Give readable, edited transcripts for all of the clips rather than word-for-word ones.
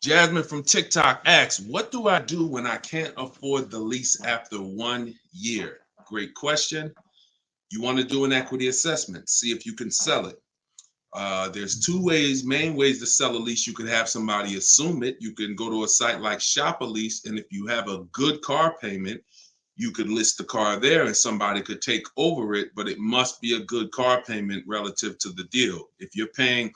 Jasmine from TikTok asks, what do I do when I can't afford the lease after 1 year? Great question. You want to do an equity assessment, see if you can sell it. There's two ways, main ways to sell a lease. You could have somebody assume it. You can go to a site like Shop a Lease, and if you have a good car payment, you could list the car there and somebody could take over it, but it must be a good car payment relative to the deal. If you're paying,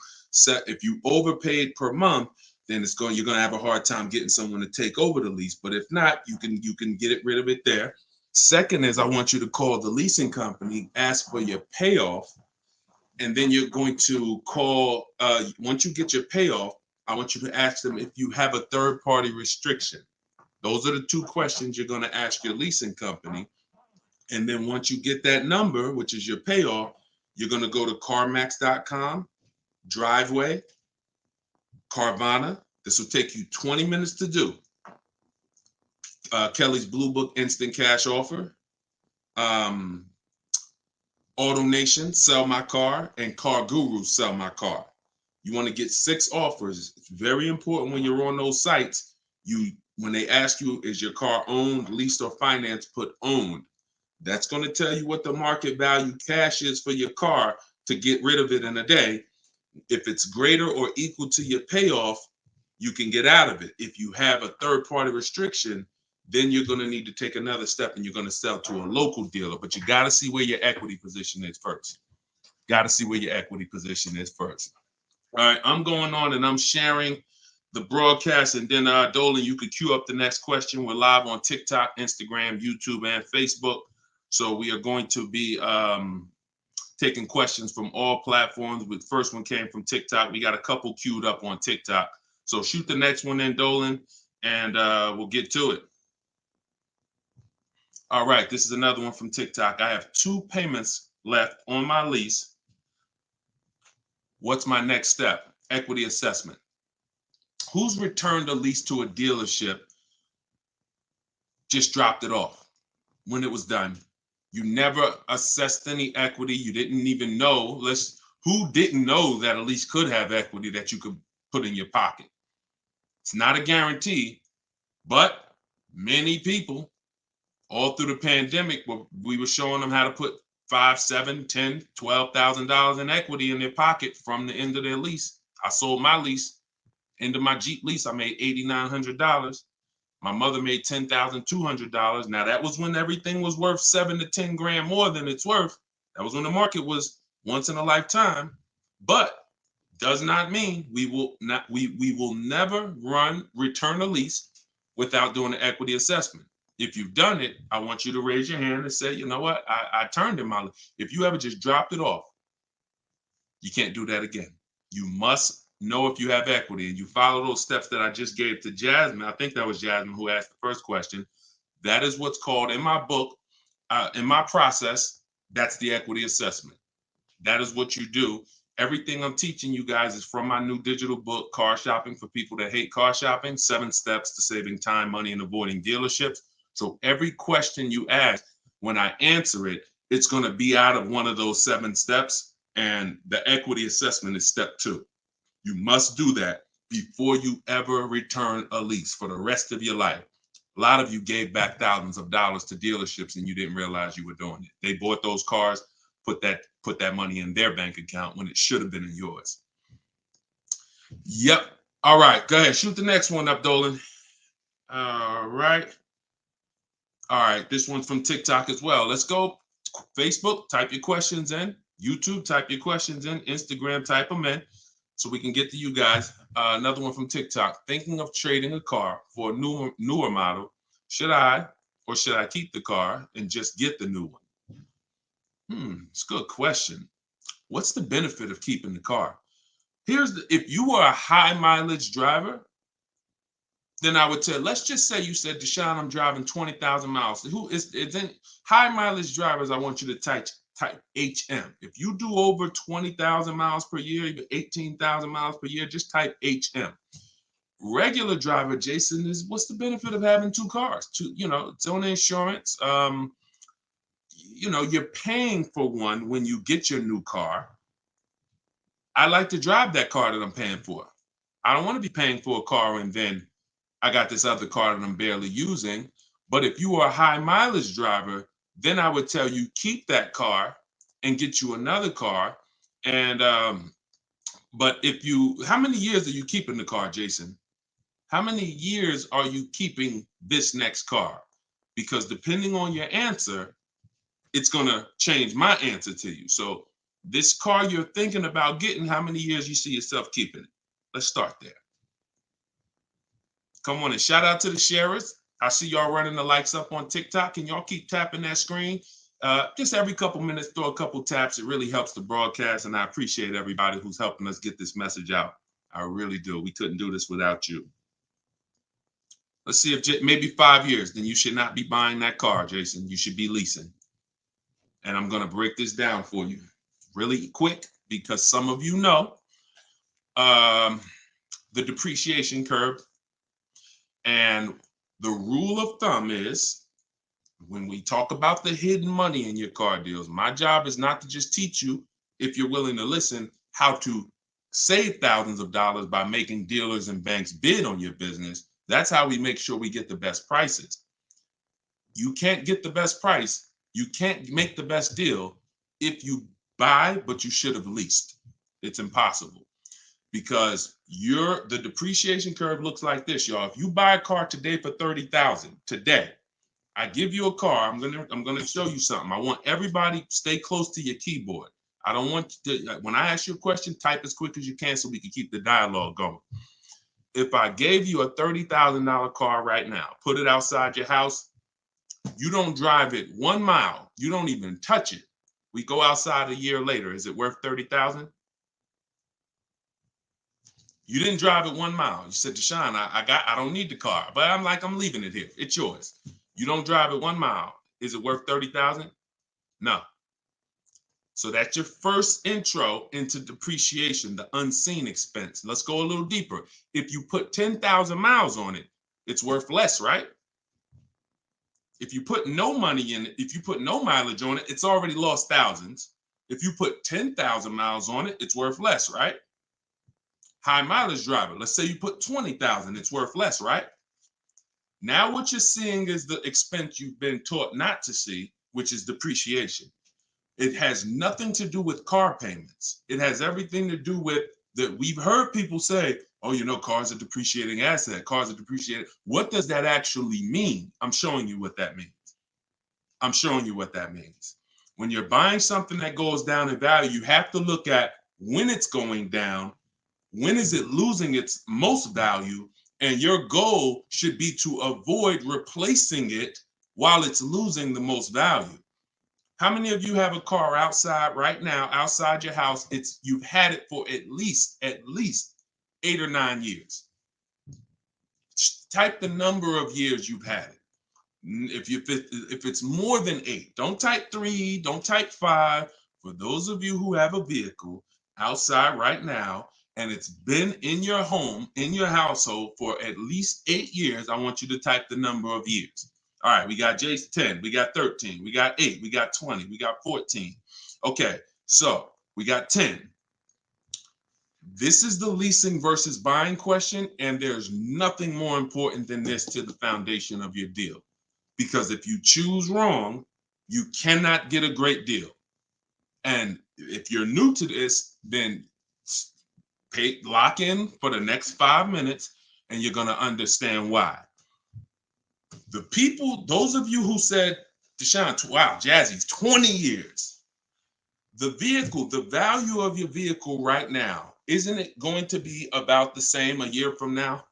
if you overpaid per month, then you're going to have a hard time getting someone to take over the lease. But if not, you can get rid of it there. Second is I want you to call the leasing company, ask for your payoff, and then you're going to call, once you get your payoff, I want you to ask them if you have a third party restriction. Those are the two questions you're going to ask your leasing company. And then once you get that number, which is your payoff, you're going to go to CarMax.com, Driveway, Carvana. This will take you 20 minutes to do. Kelly's Blue Book Instant Cash Offer, Auto Nation, Sell My Car, and Car Guru, Sell My Car. You want to get 6 offers. It's very important when you're on those sites. When they ask you, is your car owned, leased, or financed, put owned. That's going to tell you what the market value cash is for your car to get rid of it in a day. If it's greater or equal to your payoff, you can get out of it. If you have a third-party restriction, then you're going to need to take another step and you're going to sell to a local dealer. But you got to see where your equity position is first. Got to see where your equity position is first. All right, I'm going on and I'm sharing the broadcast, and then Dolan, you could queue up the next question. We're live on TikTok, Instagram, YouTube, and Facebook. So we are going to be taking questions from all platforms. The first one came from TikTok. We got a couple queued up on TikTok. So shoot the next one in, Dolan, and we'll get to it. All right, this is another one from TikTok. I have 2 payments left on my lease. What's my next step? Equity assessment. Who's returned a lease to a dealership, just dropped it off when it was done? You never assessed any equity. You didn't even know. Who didn't know that a lease could have equity that you could put in your pocket? It's not a guarantee, but many people all through the pandemic, we were showing them how to put $5,000, $7,000, $10,000, $12,000 in equity in their pocket from the end of their lease. I sold my lease, end of my Jeep lease, I made $8,900. My mother made $10,200. Now that was when everything was worth 7 to 10 grand more than it's worth. That was when the market was once in a lifetime. But does not mean we will never return a lease without doing an equity assessment. If you've done it, I want you to raise your hand and say, you know what, I turned in my lease. If you ever just dropped it off, you can't do that again. You must know if you have equity, and you follow those steps that I just gave to Jasmine. I think that was Jasmine who asked the first question. That is what's called in my book, in my process, that's the equity assessment. That is what you do. Everything I'm teaching you guys is from my new digital book, Car Shopping for People That Hate Car Shopping, 7 Steps to Saving Time, Money, and Avoiding Dealerships. So every question you ask, when I answer it, it's going to be out of one of those 7 steps. And the equity assessment is step 2. You must do that before you ever return a lease for the rest of your life. A lot of you gave back thousands of dollars to dealerships and you didn't realize you were doing it. They bought those cars, put that money in their bank account when it should have been in yours. Yep. All right. Go ahead. Shoot the next one up, Dolan. All right. All right. This one's from TikTok as well. Let's go. Facebook, type your questions in. YouTube, type your questions in. Instagram, type them in so we can get to you guys. Another one from TikTok. Thinking of trading a car for a newer model. Should I keep the car and just get the new one? It's a good question. What's the benefit of keeping the car? If you were a high mileage driver, then I would tell, let's just say you said, Deshone, I'm driving 20,000 miles. It's in high mileage drivers, I want you to type HM. If you do over 20,000 miles per year, even 18,000 miles per year, just type HM. Regular driver, Jason, is what's the benefit of having 2 cars? It's on insurance. You're paying for one when you get your new car. I like to drive that car that I'm paying for. I don't want to be paying for a car and then I got this other car that I'm barely using. But if you are a high mileage driver, then I would tell you keep that car and get you another car. And but if you, how many years are you keeping the car, Jason? How many years are you keeping this next car? Because depending on your answer, it's going to change my answer to you. So this car you're thinking about getting, how many years you see yourself keeping it? Let's start there. Come on, and shout out to the sharers. I see y'all running the likes up on TikTok, and y'all keep tapping that screen. Just every couple minutes, throw a couple taps. It really helps the broadcast, and I appreciate everybody who's helping us get this message out. I really do. We couldn't do this without you. Let's see if maybe 5 years, then you should not be buying that car, Jason. You should be leasing. And I'm going to break this down for you really quick because some of you know the depreciation curve. And the rule of thumb is when we talk about the hidden money in your car deals, my job is not to just teach you, if you're willing to listen, how to save thousands of dollars by making dealers and banks bid on your business. That's how we make sure we get the best prices. You can't get the best price. You can't make the best deal if you buy, but you should have leased. It's impossible because the depreciation curve looks like this, y'all. If you buy a car today for $30,000 today, I give you a car. I'm gonna show you something. I want everybody stay close to your keyboard. I don't want you to, when I ask you a question, type as quick as you can so we can keep the dialogue going. If I gave you a $30,000 car right now, put it outside your house, you don't drive it 1 mile, you don't even touch it. We go outside a year later, is it worth $30,000? You didn't drive it 1 mile. You said, Deshone, I don't need the car, but I'm leaving it here. It's yours. You don't drive it 1 mile. Is it worth $30,000? No. So that's your first intro into depreciation, the unseen expense. Let's go a little deeper. If you put 10,000 miles on it, it's worth less, right? If you put no money in it, if you put no mileage on it, it's already lost thousands. If you put 10,000 miles on it, it's worth less, right? High mileage driver, let's say you put 20,000, it's worth less, right? Now what you're seeing is the expense you've been taught not to see, which is depreciation. It has nothing to do with car payments. It has everything to do with that. We've heard people say, oh, you know, cars are depreciating asset, cars are depreciating. What does that actually mean? I'm showing you what that means. I'm showing you what that means. When you're buying something that goes down in value, you have to look at when it's going down, when is it losing its most value, and your goal should be to avoid replacing it while it's losing the most value. How many of you have a car outside right now, outside your house? You've had it for at least 8 or 9 years. Type the number of years you've had it. If it's more than 8, don't type 3, don't type 5. For those of you who have a vehicle outside right now, and it's been in your home, in your household for at least 8 years, I want you to type the number of years. All right, we got Jason 10, we got 13, we got 8, we got 20, we got 14. Okay, so we got 10. This is the leasing versus buying question, and there's nothing more important than this to the foundation of your deal. Because if you choose wrong, you cannot get a great deal. And if you're new to this, then lock in for the next 5 minutes, and you're going to understand why. The people, those of you who said, Deshone, wow, Jazzy's 20 years. The vehicle, the value of your vehicle right now, isn't it going to be about the same a year from now?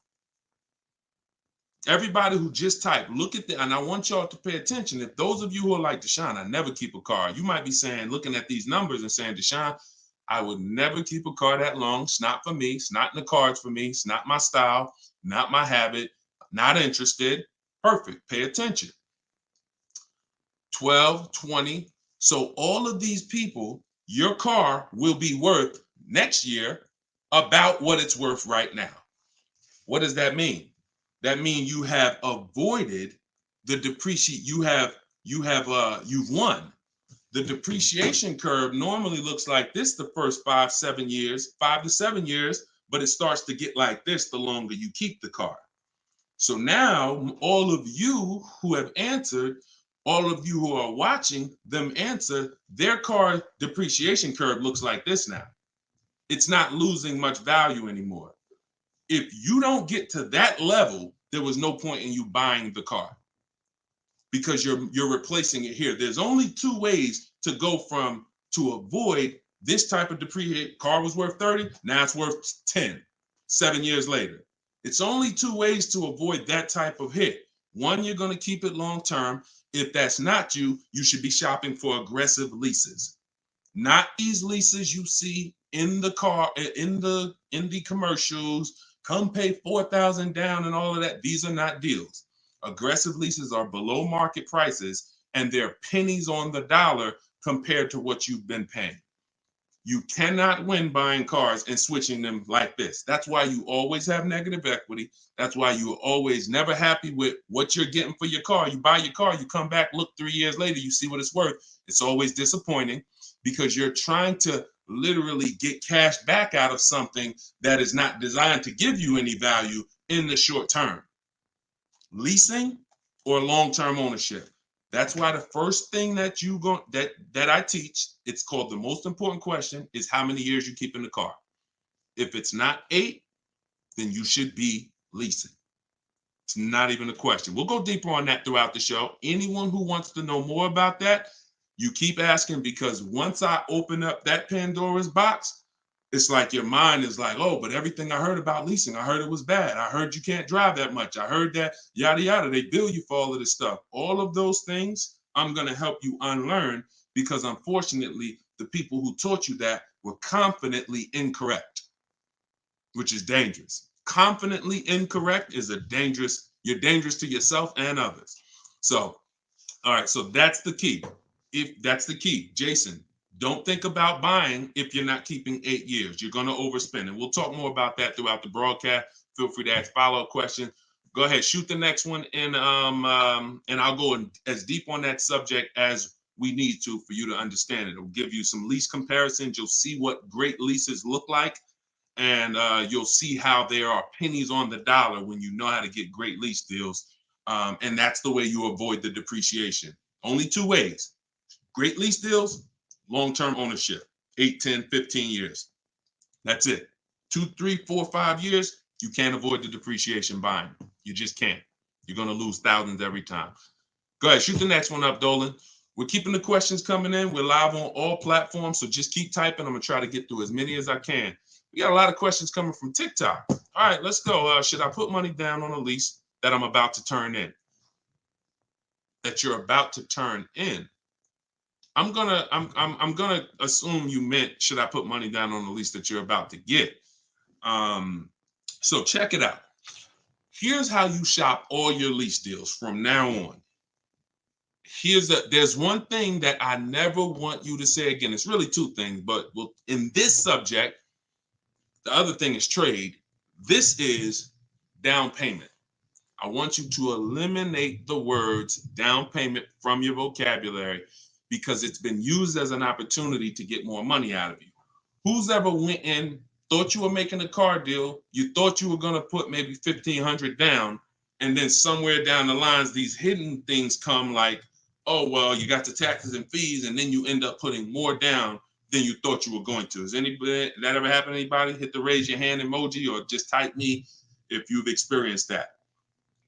Everybody who just typed, look at and I want y'all to pay attention. If those of you who are like, Deshone, I never keep a car, you might be saying, looking at these numbers and saying, Deshone, I would never keep a car that long. It's not for me. It's not in the cards for me. It's not my style, not my habit, not interested. Perfect. Pay attention. 12, 20. So all of these people, your car will be worth next year about what it's worth right now. What does that mean? That means you have avoided the depreciation. You've won. The depreciation curve normally looks like this the first 5 to 7 years. but it starts to get like this the longer you keep the car. So now all of you who have answered, all of you who are watching them answer, their car depreciation curve looks like this now. It's not losing much value anymore. If you don't get to that level, there was no point in you buying the car because you're replacing it here. There's only two ways to go from to avoid this type of depreciation. Car was worth 30, now it's worth 10, 7 years later. It's only two ways to avoid that type of hit. One, you're going to keep it long term. If that's not you, you should be shopping for aggressive leases. Not these leases you see in the car, in the commercials, come pay 4,000 down and all of that. These are not deals. Aggressive leases are below market prices and they're pennies on the dollar compared to what you've been paying. You cannot win buying cars and switching them like this. That's why you always have negative equity. That's why you're always never happy with what you're getting for your car. You buy your car, you come back, look 3 years later, you see what it's worth. It's always disappointing because you're trying to literally get cash back out of something that is not designed to give you any value in the short term. Leasing or long-term ownership. That's why the first thing that that I teach, it's called the most important question, is how many years you keep in the car. If it's not 8, then you should be leasing. It's not even a question. We'll go deeper on that throughout the show. Anyone who wants to know more about that, you keep asking, because once I open up that Pandora's box, it's like your mind is like, oh, but everything I heard about leasing, I heard it was bad. I heard you can't drive that much. I heard that yada, yada. They bill you for all of this stuff. All of those things, I'm going to help you unlearn because unfortunately, the people who taught you that were confidently incorrect, which is dangerous. Confidently incorrect is you're dangerous to yourself and others. So, all right, so that's the key. If that's the key, Jason, don't think about buying if you're not keeping 8 years. You're going to overspend. And we'll talk more about that throughout the broadcast. Feel free to ask follow-up questions. Go ahead, shoot the next one, and I'll go as deep on that subject as we need to for you to understand it. It'll give you some lease comparisons. You'll see what great leases look like, and you'll see how there are pennies on the dollar when you know how to get great lease deals. And that's the way you avoid the depreciation. Only 2 ways. Great lease deals, long-term ownership, 8, 10, 15 years. That's it. 2, 3, 4, 5 years, you can't avoid the depreciation buying. You just can't. You're going to lose thousands every time. Go ahead, shoot the next one up, Dolan. We're keeping the questions coming in. We're live on all platforms, so just keep typing. I'm going to try to get through as many as I can. We got a lot of questions coming from TikTok. All right, let's go. Should I put money down on a lease that I'm about to turn in? That you're about to turn in. I'm gonna assume you meant, should I put money down on the lease that you're about to get? So check it out. Here's how you shop all your lease deals from now on. There's one thing that I never want you to say again. It's really 2 things, but in this subject, the other thing is trade. This is down payment. I want you to eliminate the words down payment from your vocabulary because it's been used as an opportunity to get more money out of you. Who's ever went in, thought you were making a car deal, you thought you were going to put maybe $1,500 down, and then somewhere down the lines, these hidden things come like, oh, well, you got the taxes and fees, and then you end up putting more down than you thought you were going to. Has anybody, that ever happened to anybody? Hit the raise your hand emoji or just type me if you've experienced that.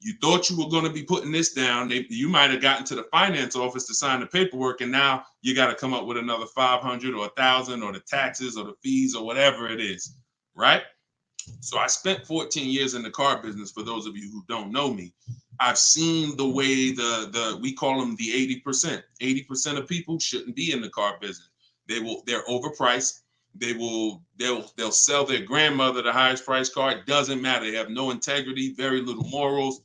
You thought you were going to be putting this down. You might have gotten to the finance office to sign the paperwork, and now you got to come up with another 500 or 1,000 or the taxes or the fees or whatever it is, right? So I spent 14 years in the car business. For those of you who don't know me, I've seen the way we call them the 80%. 80% of people shouldn't be in the car business. They're overpriced. They'll sell their grandmother the highest price car. It doesn't matter. They have no integrity, very little morals.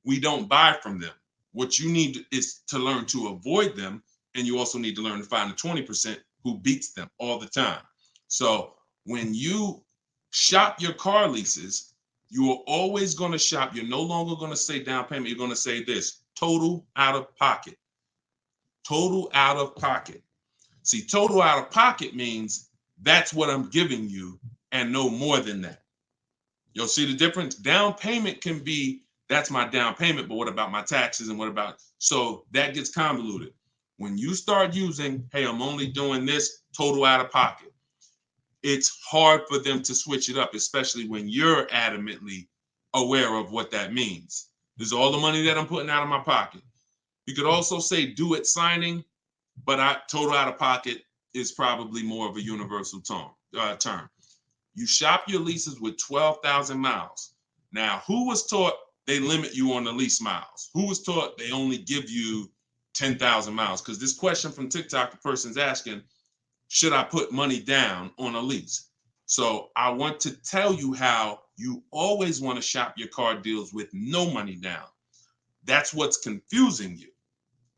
We don't buy from them. What you need is to learn to avoid them, and you also need to learn to find the 20% who beats them all the time. So when you shop your car leases, you are always going to shop. You're no longer going to say down payment. You're going to say this: total out of pocket. Total out of pocket. See, total out of pocket means that's what I'm giving you and no more than that. You'll see the difference. Down payment can be, that's my down payment, but what about my taxes and what about, so that gets convoluted. When you start using, hey, I'm only doing this total out of pocket, it's hard for them to switch it up, especially when you're adamantly aware of what that means. This is all the money that I'm putting out of my pocket. You could also say do it signing, but total out of pocket is probably more of a universal term. You shop your leases with 12,000 miles. Now, who was taught they limit you on the lease miles? Who was taught they only give you 10,000 miles? Because this question from TikTok, the person's asking, should I put money down on a lease? So I want to tell you how you always want to shop your car deals with no money down. That's what's confusing you.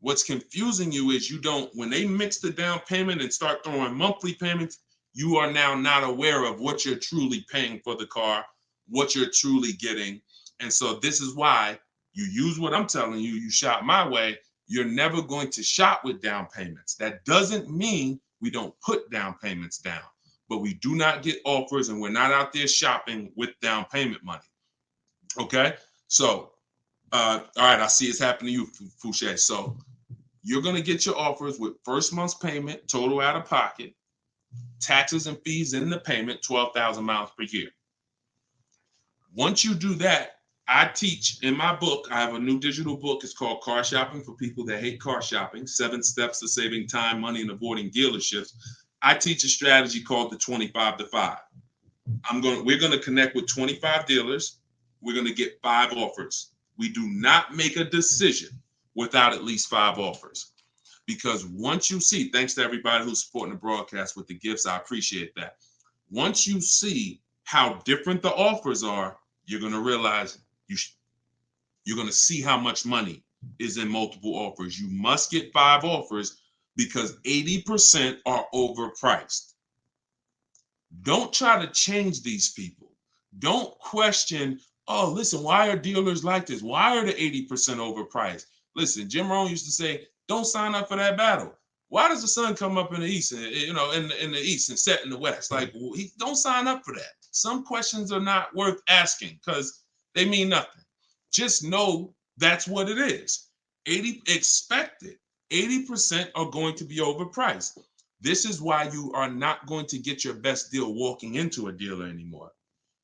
What's confusing you is you don't, when they mix the down payment and start throwing monthly payments, you are now not aware of what you're truly paying for the car, what you're truly getting. And so this is why you use what I'm telling you, you shop my way. You're never going to shop with down payments. That doesn't mean we don't put down payments down, but we do not get offers and we're not out there shopping with down payment money. Okay? So, all right, I see it's happening to you, Fouché. So you're going to get your offers with first month's payment, total out of pocket, taxes and fees in the payment, 12,000 miles per year. Once you do that, I teach in my book, I have a new digital book. It's called Car Shopping for People That Hate Car Shopping, 7 Steps to Saving Time, Money, and Avoiding Dealerships. I teach a strategy called the 25 to 5. We're going to connect with 25 dealers. We're going to get 5 offers. We do not make a decision without at least 5 offers. Because once you see, thanks to everybody who's supporting the broadcast with the gifts, I appreciate that. Once you see how different the offers are, you're going to realize you're going to see how much money is in multiple offers. You must get 5 offers because 80% are overpriced. Don't try to change these people. Don't question, oh, listen, why are dealers like this? Why are the 80% overpriced? Listen, Jim Rohn used to say, don't sign up for that battle. Why does the sun come up in the east, and, in the east and set in the west? Like, don't sign up for that. Some questions are not worth asking because they mean nothing. Just know that's what it is. Expected. 80% are going to be overpriced. This is why you are not going to get your best deal walking into a dealer anymore.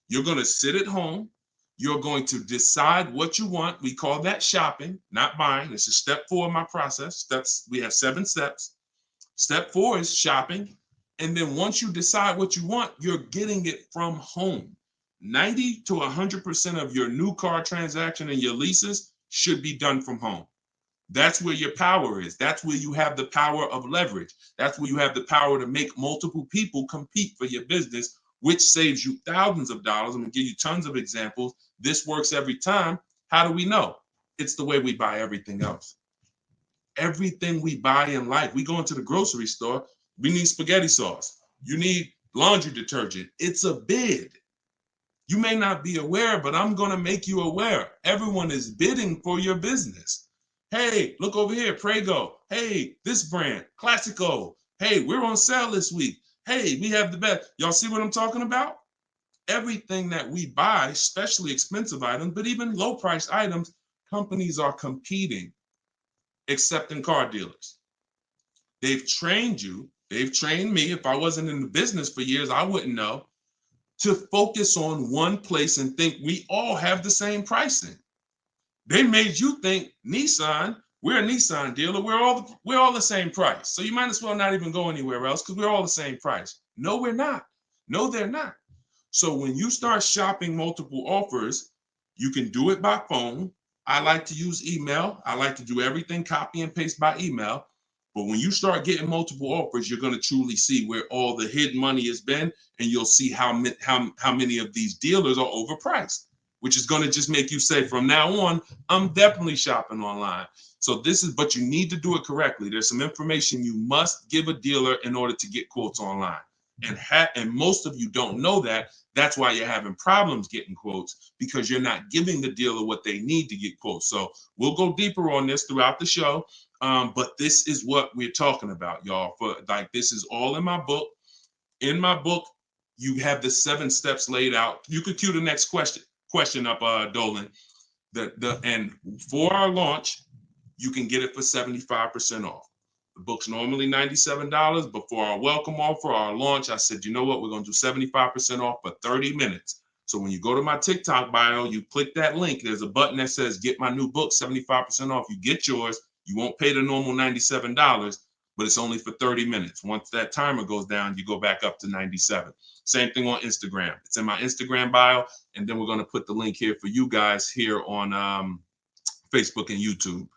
You're going to sit at home. You're going to decide what you want. We call that shopping, not buying. This is step 4 of my process. We have 7 steps. Step 4 is shopping. And then once you decide what you want, you're getting it from home. 90 to 100% of your new car transaction and your leases should be done from home. That's where your power is. That's where you have the power of leverage. That's where you have the power to make multiple people compete for your business, which saves you thousands of dollars. I'm going to give you tons of examples. This works every time. How do we know? It's the way we buy everything else. Everything we buy in life. We go into the grocery store. We need spaghetti sauce. You need laundry detergent. It's a bid. You may not be aware, but I'm going to make you aware. Everyone is bidding for your business. Hey, look over here, Prego. Hey, this brand, Classico. Hey, we're on sale this week. Hey, we have the best. Y'all see what I'm talking about? Everything that we buy, especially expensive items, but even low-priced items, companies are competing, except in car dealers. They've trained you. They've trained me. If I wasn't in the business for years, I wouldn't know, to focus on one place and think we all have the same pricing. They made you think Nissan, we're a Nissan dealer, we're all the same price. So you might as well not even go anywhere else because we're all the same price. No, we're not. No, they're not. So when you start shopping multiple offers, you can do it by phone. I like to use email. I like to do everything copy and paste by email. But when you start getting multiple offers, you're going to truly see where all the hidden money has been, and you'll see how many of these dealers are overpriced, which is going to just make you say, from now on, I'm definitely shopping online. So but you need to do it correctly. There's some information you must give a dealer in order to get quotes online. And most of you don't know that. That's why you're having problems getting quotes, because you're not giving the dealer what they need to get quotes. So we'll go deeper on this throughout the show. But this is what we're talking about, y'all. This is all in my book. In my book, You have the 7 steps laid out. You could cue the next question up, Dolan. And for our launch, you can get it for 75% off. The book's normally $97, but for our welcome offer, our launch, I said, you know what? We're going to do 75% off for 30 minutes. So when you go to my TikTok bio, you click that link. There's a button that says, get my new book, 75% off. You get yours. You won't pay the normal $97, but it's only for 30 minutes. Once that timer goes down, you go back up to 97. Same thing on Instagram. It's in my Instagram bio. And then we're going to put the link here for you guys here on Facebook and YouTube.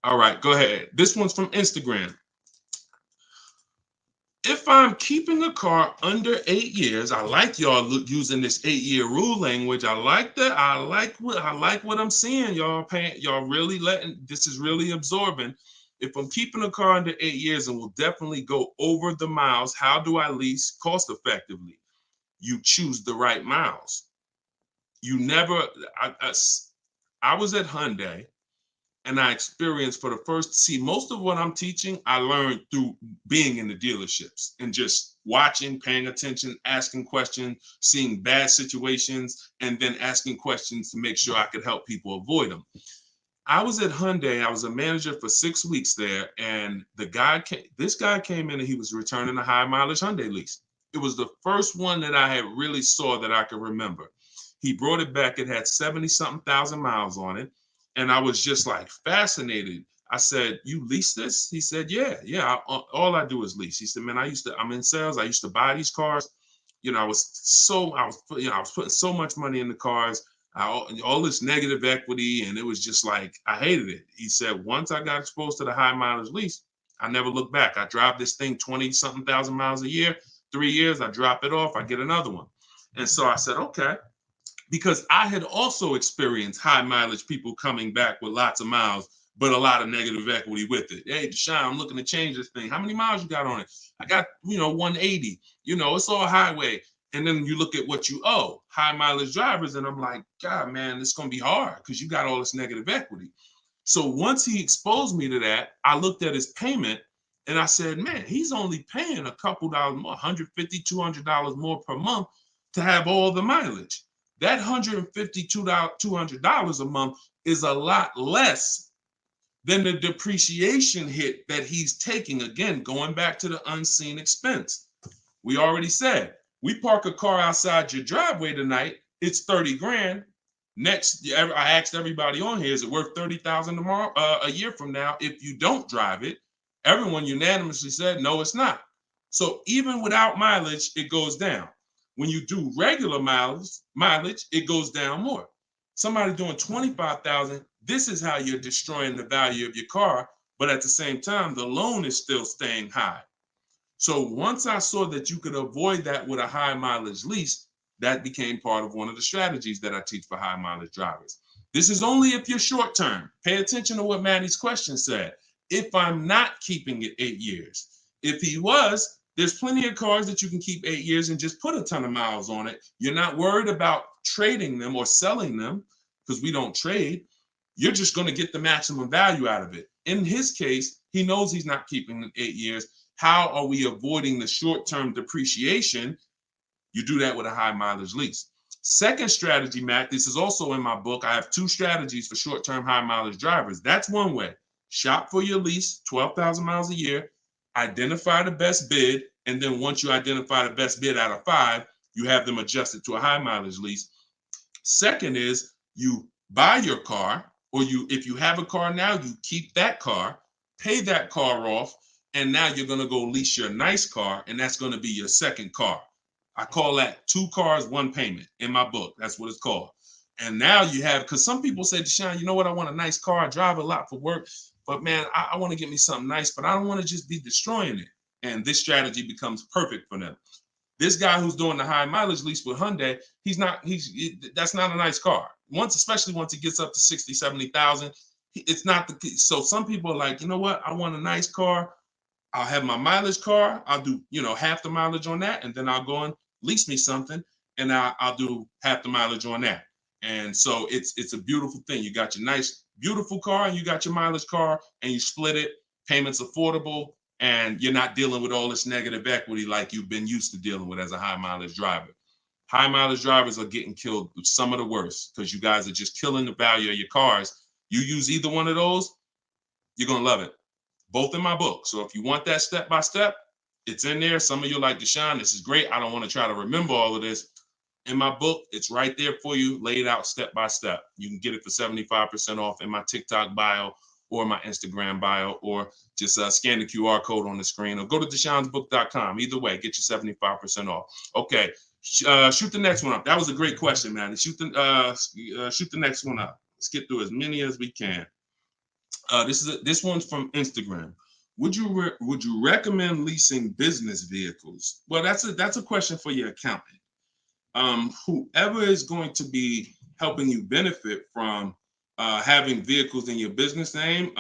All right, go ahead. This one's from Instagram. If I'm keeping a car under 8 years, I like y'all using this 8-year rule language. I like that. I like what I'm seeing. Y'all really letting, this is really absorbing. If I'm keeping a car under 8 years and will definitely go over the miles, how do I lease cost effectively? You choose the right miles. You never, I was at Hyundai. And I experienced for the first, see, most of what I'm teaching, I learned through being in the dealerships and just watching, paying attention, asking questions, seeing bad situations, and then asking questions to make sure I could help people avoid them. I was at Hyundai. I was a manager for 6 weeks there. And this guy came in and he was returning a high mileage Hyundai lease. It was the first one that I had really saw that I could remember. He brought it back. It had 70-something thousand miles on it. And I was just like fascinated. I said, you lease this? He said, yeah. All I do is lease. He said, man, I'm in sales. I used to buy these cars. You know, I was putting so much money in the cars, all this negative equity. And it was just like, I hated it. He said, once I got exposed to the high mileage lease, I never looked back. I drive this thing 20-something thousand miles a year, 3 years, I drop it off, I get another one. And so I said, okay. Because I had also experienced high mileage people coming back with lots of miles, but a lot of negative equity with it. Hey, Deshone, I'm looking to change this thing. How many miles you got on it? I got, 180. It's all highway. And then you look at what you owe, high mileage drivers. And I'm like, God, man, it's going to be hard because you got all this negative equity. So once he exposed me to that, I looked at his payment and I said, man, he's only paying a couple dollars more, $150, $200 more per month to have all the mileage. That $150, $200 a month is a lot less than the depreciation hit that he's taking. Again, going back to the unseen expense. We already said, we park a car outside your driveway tonight, it's 30 grand. Next, I asked everybody on here, is it worth 30,000 tomorrow, a year from now? If you don't drive it, everyone unanimously said, no, it's not. So even without mileage, it goes down. When you do regular mileage, it goes down more. Somebody doing 25,000, this is how you're destroying the value of your car, but at the same time, the loan is still staying high. So once I saw that you could avoid that with a high mileage lease, that became part of one of the strategies that I teach for high mileage drivers. This is only if you're short term. Pay attention to what Maddie's question said. If I'm not keeping it 8 years, if he was, there's plenty of cars that you can keep 8 years and just put a ton of miles on it. You're not worried about trading them or selling them because we don't trade. You're just going to get the maximum value out of it. In his case, he knows he's not keeping it 8 years. How are we avoiding the short-term depreciation? You do that with a high mileage lease. Second strategy, Matt, this is also in my book. I have 2 strategies for short-term high mileage drivers. That's one way. Shop for your lease, 12,000 miles a year. Identify the best bid, and then once you identify the best bid out of 5, you have them adjusted to a high mileage lease. Second is you buy your car, or if you have a car now, you keep that car, pay that car off, and now you're going to go lease your nice car, and that's going to be your second car. I call that 2 cars, 1 payment in my book. That's what it's called. And now you have, because some people say, Deshone, you know what? I want a nice car. I drive a lot for work. But man, I want to get me something nice, but I don't want to just be destroying it. And this strategy becomes perfect for them. This guy who's doing the high mileage lease with Hyundai, that's not a nice car. Especially once it gets up to 60, 70,000, it's not the, so some people are like, you know what? I want a nice car. I'll have my mileage car. I'll do, half the mileage on that. And then I'll go and lease me something and I'll do half the mileage on that. And so it's a beautiful thing. You got your nice, beautiful car and you got your mileage car and you split it. Payments affordable. and you're not dealing with all this negative equity like you've been used to dealing with as a high mileage driver. High mileage drivers are getting killed with some of the worst because you guys are just killing the value of your cars. You use either one of those, you're going to love it. Both in my book. So if you want that step by step, it's in there. Some of you are like, Deshone, this is great. I don't want to try to remember all of this. In my book, it's right there for you, laid out step by step. You can get it for 75% off in my TikTok bio or my Instagram bio, or just scan the QR code on the screen, or go to deshonesbook.com. Either way, get your 75% off. Okay, shoot the next one up. That was a great question, man. Shoot the next one up. Let's get through as many as we can. This one's from Instagram. Would you recommend leasing business vehicles? Well, that's a question for your accountant. Whoever is going to be helping you benefit from having vehicles in your business name,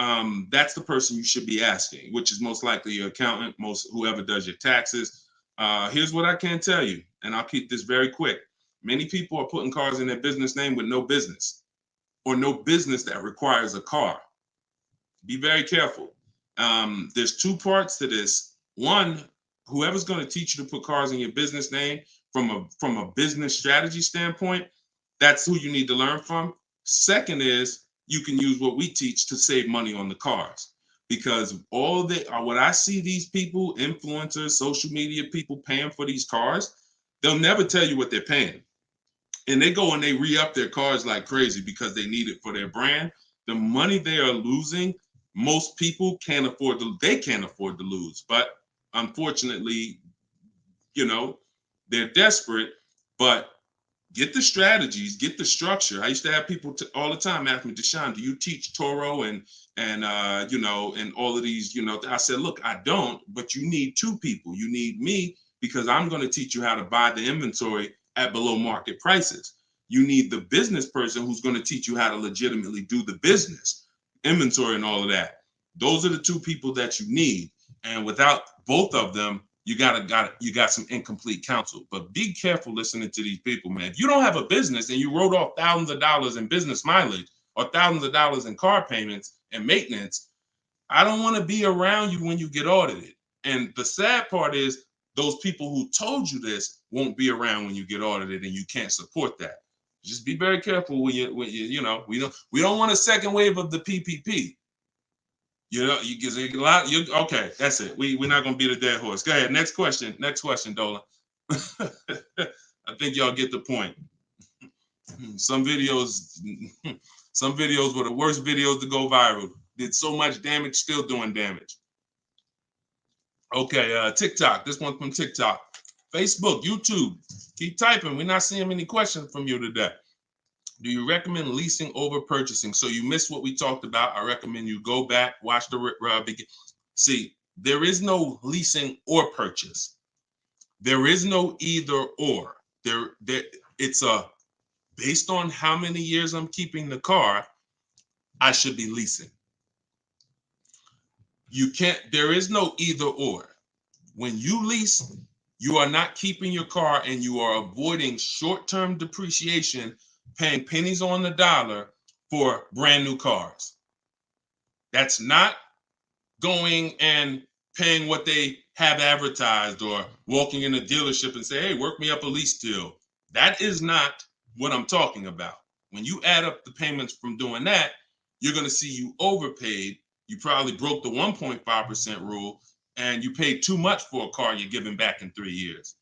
that's the person you should be asking, which is most likely your accountant, whoever does your taxes. Here's what I can tell you, and I'll keep this very quick. Many people are putting cars in their business name with no business, or no business that requires a car. Be very careful. There's two parts to this. One, whoever's going to teach you to put cars in your business name from a business strategy standpoint, that's who you need to learn from. Second is, you can use what we teach to save money on the cars, because what I see these people, influencers, social media people paying for these cars, they'll never tell you what they're paying. And they go and they re-up their cars like crazy because they need it for their brand. The money they are losing, most people can't afford to lose. But unfortunately, they're desperate. But get the strategies, get the structure. I used to have people all the time ask me, Deshone, do you teach Toro and all of these, I said, look, I don't, but you need two people. You need me, because I'm going to teach you how to buy the inventory at below market prices. You need the business person who's going to teach you how to legitimately do the business, inventory and all of that. Those are the two people that you need. And without both of them, you got some incomplete counsel. But be careful listening to these people, man. If you don't have a business and you wrote off thousands of dollars in business mileage or thousands of dollars in car payments and maintenance, I don't want to be around you when you get audited. And the sad part is, those people who told you this won't be around when you get audited, and you can't support that. Just be very careful when you we don't want a second wave of the PPP. You get a lot. Okay, that's it. We're not gonna beat a dead horse. Go ahead. Next question, Dolan. I think y'all get the point. Some videos were the worst videos to go viral. Did so much damage, still doing damage. Okay, TikTok. This one's from TikTok. Facebook, YouTube. Keep typing. We're not seeing many questions from you today. Do you recommend leasing over purchasing? So you missed what we talked about. I recommend you go back, watch the begin. See, there is no leasing or purchase. There is no either or. It's based on how many years I'm keeping the car, I should be leasing. There is no either or. When you lease, you are not keeping your car, and you are avoiding short-term depreciation, paying pennies on the dollar for brand new cars. That's not going and paying what they have advertised, or walking in a dealership and say, hey, work me up a lease deal. That is not what I'm talking about. When you add up the payments from doing that, you're going to see you overpaid. You probably broke the 1.5% rule, and you paid too much for a car you're giving back in 3 years.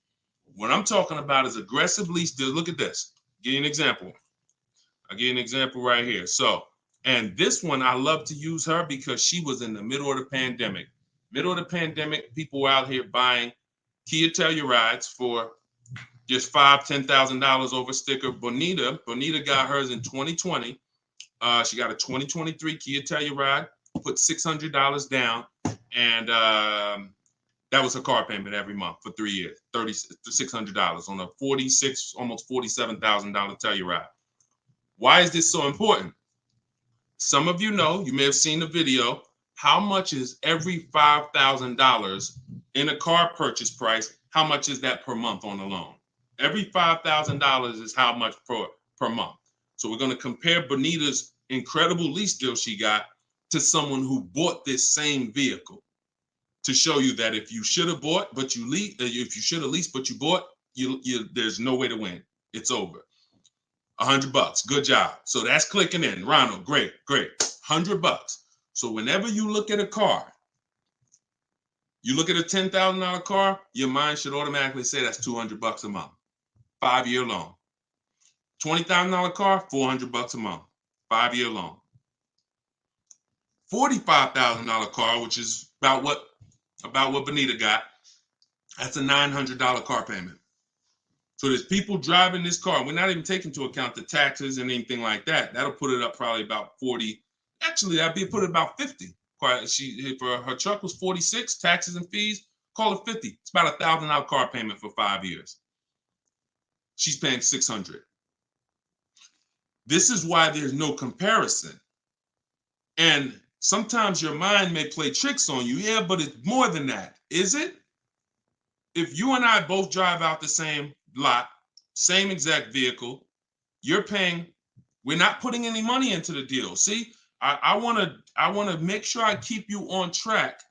What I'm talking about is aggressive lease deals. Look at this. Give you an example. I'll give you an example right here. So, and this one, I love to use her because she was in the middle of the pandemic. Middle of the pandemic, people were out here buying Kia Tellurides for just $5,000, $10,000 over sticker. Bonita got hers in 2020. She got a 2023 Kia Telluride, put $600 down, and that was her car payment every month for 3 years, $600 on a almost $47,000 Telluride. Why is this so important? Some of you know, you may have seen the video, how much is every $5,000 in a car purchase price? How much is that per month on a loan? Every $5,000 is how much per month. So we're going to compare Bonita's incredible lease deal she got to someone who bought this same vehicle. to show you that if you should have bought, but you if you should have leased, but you bought, there's no way to win. It's over. $100. Good job. So that's clicking in. Ronald, great. $100. So whenever you look at a car, you look at a $10,000 car, your mind should automatically say that's $200 a month, 5-year loan. $20,000 car, $400 a month, 5-year loan. $45,000 car, which is about what Benita got, that's a $900 car payment. So there's people driving this car. We're not even taking into account the taxes and anything like that. That'll put it up probably about 40. Actually, put it about 50. For her truck was 46, taxes and fees, call it 50. It's about $1,000 car payment for 5 years. She's paying $600. This is why there's no comparison. And sometimes your mind may play tricks on you. Yeah, but it's more than that. Is it? If you and I both drive out the same lot, same exact vehicle, we're not putting any money into the deal. See, I want to make sure I keep you on track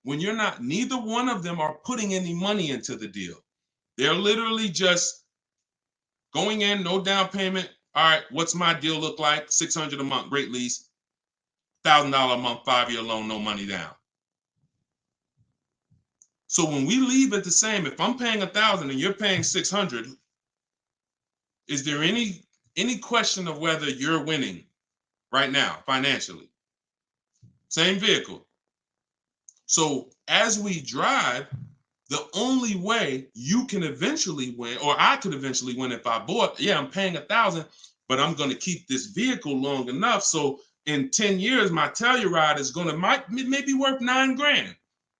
when neither one of them are putting any money into the deal. They're literally just going in, no down payment. All right, what's my deal look like? $600 a month, great lease. $1,000 a month, 5-year loan, no money down. So when we leave it the same, if I'm paying $1,000 and you're paying $600, is there any question of whether you're winning right now financially? Same vehicle. So as we drive, the only way you can eventually win, or I could eventually win if I bought, I'm paying $1,000, but I'm going to keep this vehicle long enough so in 10 years my Telluride is going to maybe worth $9,000.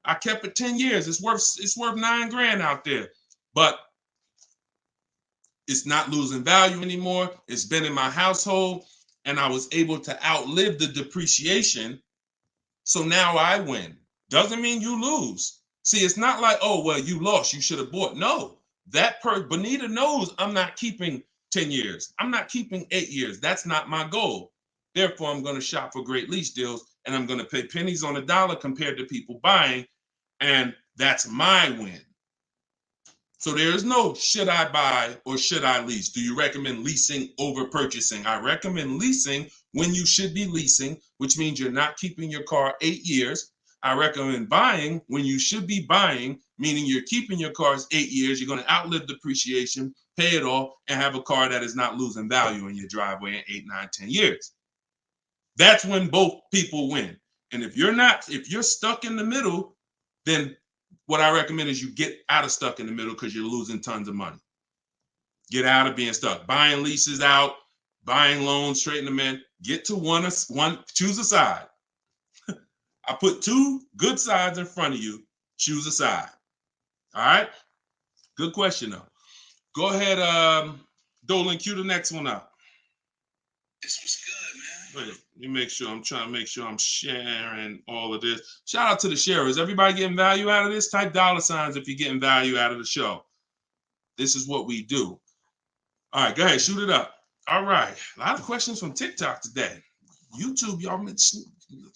I kept it 10 years. It's worth $9,000 out there, but it's not losing value anymore. It's been in my household, and I was able to outlive the depreciation. So now I win. Doesn't mean you lose. See, it's not like, oh, well, you lost, you should have bought. No, Benita knows I'm not keeping 10 years. I'm not keeping 8 years. That's not my goal. Therefore, I'm going to shop for great lease deals, and I'm going to pay pennies on the dollar compared to people buying, and that's my win. So there is no should I buy or should I lease. Do you recommend leasing over purchasing? I recommend leasing when you should be leasing, which means you're not keeping your car 8 years. I recommend buying when you should be buying, meaning you're keeping your cars 8 years. You're going to outlive depreciation, pay it off, and have a car that is not losing value in your driveway in 8, 9, 10 years. That's when both people win. And if you're stuck in the middle, then what I recommend is you get out of stuck in the middle because you're losing tons of money. Get out of being stuck. Buying leases out, buying loans, trading them in. Get to one, choose a side. I put 2 good sides in front of you. Choose a side. All right? Good question, though. Go ahead, Dolan, cue the next one up. This was good, man. Wait, let me make sure. I'm trying to make sure I'm sharing all of this. Shout out to the sharers. Everybody getting value out of this? Type $signs if you're getting value out of the show. This is what we do. All right, go ahead. Shoot it up. All right. A lot of questions from TikTok today. YouTube, y'all,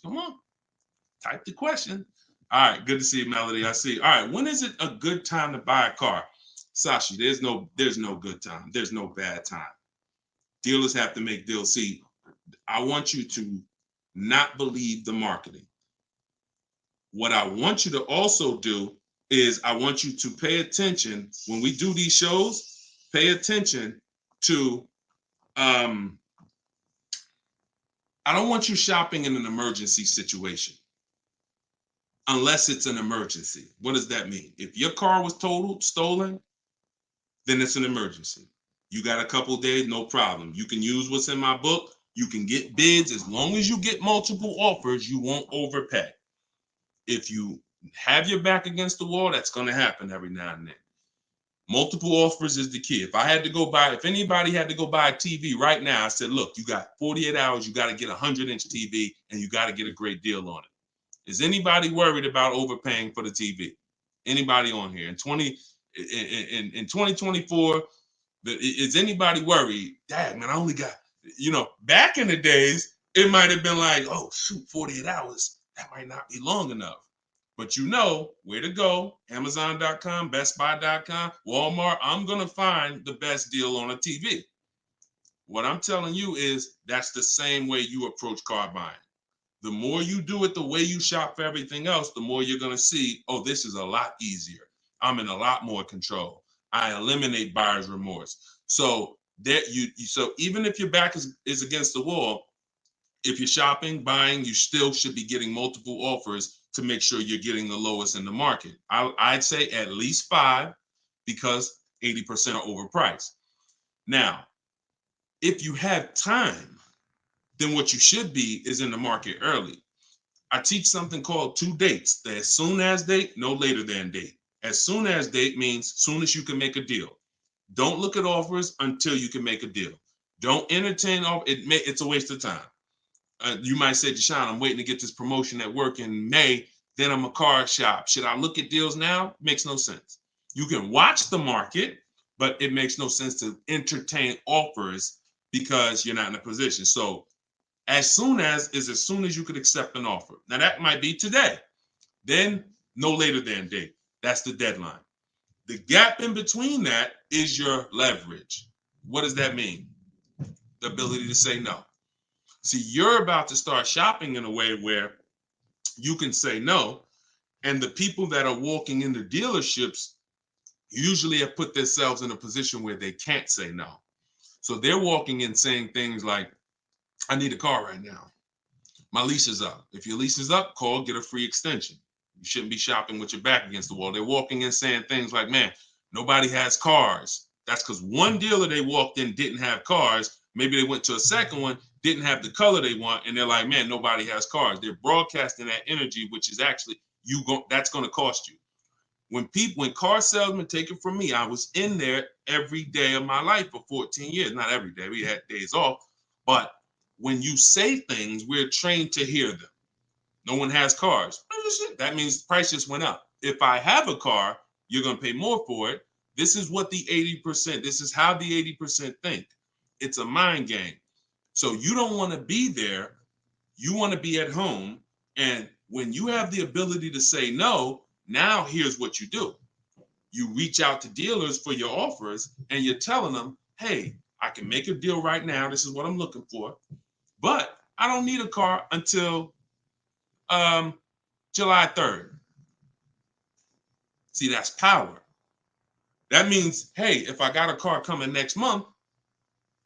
come on. Type the question. All right. Good to see you, Melody. I see. All right. When is it a good time to buy a car? Sashi, there's no good time. There's no bad time. Dealers have to make deals. See, I want you to not believe the marketing. What I want you to also do is I want you to pay attention when we do these shows. Pay attention to I don't want you shopping in an emergency situation unless it's an emergency. What does that mean? If your car was stolen, then it's an emergency. You got a couple days, no problem. You can use what's in my book. You can get bids. As long as you get multiple offers, you won't overpay. If you have your back against the wall, that's going to happen every now and then. Multiple offers is the key. If anybody had to go buy a TV right now, I said, look, you got 48 hours. You got to get a 100-inch TV, and you got to get a great deal on it. Is anybody worried about overpaying for the TV? Anybody on here? In 2024, is anybody worried? Dang, man, I only got, back in the days, it might have been like, oh, shoot, 48 hours. That might not be long enough. but you know where to go. Amazon.com, BestBuy.com, Walmart. I'm going to find the best deal on a TV. What I'm telling you is that's the same way you approach car buying. The more you do it the way you shop for everything else, the more you're going to see, oh, this is a lot easier. I'm in a lot more control. I eliminate buyer's remorse. So so even if your back is against the wall, if you're shopping, buying, you still should be getting multiple offers to make sure you're getting the lowest in the market. I'd say at least 5 because 80% are overpriced. Now, if you have time, then what you should be is in the market early. I teach something called 2 dates. The as soon as date, no later than date. As soon as date means soon as you can make a deal. Don't look at offers until you can make a deal. Don't entertain it's a waste of time. You might say, Deshone, I'm waiting to get this promotion at work in May. Then I'm a car shop. Should I look at deals now? Makes no sense. You can watch the market, but it makes no sense to entertain offers because you're not in a position. So as soon as you could accept an offer. Now that might be today. Then no later than date. That's the deadline. The gap in between that is your leverage. What does that mean? The ability to say no. See, you're about to start shopping in a way where you can say no, and the people that are walking into dealerships usually have put themselves in a position where they can't say no. So they're walking in saying things like, I need a car right now. My lease is up. If your lease is up, call, get a free extension. You shouldn't be shopping with your back against the wall. They're walking in saying things like, man, nobody has cars. That's because one dealer they walked in didn't have cars. Maybe they went to a second one, didn't have the color they want, and they're like, man, nobody has cars. They're broadcasting that energy, which is actually that's going to cost you. When car salesmen take it from me, I was in there every day of my life for 14 years. Not every day, we had days off, but when you say things, we're trained to hear them. No one has cars. That means the price just went up. If I have a car, you're going to pay more for it. This is what the 80%, this is how the 80% think. It's a mind game. So you don't want to be there. You want to be at home. And when you have the ability to say no, now here's what you do. You reach out to dealers for your offers and you're telling them, hey, I can make a deal right now. This is what I'm looking for. But I don't need a car until July 3rd. See, that's power. That means, hey, if I got a car coming next month,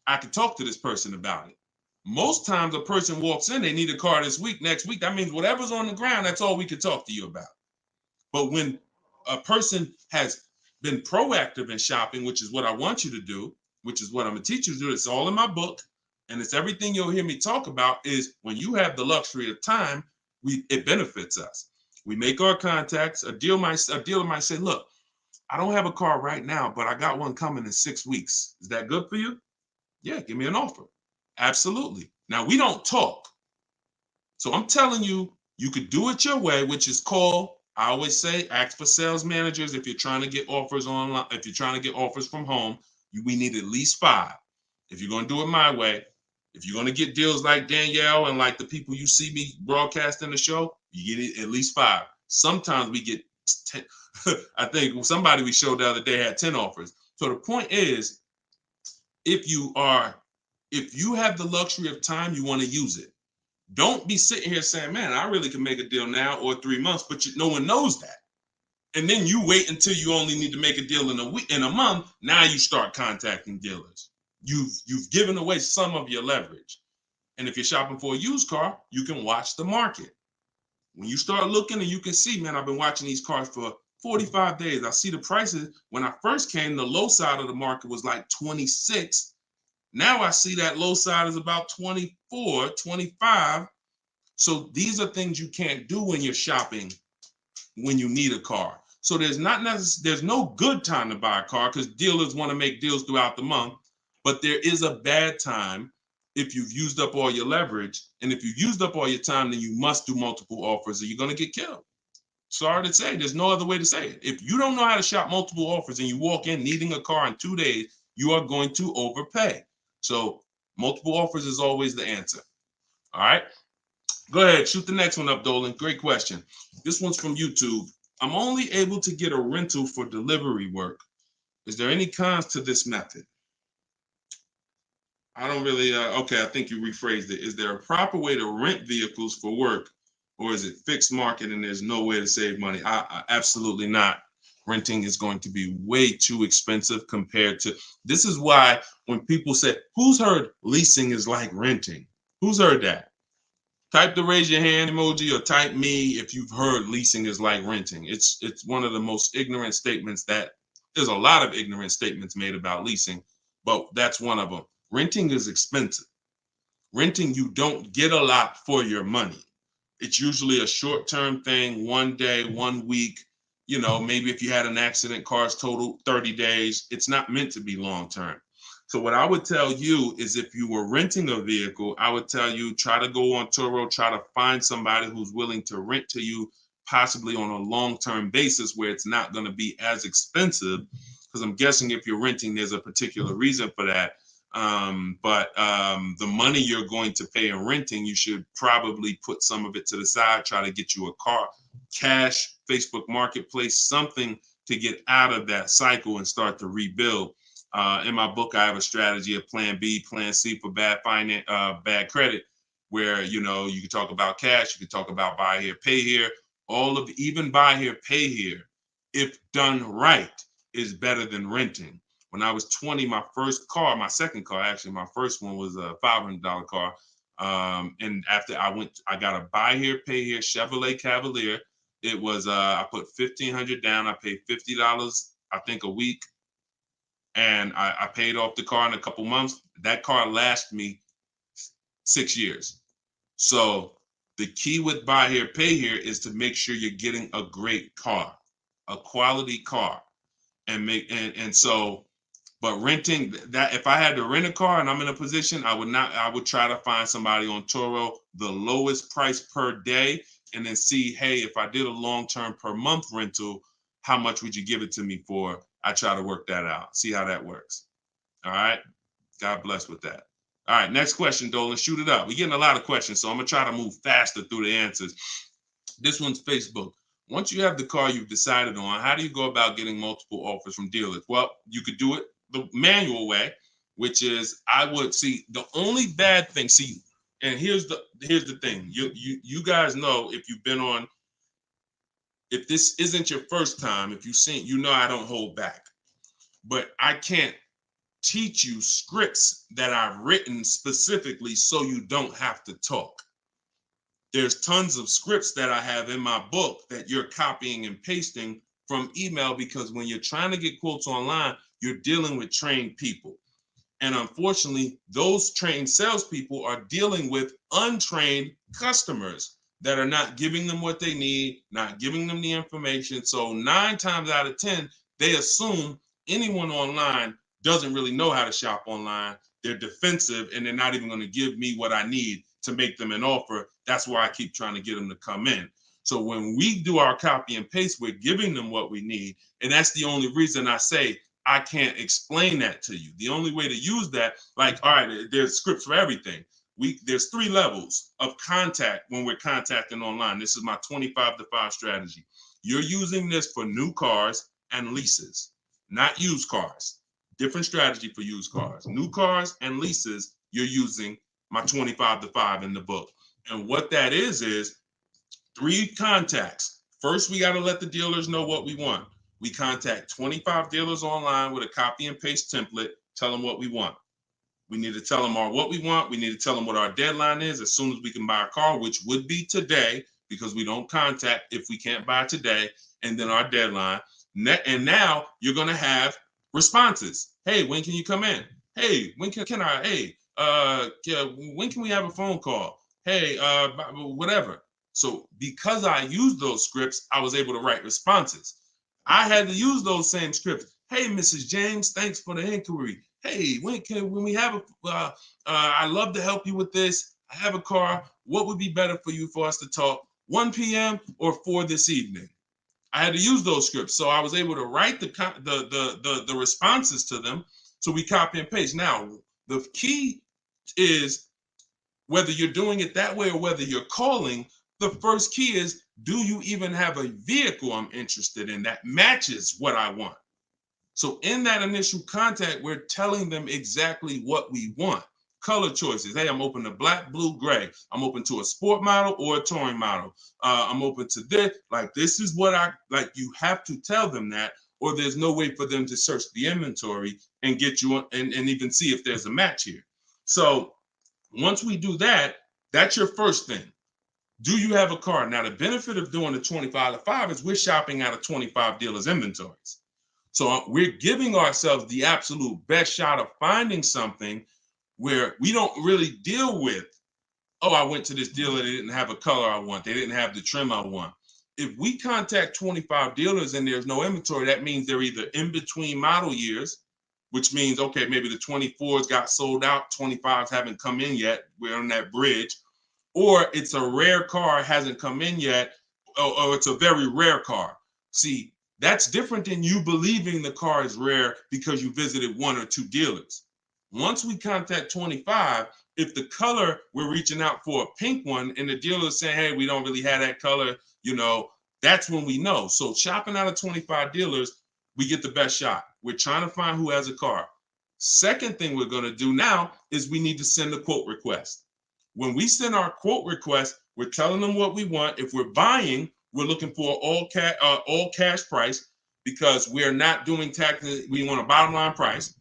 I can talk to this person about it. Most times a person walks in, they need a car this week, next week. That means whatever's on the ground, that's all we can talk to you about. But when a person has been proactive in shopping, which is what I want you to do, which is what I'm going to teach you to do, it's all in my book, and it's everything you'll hear me talk about, is when you have the luxury of time, it benefits us. We make our contacts. A dealer might say, look, I don't have a car right now, but I got one coming in 6 weeks. Is that good for you? Yeah, give me an offer. Absolutely. Now, we don't talk. So I'm telling you, you could do it your way, which is call. I always say, ask for sales managers if you're trying to get offers online. If you're trying to get offers from home, we need at least 5. If you're going to do it my way, if you're going to get deals like Danielle and like the people you see me broadcasting the show, you get at least 5. Sometimes we get 10. I think somebody we showed the other day had 10 offers. So the point is, if you have the luxury of time, you want to use it. Don't be sitting here saying, man, I really can make a deal now or 3 months, but no one knows that. And then you wait until you only need to make a deal in a month. Now you start contacting dealers. You've given away some of your leverage. And if you're shopping for a used car, you can watch the market. When you start looking and you can see, man, I've been watching these cars for 45 days. I see the prices. When I first came, the low side of the market was like 26. Now I see that low side is about 24, 25. So these are things you can't do when you're shopping when you need a car. So there's no good time to buy a car because dealers want to make deals throughout the month. But there is a bad time if you've used up all your leverage. And if you've used up all your time, then you must do multiple offers or you're going to get killed. Sorry to say, there's no other way to say it. If you don't know how to shop multiple offers and you walk in needing a car in 2 days, you are going to overpay. So multiple offers is always the answer. All right. Go ahead, shoot the next one up, Dolan. Great question. This one's from YouTube. I'm only able to get a rental for delivery work. Is there any cons to this method? I don't really, okay, I think you rephrased it. Is there a proper way to rent vehicles for work, or is it fixed market and there's no way to save money? Absolutely not. Renting is going to be way too expensive compared to, this is why when people say, who's heard leasing is like renting? Who's heard that? Type the raise your hand emoji or type me if you've heard leasing is like renting. It's one of the most ignorant statements that, there's a lot of ignorant statements made about leasing, but that's one of them. Renting is expensive. Renting, you don't get a lot for your money. It's usually a short-term thing, 1 day, 1 week. You know, maybe if you had an accident, cars total 30 days. It's not meant to be long-term. So what I would tell you is if you were renting a vehicle, I would tell you try to go on Turo, try to find somebody who's willing to rent to you, possibly on a long-term basis where it's not going to be as expensive. Because I'm guessing if you're renting, there's a particular reason for that. But the money you're going to pay in renting, you should probably put some of it to the side, try to get you a car, cash, Facebook Marketplace, something to get out of that cycle and start to rebuild. In my book, I have a strategy of plan B, plan C for bad credit, where, you know, you can talk about cash, you can talk about buy here, pay here, even buy here, pay here, if done right, is better than renting. When I was 20, my first car, my second car, actually, my first one was a $500 car. And after I got a buy here, pay here Chevrolet Cavalier. It was, I put $1,500 down. I paid $50, I think, a week. And I paid off the car in a couple months. That car lasted me 6 years. So the key with buy here, pay here is to make sure you're getting a great car, a quality car. And so, but renting, that if I had to rent a car and I'm in a position, I would try to find somebody on Turo, the lowest price per day, and then see, hey, if I did a long-term per month rental, how much would you give it to me for? I try to work that out, see how that works. All right. God bless with that. All right, next question, Dolan, shoot it up. We're getting a lot of questions, so I'm gonna try to move faster through the answers. This one's Facebook. Once you have the car you've decided on, how do you go about getting multiple offers from dealers? Well, you could do it the manual way, which is I would see the only bad thing. See, and here's the thing. You guys know, if you've been on, if this isn't your first time, if you've seen, you know I don't hold back. But I can't teach you scripts that I've written specifically so you don't have to talk. There's tons of scripts that I have in my book that you're copying and pasting from email, because when you're trying to get quotes online, you're dealing with trained people. And unfortunately, those trained salespeople are dealing with untrained customers that are not giving them what they need, not giving them the information. So 9 times out of 10, they assume anyone online doesn't really know how to shop online. They're defensive and they're not even going to give me what I need to make them an offer. That's why I keep trying to get them to come in. So when we do our copy and paste, we're giving them what we need. And that's the only reason I say I can't explain that to you. The only way to use that, like, all right, there's scripts for everything. There's 3 levels of contact when we're contacting online. This is my 25 to 5 strategy. You're using this for new cars and leases, not used cars. Different strategy for used cars. New cars and leases, you're using my 25 to 5 in the book. And what that is 3 contacts. First, we got to let the dealers know what we want. We contact 25 dealers online with a copy and paste template, tell them what we want. We need to tell them what we want. We need to tell them what our deadline is as soon as we can buy a car, which would be today, because we don't contact if we can't buy today, and then our deadline. And now you're going to have responses. Hey, when can you come in? Hey, when can I, hey, when can we have a phone call? Hey, whatever. So because I used those scripts, I was able to write responses. I had to use those same scripts. Hey, Mrs. James, thanks for the inquiry. Hey, when we have I'd love to help you with this. I have a car. What would be better for you for us to talk? 1 p.m. or 4 this evening? I had to use those scripts, so I was able to write the responses to them. So we copy and paste. Now, the key is Whether you're doing it that way or whether you're calling, the first key is, do you even have a vehicle I'm interested in that matches what I want? So in that initial contact, we're telling them exactly what we want. Color choices. Hey, I'm open to black, blue, gray. I'm open to a sport model or a touring model. I'm open to this. Like, this is what I like. You have to tell them that, or there's no way for them to search the inventory and get you and even see if there's a match here. So once we do that, that's your first thing. Do you have a car? Now, the benefit of doing the 25 to 5 is we're shopping out of 25 dealers' inventories. So we're giving ourselves the absolute best shot of finding something where we don't really deal with, oh, I went to this dealer, they didn't have a color I want, they didn't have the trim I want. If we contact 25 dealers and there's no inventory, that means they're either in between model years, which means, okay, maybe the 24s got sold out, 25s haven't come in yet, we're on that bridge, or it's a rare car, hasn't come in yet, or it's a very rare car. See, that's different than you believing the car is rare because you visited one or two dealers. Once we contact 25, if the color, we're reaching out for a pink one and the dealer is saying, hey, we don't really have that color, that's when we know. So shopping out of 25 dealers, we get the best shot. We're trying to find who has a car. Second thing we're going to do now is we need to send a quote request. When we send our quote request, we're telling them what we want. If we're buying, we're looking for all cash price because we're not doing taxes. We want a bottom line price,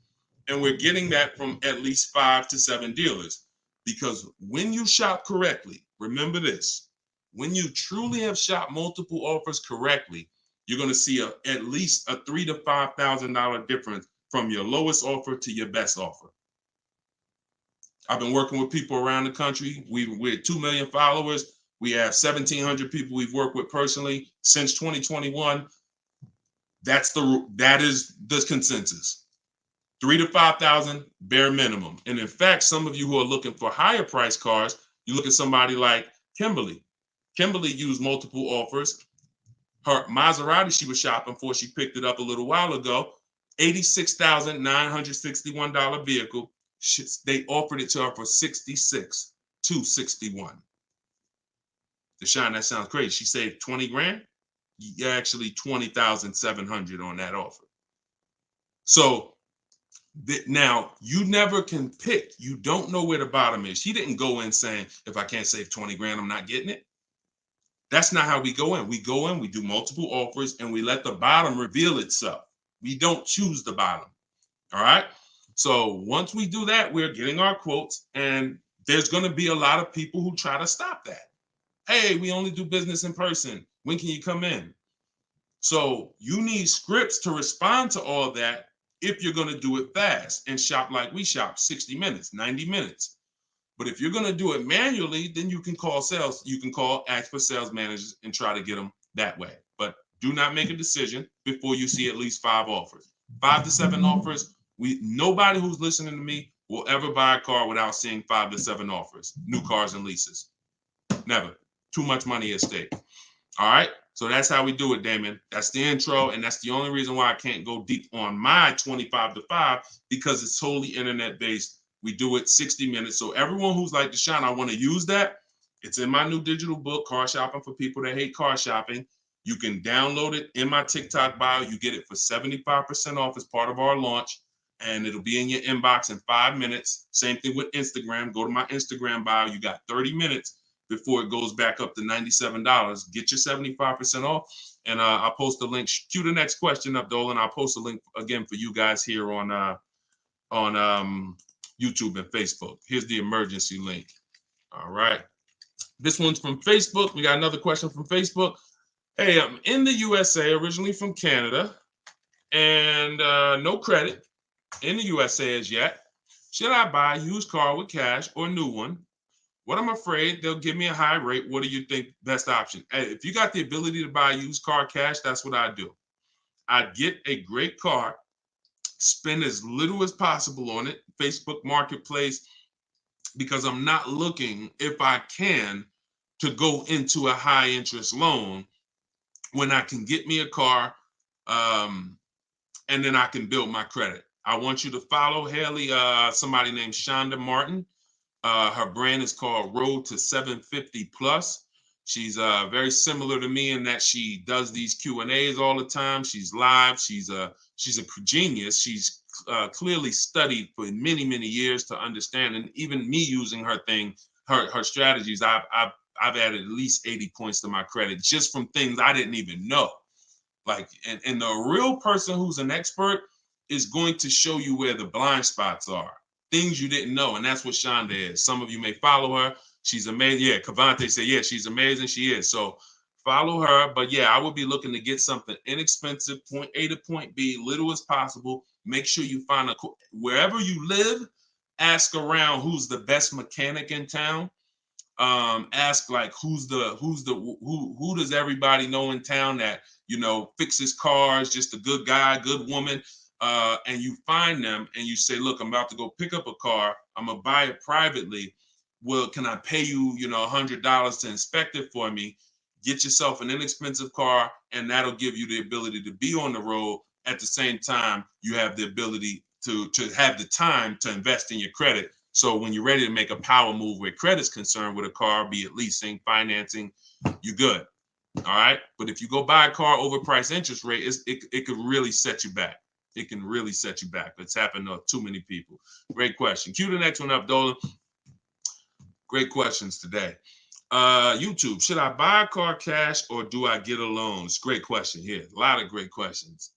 and we're getting that from at least 5 to 7 dealers. Because when you shop correctly, remember this: when you truly have shopped multiple offers correctly, you're going to see at least a $3,000 to $5,000 difference from your lowest offer to your best offer. I've been working with people around the country. We're 2 million followers. We have 1,700 people we've worked with personally since 2021. That is the consensus. 3,000 to 5,000 bare minimum. And in fact, some of you who are looking for higher price cars, you look at somebody like Kimberly. Kimberly used multiple offers. Her Maserati she was shopping for, she picked it up a little while ago, $86,961 vehicle. They offered it to her for $66,261. Deshone, that sounds crazy. She saved 20 grand. Actually, 20,700 on that offer. So now you never can pick. You don't know where the bottom is. She didn't go in saying, if I can't save 20 grand, I'm not getting it. That's not how we go in. We go in, we do multiple offers, and we let the bottom reveal itself. We don't choose the bottom. All right. So once we do that, we're getting our quotes, and there's going to be a lot of people who try to stop that. Hey, we only do business in person. When can you come in? So you need scripts to respond to all that if you're going to do it fast and shop like we shop, 60 minutes, 90 minutes. But if you're going to do it manually, then you can call sales. You can ask for sales managers and try to get them that way. But do not make a decision before you see at least 5 offers. 5 to 7 offers. Nobody who's listening to me will ever buy a car without seeing 5 to 7 offers, new cars and leases. Never. Too much money at stake. All right. So that's how we do it, Damon. That's the intro. And that's the only reason why I can't go deep on my 25 to 5, because it's totally internet based. We do it 60 minutes. So everyone who's like, Deshone, I want to use that. It's in my new digital book, Car Shopping for People That Hate Car Shopping. You can download it in my TikTok bio. You get it for 75% off as part of our launch. And it'll be in your inbox in 5 minutes. Same thing with Instagram. Go to my Instagram bio. You got 30 minutes before it goes back up to $97. Get your 75% off. And I'll post a link. Cue the next question up, Dolan. I'll post a link again for you guys here on YouTube and Facebook. Here's the emergency link. All right. This one's from Facebook. We got another question from Facebook. Hey, I'm in the USA, originally from Canada, and no credit in the USA as yet. Should I buy a used car with cash or a new one? What I'm afraid they'll give me a high rate. What do you think best option? Hey, if you got the ability to buy a used car cash, that's what I do. I'd get a great car, spend as little as possible on it, Facebook Marketplace, because I'm not looking, if I can, to go into a high interest loan when I can get me a car and then I can build my credit. I want you to follow Haley, somebody named Shonda Martin. Her brand is called Road to 750 Plus. She's very similar to me in that she does these Q&As all the time. She's live. She's a genius. She's clearly studied for many, many years to understand. And even me using her thing, her strategies, I've added at least 80 points to my credit just from things I didn't even know. Like, and the real person who's an expert is going to show you where the blind spots are, things you didn't know. And that's what Shonda is. Some of you may follow her. She's amazing. Yeah, Cavante said, yeah, she's amazing. She is. So follow her. But yeah, I would be looking to get something inexpensive, point A to point B, little as possible. Make sure you find wherever you live, ask around who's the best mechanic in town. Ask like who does everybody know in town that fixes cars, just a good guy, good woman, and you find them and you say, look, I'm about to go pick up a car, I'm gonna buy it privately. Well, can I pay you $100 to inspect it for me? Get yourself an inexpensive car, and that'll give you the ability to be on the road. At the same time, you have the ability to have the time to invest in your credit. So when you're ready to make a power move where credit's concerned with a car, be it leasing, financing, you're good. All right. But if you go buy a car overpriced interest rate, it could really set you back. It can really set you back. It's happened to too many people. Great question. Cue the next one up, Dolan. Great questions today. YouTube, should I buy a car cash or do I get a loan? It's a great question here. A lot of great questions.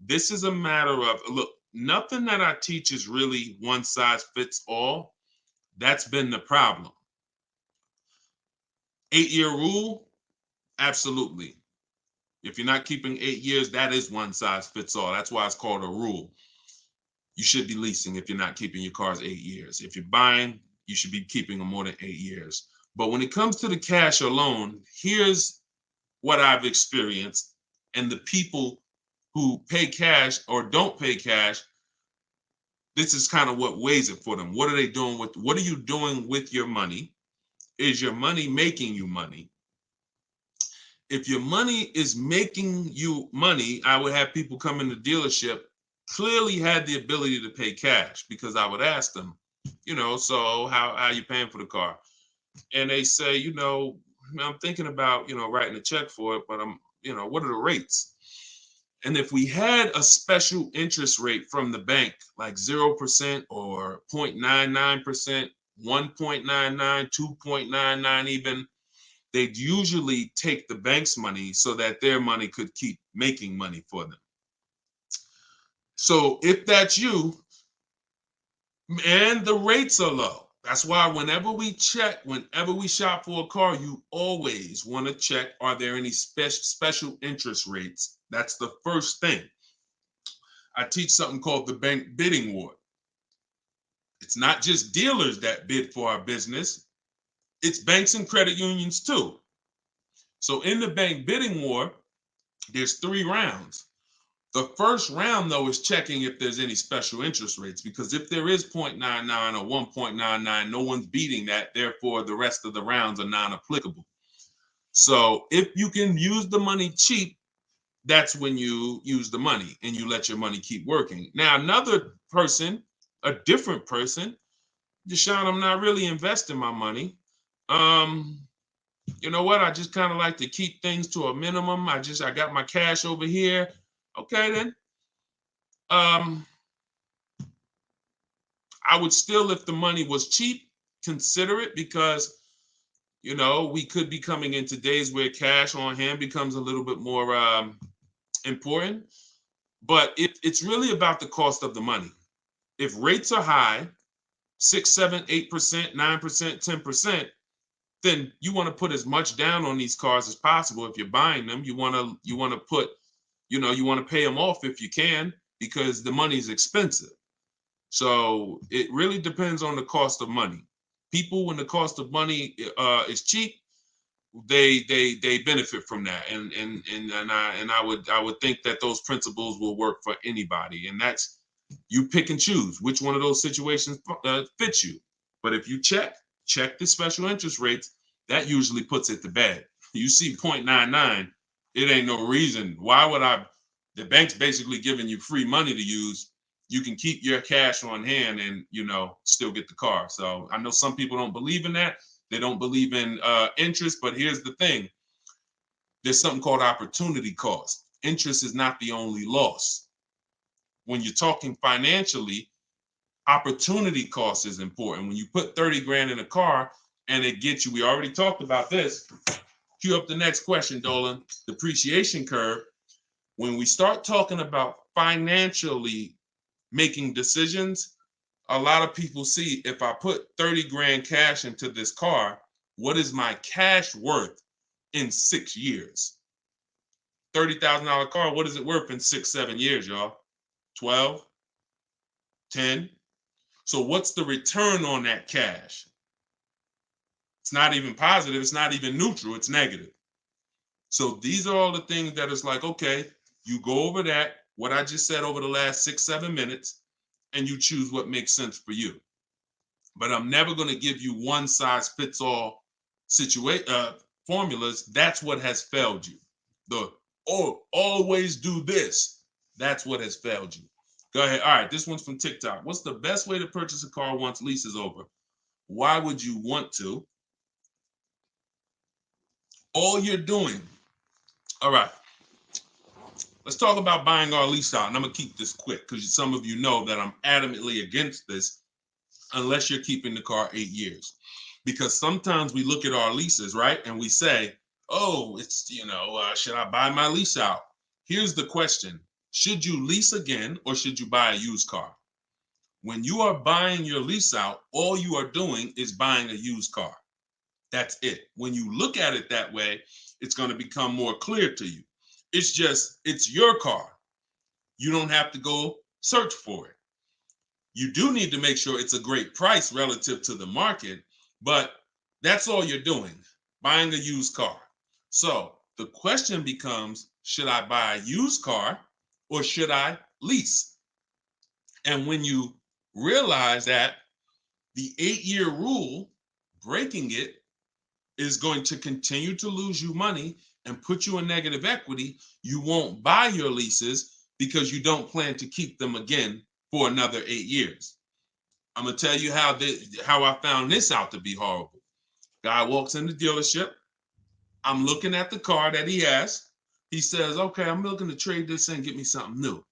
This is a matter of, look, nothing that I teach is really one size fits all. That's been the problem. 8-year rule, absolutely. If you're not keeping 8 years, that is one size fits all. That's why it's called a rule. You should be leasing if you're not keeping your cars 8 years. If you're buying, you should be keeping them more than 8 years. But when it comes to the cash or loan, here's what I've experienced, and the people who pay cash or don't pay cash, this is kind of what weighs it for them. What are they doing with, what are you doing with your money? Is your money making you money? If your money is making you money, I would have people come in the dealership, clearly had the ability to pay cash, because I would ask them, so how are you paying for the car? And they say, I'm thinking about, writing a check for it, but what are the rates? And if we had a special interest rate from the bank, like 0% or 0.99%, 1.99, 2.99 even, they'd usually take the bank's money so that their money could keep making money for them. So if that's you, and the rates are low, that's why whenever we shop for a car, you always want to check, are there any special interest rates? That's the first thing. I teach something called the bank bidding war. It's not just dealers that bid for our business, it's banks and credit unions too. So in the bank bidding war, there's 3 rounds. The first round, though, is checking if there's any special interest rates, because if there is 0.99 or 1.99, no one's beating that. Therefore, the rest of the rounds are non-applicable. So if you can use the money cheap, that's when you use the money and you let your money keep working. Now, another person, a different person, Deshone, I'm not really investing my money. You know what? I just kind of like to keep things to a minimum. I got my cash over here. Okay, then. I would still, if the money was cheap, consider it, because, we could be coming into days where cash on hand becomes a little bit more important. But it's really about the cost of the money. If rates are high, 6, 7, 8%, 9%, 10%, then you want to put as much down on these cars as possible. If you're buying them, you want to put, you want to pay them off if you can, because the money is expensive. So it really depends on the cost of money. People, when the cost of money is cheap, they benefit from that, and I would think that those principles will work for anybody, and that's, you pick and choose which one of those situations fits you. But if you check the special interest rates, that usually puts it to bed. You see 0.99, it ain't no reason. Why would the bank's basically giving you free money to use. you can keep your cash on hand and, still get the car. So I know some people don't believe in that. They don't believe in interest, but here's the thing. There's something called opportunity cost. Interest is not the only loss. When you're talking financially, opportunity cost is important. When you put 30 grand in a car and it gets you, we already talked about this. Cue up the next question, Dolan. Depreciation curve. When we start talking about financially making decisions, a lot of people see, if I put 30 grand cash into this car, what is my cash worth in 6 years? $30,000 car, what is it worth in 6, 7 years, y'all? 12, 10. So what's the return on that cash? It's not even positive. It's not even neutral. It's negative. So these are all the things that it's like, okay, you go over that, what I just said over the last 6, 7 minutes, and you choose what makes sense for you. But I'm never going to give you one size fits all formulas. That's what has failed you. Always do this. That's what has failed you. Go ahead. All right, this one's from TikTok. What's the best way to purchase a car once lease is over? Why would you want to? All you're doing. All right. Let's talk about buying our lease out. And I'm going to keep this quick because some of you know that I'm adamantly against this unless you're keeping the car 8 years. Because sometimes we look at our leases, right? And we say, oh, it's, should I buy my lease out? Here's the question. Should you lease again or should you buy a used car? When you are buying your lease out, all you are doing is buying a used car. That's it. When you look at it that way, it's going to become more clear to you. It's your car. You don't have to go search for it. You do need to make sure it's a great price relative to the market, but that's all you're doing, buying a used car. So the question becomes, should I buy a used car or should I lease? And when you realize that the 8-year rule, breaking it, is going to continue to lose you money and put you in negative equity, you won't buy your leases because you don't plan to keep them again for another 8 years. I'm going to tell you how I found this out to be horrible. Guy walks in the dealership. I'm looking at the car that he has. He says, okay, I'm looking to trade this in and get me something new.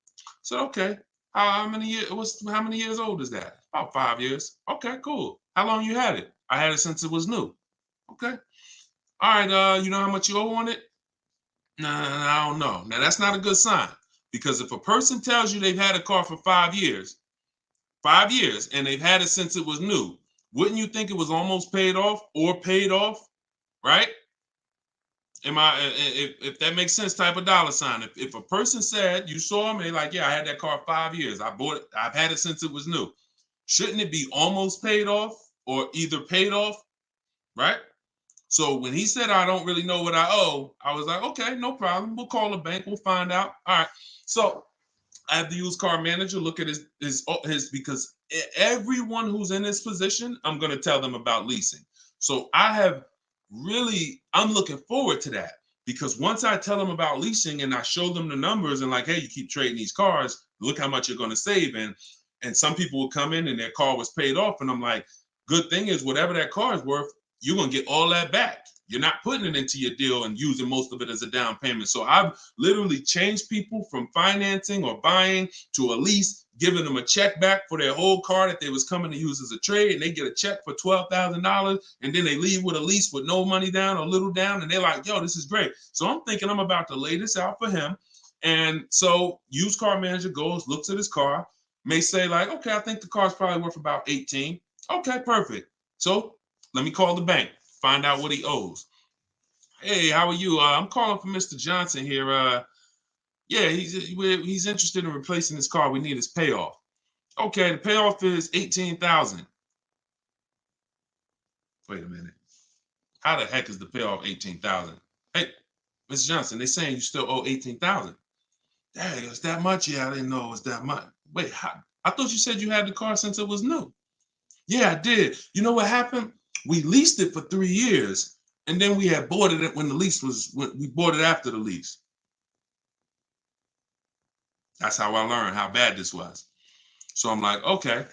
So, okay, how many years old is that? About 5 years. Okay, cool. How long you had it? I had it since it was new. Okay. All right, you know how much you owe on it? No, I don't know. Now, that's not a good sign because if a person tells you they've had a car for 5 years, and they've had it since it was new, wouldn't you think it was almost paid off or paid off, right? If that makes sense, type of dollar sign. If a person said, you saw them, they're like, yeah, I had that car 5 years. I bought it. I've had it since it was new. Shouldn't it be almost paid off or either paid off, right? So when he said, I don't really know what I owe, I was like, okay, no problem. We'll call the bank. We'll find out. All right. So I have the used car manager look at his because everyone who's in this position, I'm going to tell them about leasing. So I'm looking forward to that because once I tell them about leasing and I show them the numbers and like, hey, you keep trading these cars, look how much you're going to save. And some people will come in and their car was paid off. And I'm like, good thing is whatever that car is worth, you're going to get all that back. You're not putting it into your deal and using most of it as a down payment. So I've literally changed people from financing or buying to a lease, giving them a check back for their whole car that they was coming to use as a trade. And they get a check for $12,000. And then they leave with a lease with no money down or little down. And they're like, yo, this is great. So I'm thinking I'm about to lay this out for him. And so used car manager goes, looks at his car, may say like, okay, I think the car's probably worth about 18. Okay, perfect. So let me call the bank, find out what he owes. Hey, how are you? I'm calling for Mr. Johnson here. Yeah, he's interested in replacing his car. We need his payoff. Okay, the payoff is $18,000. Wait a minute. How the heck is the payoff $18,000? Hey, Mr. Johnson, they're saying you still owe $18,000. Dang, it's that much? Yeah, I didn't know it was that much. Wait, I thought you said you had the car since it was new. Yeah, I did. You know what happened? We leased it for 3 years, and then we had bought it when we bought it after the lease. That's how I learned how bad this was. So I'm like, okay,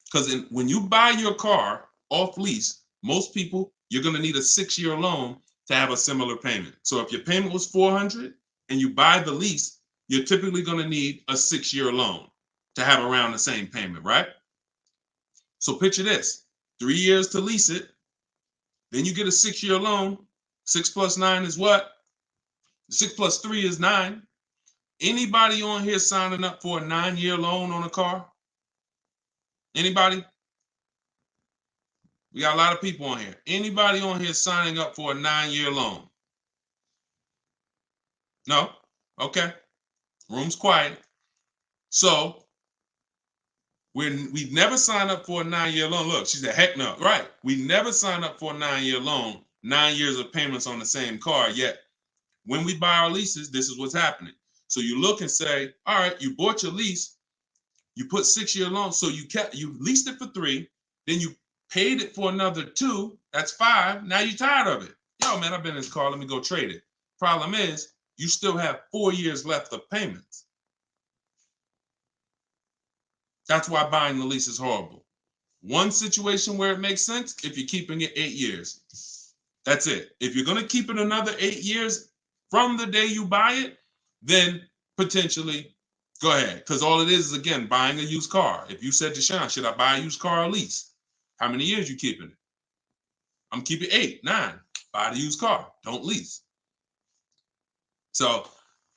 because when you buy your car off lease, most people, you're going to need a 6-year loan to have a similar payment. So if your payment was $400 and you buy the lease, you're typically going to need a 6-year loan to have around the same payment, right? So picture this, 3 years to lease it, then you get a 6-year loan. 6 plus 9 is what? 6 plus 3 is 9. Anybody on here signing up for a 9-year loan on a car? Anybody? We got a lot of people on here. Anybody on here signing up for a 9-year loan? No? Okay. Room's quiet. So we never signed up for a 9-year loan. Look, she said, heck no. Right. We never signed up for a 9-year loan, 9 years of payments on the same car. Yet when we buy our leases, this is what's happening. So you look and say, all right, you bought your lease, you put 6-year loan, so you leased it for 3, then you paid it for another 2, that's 5. Now you're tired of it. Yo, man, I've been in this car, let me go trade it. Problem is, you still have 4 years left of payments. That's why buying the lease is horrible. One situation where it makes sense, if you're keeping it 8 years. That's it. If you're going to keep it another 8 years from the day you buy it, then potentially go ahead. Because all it is again, buying a used car. If you said to Sean, should I buy a used car or lease? How many years you keeping it? I'm keeping 8, 9. Buy the used car. Don't lease. So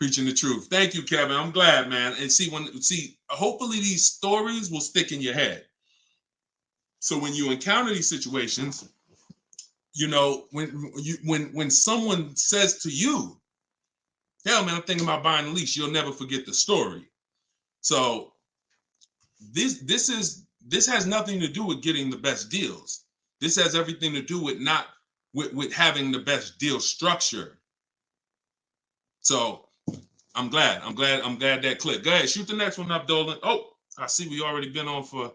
preaching the truth. Thank you, Kevin. I'm glad, man. And hopefully these stories will stick in your head. So when you encounter these situations, you know, when someone says to you, hell, man, I'm thinking about buying a lease, you'll never forget the story. So this has nothing to do with getting the best deals. This has everything to do with with having the best deal structure. So I'm glad that clicked. Go ahead, shoot the next one up, Dolan. Oh, I see we already been on for.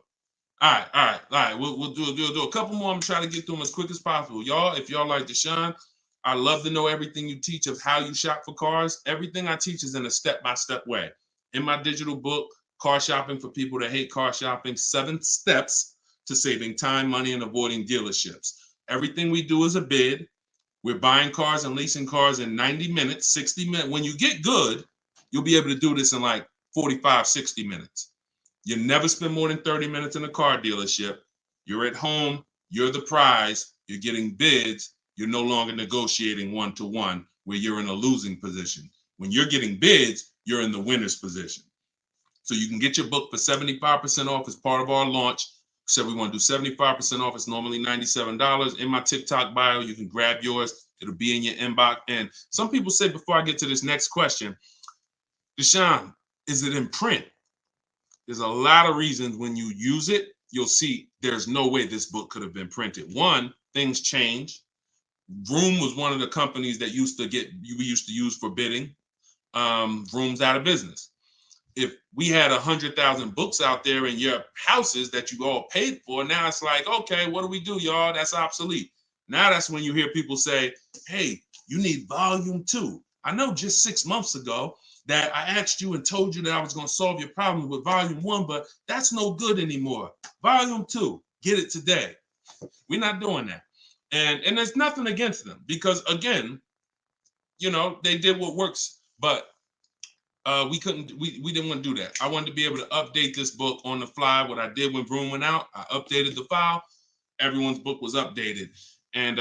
All right. We'll do a couple more. I'm trying to get through them as quick as possible. Y'all, if y'all like Deshone, I love to know everything you teach of how you shop for cars. Everything I teach is in a step-by-step way. In my digital book, Car Shopping for People That Hate Car Shopping, 7 Steps to Saving Time, Money, and Avoiding Dealerships. Everything we do is a bid. We're buying cars and leasing cars in 90 minutes, 60 minutes. When you get good, you'll be able to do this in like 45, 60 minutes. You never spend more than 30 minutes in a car dealership. You're at home. You're the prize. You're getting bids. You're no longer negotiating one-to-one where you're in a losing position. When you're getting bids, you're in the winner's position. So you can get your book for 75% off as part of our launch. So we want to do 75% off. It's normally $97. In my TikTok bio, you can grab yours. It'll be in your inbox. And some people say, before I get to this next question, Deshone, is it in print? There's a lot of reasons when you use it, you'll see there's no way this book could have been printed. One, things change. Vroom was one of the companies that we used to use for bidding. Vroom's out of business. If we had 100,000 books out there in your houses that you all paid for, now it's like, okay, what do we do, y'all? That's obsolete. Now that's when you hear people say, hey, you need volume 2. I know just 6 months ago that I asked you and told you that I was going to solve your problem with volume 1, but that's no good anymore. Volume 2, get it today. We're not doing that. And there's nothing against them because, again, you know, they did what works, but we didn't want to do that. I wanted to be able to update this book on the fly. What I did when Vroom went out, I updated the file. Everyone's book was updated. And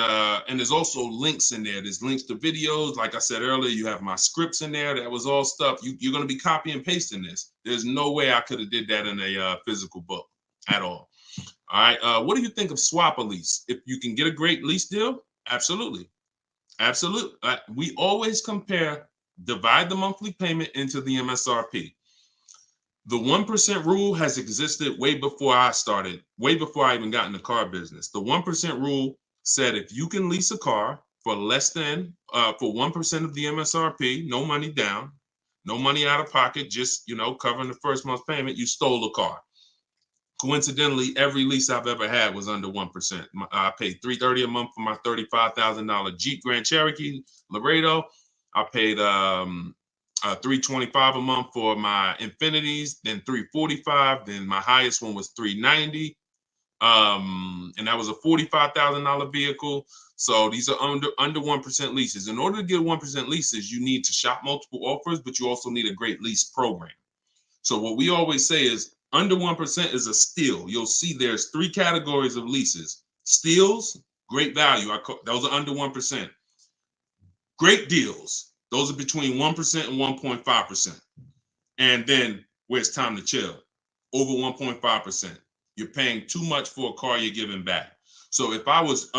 there's also links in there. There's links to videos. Like I said earlier, you have my scripts in there. That was all stuff. You're going to be copy and pasting this. There's no way I could have did that in a physical book at all. All right. What do you think of swap a lease? If you can get a great lease deal, absolutely. Absolutely. We always compare, divide the monthly payment into the MSRP. The 1% rule has existed way before I started, way before I even got in the car business. The 1% rule said if you can lease a car for less than, for 1% of the MSRP, no money down, no money out of pocket, just, covering the first month's payment, you stole the car. Coincidentally, every lease I've ever had was under 1%. I paid $330 a month for my $35,000 Jeep Grand Cherokee Laredo. I paid $325 a month for my Infinities, then $345, then my highest one was $390. And that was a $45,000 vehicle. So these are under 1% leases. In order to get 1% leases, you need to shop multiple offers, but you also need a great lease program. So what we always say is under 1% is a steal. You'll see there's 3 categories of leases. Steals, great value. Those are under 1%. Great deals, those are between 1% and 1.5%. And then where it's time to chill, over 1.5%. You're paying too much for a car you're giving back. So if I was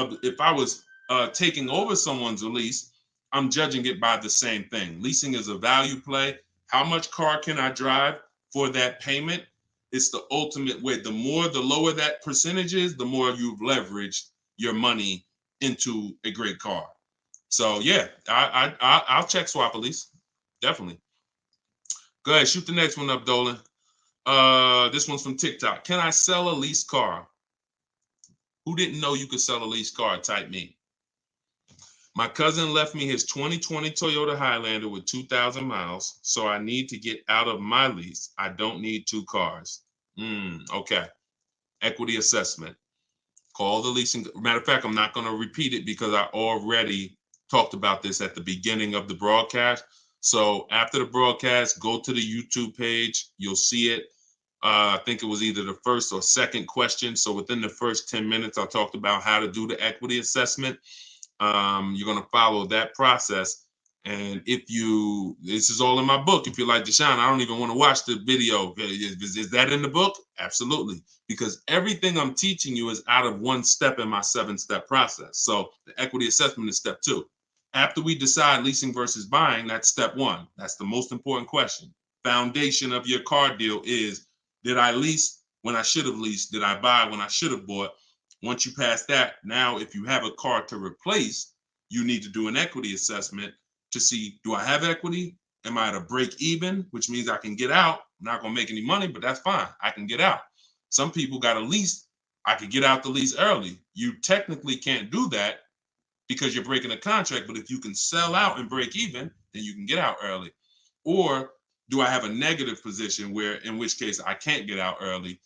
taking over someone's lease, I'm judging it by the same thing. Leasing is a value play. How much car can I drive for that payment? It's the ultimate way. The lower that percentage is, the more you've leveraged your money into a great car. So yeah, I'll check swap a lease, definitely. Go ahead, shoot the next one up, Dolan. This one's from TikTok. Can I sell a leased car? Who didn't know you could sell a leased car? Type me. My cousin left me his 2020 Toyota Highlander with 2,000 miles, so I need to get out of my lease. I don't need 2 cars. Okay. Equity assessment. Call the leasing. Matter of fact, I'm not going to repeat it because I already talked about this at the beginning of the broadcast. So after the broadcast, go to the YouTube page. You'll see it. I think it was either the first or second question. So within the first 10 minutes, I talked about how to do the equity assessment. You're going to follow that process. And this is all in my book. If you're like, Deshone, I don't even want to watch the video. Is that in the book? Absolutely. Because everything I'm teaching you is out of 1 step in my 7-step process. So the equity assessment is step 2. After we decide leasing versus buying, that's step 1. That's the most important question. Foundation of your car deal is, did I lease when I should have leased? Did I buy when I should have bought? Once you pass that, now if you have a car to replace, you need to do an equity assessment to see, do I have equity? Am I at a break even, which means I can get out? I'm not going to make any money, but that's fine. I can get out. Some people got a lease. I could get out the lease early. You technically can't do that because you're breaking a contract, but if you can sell out and break even, then you can get out early. Or do I have a negative position in which case I can't get out early?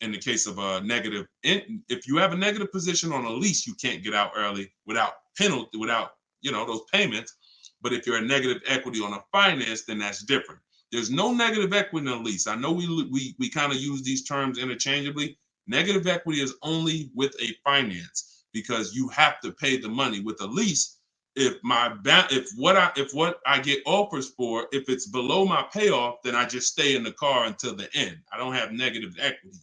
In the case of a negative, if you have a negative position on a lease, you can't get out early without penalty, without those payments. But if you're a negative equity on a finance, then that's different. There's no negative equity in a lease. I know we kind of use these terms interchangeably. Negative equity is only with a finance because you have to pay the money. With a lease, if what I get offers for, if it's below my payoff, then I just stay in the car until the end. I don't have negative equity.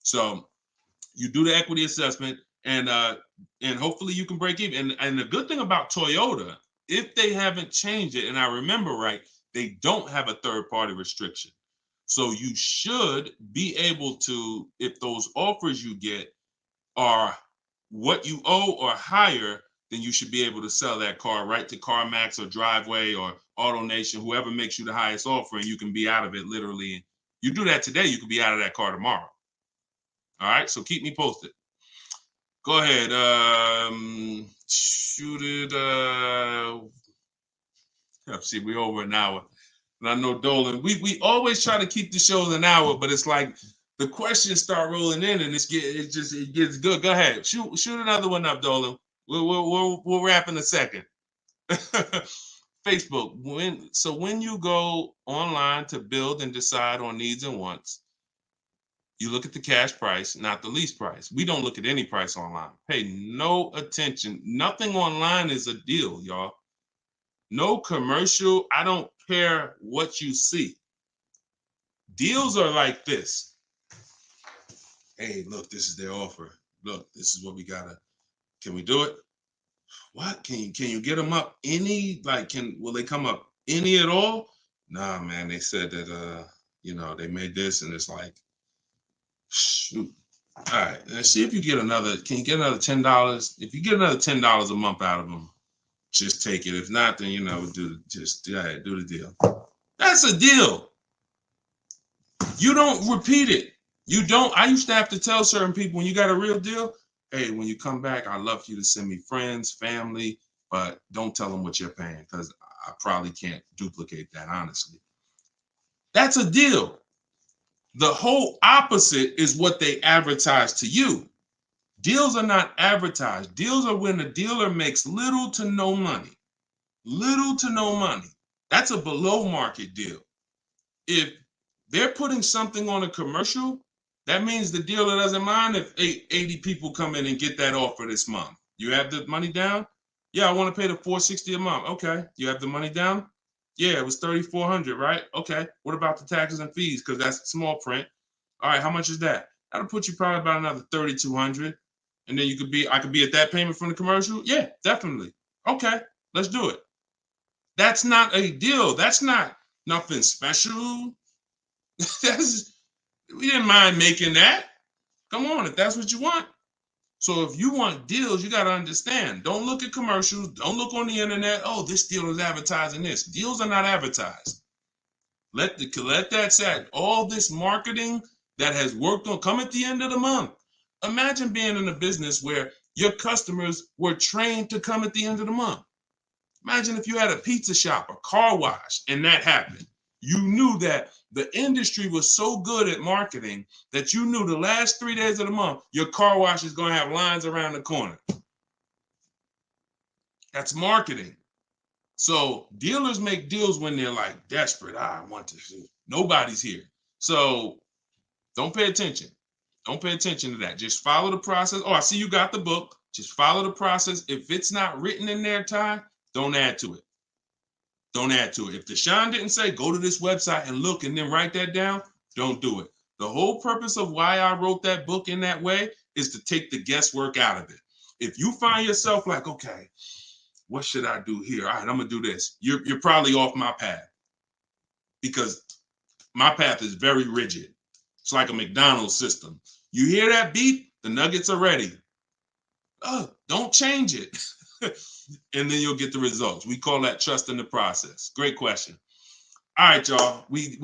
So you do the equity assessment, and hopefully you can break even. And the good thing about Toyota, if they haven't changed it, and I remember right, they don't have a third-party restriction. So you should be able to, if those offers you get are what you owe or higher, then you should be able to sell that car right to CarMax or Driveway or AutoNation, whoever makes you the highest offer, and you can be out of it literally. You do that today, you could be out of that car tomorrow. All right, so keep me posted. Go ahead, shoot it. See, we're over an hour. And I know Dolan, we always try to keep the shows an hour, but it's like the questions start rolling in and it gets good. Go ahead, shoot another one up, Dolan. We'll wrap in a second. Facebook. When you go online to build and decide on needs and wants, you look at the cash price, not the lease price. We don't look at any price online. Pay no attention. Nothing online is a deal, y'all. No commercial. I don't care what you see. Deals are like this. Hey, look, this is their offer. Look, this is what we gotta. Can we do it? What? Can you get them up any? Will they come up any at all? Nah, man. They said that they made this, and it's like, shoot. All right, let's see if you get another. Can you get another $10? If you get another $10 a month out of them, just take it. If not, then do the deal. That's a deal. You don't repeat it. You don't. I used to have to tell certain people, when you got a real deal, hey, when you come back, I'd love for you to send me friends, family, but don't tell them what you're paying, because I probably can't duplicate that, honestly. That's a deal. The whole opposite is what they advertise to you. Deals are not advertised. Deals are when a dealer makes little to no money. Little to no money. That's a below market deal. If they're putting something on a commercial, that means the dealer doesn't mind if 80 people come in and get that offer this month. You have the money down? Yeah, I want to pay the $460 a month. Okay. You have the money down? Yeah, it was $3,400, right? Okay. What about the taxes and fees? Because that's small print. All right, how much is that? That'll put you probably about another $3,200. And then I could be at that payment from the commercial? Yeah, definitely. Okay, let's do it. That's not a deal. That's not nothing special. We didn't mind making that. Come on, if that's what you want. So if you want deals, you got to understand. Don't look at commercials. Don't look on the internet. Oh, this deal is advertising this. Deals are not advertised. Let that set. All this marketing that has worked on come at the end of the month. Imagine being in a business where your customers were trained to come at the end of the month. Imagine if you had a pizza shop, a car wash, and that happened. You knew that the industry was so good at marketing that you knew the last 3 days of the month, your car wash is going to have lines around the corner. That's marketing. So dealers make deals when they're like desperate. I want to see. Nobody's here. So don't pay attention. Don't pay attention to that. Just follow the process. Oh, I see you got the book. Just follow the process. If it's not written in there, Ty, don't add to it. Don't add to it. If Deshone didn't say, go to this website and look and then write that down, don't do it. The whole purpose of why I wrote that book in that way is to take the guesswork out of it. If you find yourself like, okay, what should I do here? All right, I'm going to do this. You're probably off my path because my path is very rigid. It's like a McDonald's system. You hear that beep, the nuggets are ready. Oh, don't change it. And then you'll get the results. We call that trust in the process. Great question. All right, y'all. We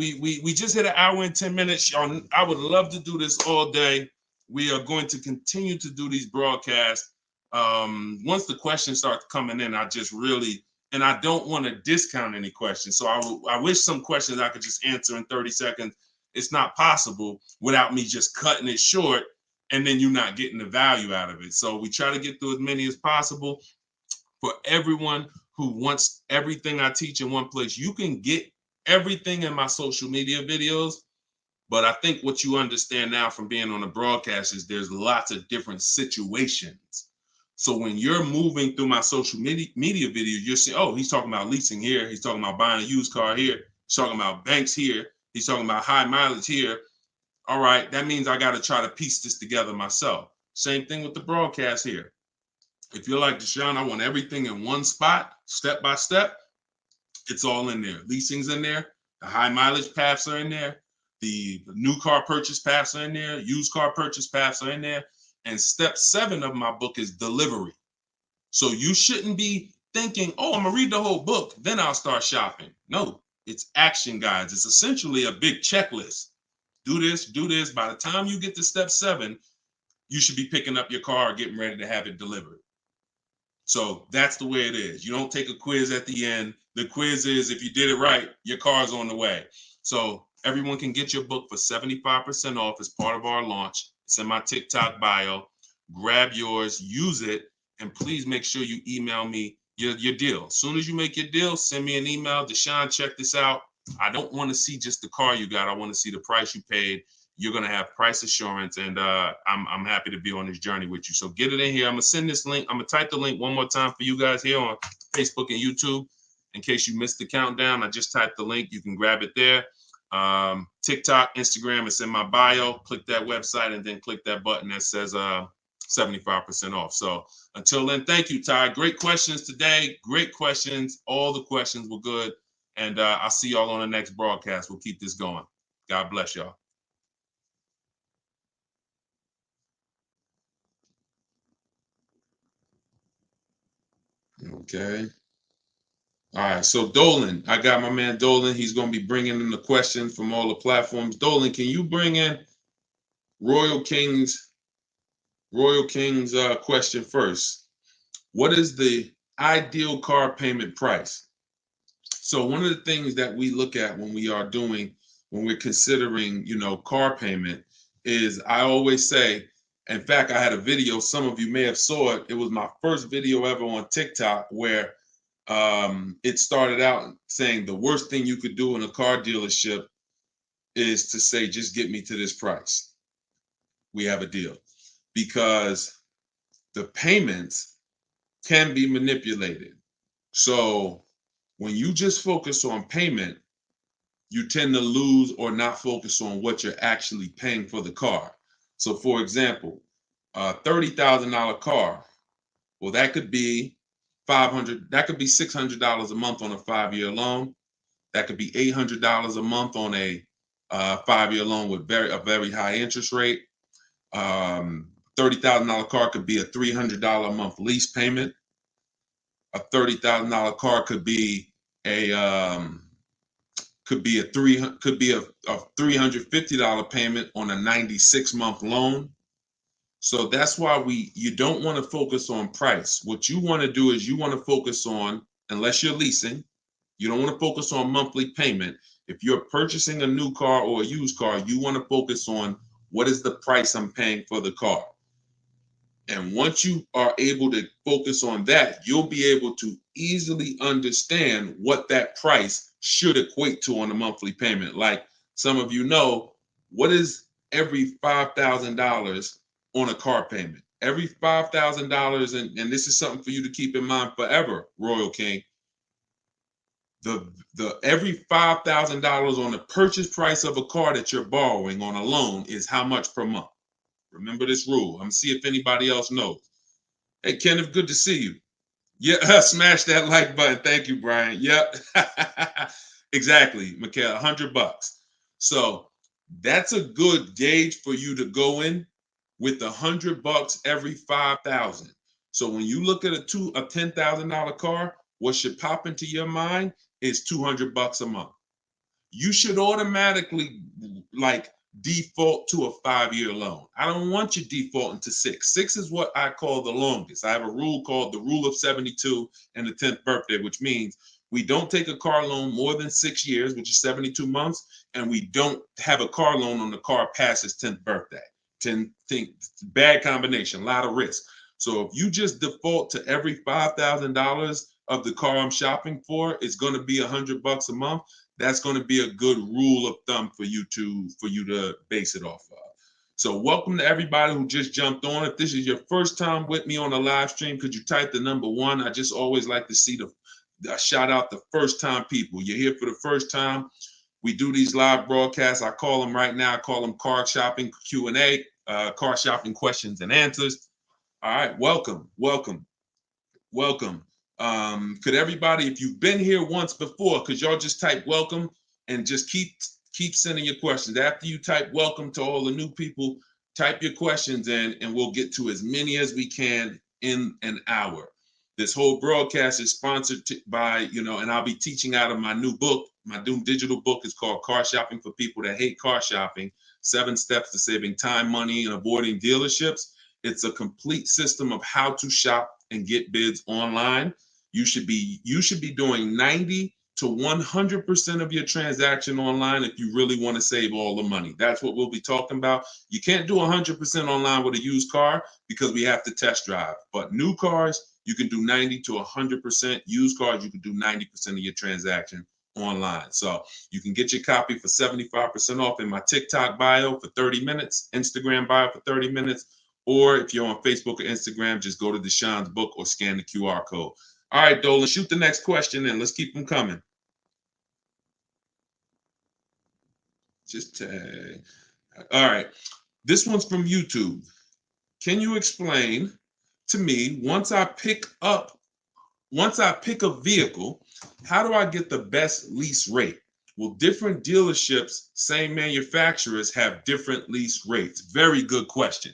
just hit an hour and 10 minutes. Y'all, I would love to do this all day. We are going to continue to do these broadcasts. Once the questions start coming in, I just really, and I don't want to discount any questions. So I wish some questions I could just answer in 30 seconds. It's not possible without me just cutting it short and then you not getting the value out of it. So we try to get through as many as possible. For everyone who wants everything I teach in one place, you can get everything in my social media videos. But I think what you understand now from being on the broadcast is there's lots of different situations. So when you're moving through my social media video, you're saying, oh, he's talking about leasing here. He's talking about buying a used car here. He's talking about banks here. He's talking about high mileage here. All right, that means I got to try to piece this together myself. Same thing with the broadcast here. If you're like Deshone, I want everything in one spot, step by step. It's all in there. Leasing's in there. The high mileage paths are in there. The new car purchase paths are in there. Used car purchase paths are in there. And step 7 of my book is delivery. So you shouldn't be thinking, oh, I'm going to read the whole book, then I'll start shopping. No, it's action guides. It's essentially a big checklist. Do this, do this. By the time you get to step 7, you should be picking up your car or getting ready to have it delivered. So that's the way it is. You don't take a quiz at the end. The quiz is if you did it right, your car's on the way. So everyone can get your book for 75% off as part of our launch. It's in my TikTok bio. Grab yours, use it, and please make sure you email me your deal. As soon as you make your deal, send me an email. Deshone, check this out. I don't want to see just the car you got. I want to see the price you paid. You're going to have price assurance, and I'm happy to be on this journey with you. So get it in here. I'm going to send this link. I'm going to type the link one more time for you guys here on Facebook and YouTube. In case you missed the countdown, I just typed the link. You can grab it there. TikTok, Instagram, it's in my bio. Click that website and then click that button that says 75% off. So until then, thank you, Ty. Great questions today. Great questions. All the questions were good. And I'll see y'all on the next broadcast. We'll keep this going. God bless y'all. Okay. All right. So Dolan, I got my man Dolan. He's going to be bringing in the questions from all the platforms. Dolan, can you bring in Royal King's question first? What is the ideal car payment price? So one of the things that we look at when we're considering, car payment is, I always say, in fact, I had a video, some of you may have saw it. It was my first video ever on TikTok where it started out saying the worst thing you could do in a car dealership is to say, just get me to this price. We have a deal. Because the payments can be manipulated. So when you just focus on payment, you tend to lose or not focus on what you're actually paying for the car. So for example, a $30,000 car, well, that could be $600 a month on a 5-year loan. That could be $800 a month on a 5-year loan with a very high interest rate. $30,000 car could be a $300 a month lease payment. A $30,000 car could be a $350 payment on a 96-month loan. So that's why you don't want to focus on price. What you want to do is you want to focus on, unless you're leasing, you don't want to focus on monthly payment. If you're purchasing a new car or a used car, you want to focus on what is the price I'm paying for the car. And once you are able to focus on that, you'll be able to easily understand what that price should equate to on a monthly payment. Like some of you know, what is every $5,000 on a car payment? Every $5,000, and this is something for you to keep in mind forever, Royal King. The every $5,000 on the purchase price of a car that you're borrowing on a loan is how much per month? Remember this rule. I'm gonna see if anybody else knows. Hey, Kenneth, good to see you. Yeah, smash that like button. Thank you, Brian. Yep. Exactly, Mikhail, $100. So that's a good gauge for you to go in with $100 every 5,000. So when you look at a $10,000 car, what should pop into your mind is $200 a month. You should automatically default to a 5-year loan. I don't want you defaulting to 6. 6 is what I call the longest. I have a rule called the rule of 72 and the 10th birthday, which means we don't take a car loan more than 6 years, which is 72 months, and we don't have a car loan on the car past its 10th birthday. Bad combination, a lot of risk. So if you just default to every $5,000 of the car I'm shopping for, it's going to be $100 a month. That's going to be a good rule of thumb for you to base it off of. So welcome to everybody who just jumped on. If this is your first time with me on a live stream, could you type the number 1? I just always like to see the shout out the first time people. You're here for the first time. We do these live broadcasts. I call them right now. I call them car shopping Q&A, car shopping questions and answers. All right, welcome. Could everybody, if you've been here once before, could y'all just type welcome and just keep sending your questions. After you type welcome to all the new people, type your questions in and we'll get to as many as we can in an hour. This whole broadcast is sponsored by, and I'll be teaching out of my new book. My new digital book is called Car Shopping for People That Hate Car Shopping, 7 Steps to Saving Time, Money, and Avoiding Dealerships. It's a complete system of how to shop and get bids online. You should be doing 90 to 100% of your transaction online if you really want to save all the money. That's what we'll be talking about. You can't do 100% online with a used car because we have to test drive. But new cars, you can do 90 to 100%. Used cars, you can do 90% of your transaction online. So you can get your copy for 75% off in my TikTok bio for 30 minutes, Instagram bio for 30 minutes, or if you're on Facebook or Instagram, just go to Deshone's book or scan the QR code. All right, Dolan, shoot the next question and let's keep them coming. Just tag. All right, this one's from YouTube. Can you explain to me, once I pick a vehicle, how do I get the best lease rate? Well, different dealerships, same manufacturers, have different lease rates. Very good question.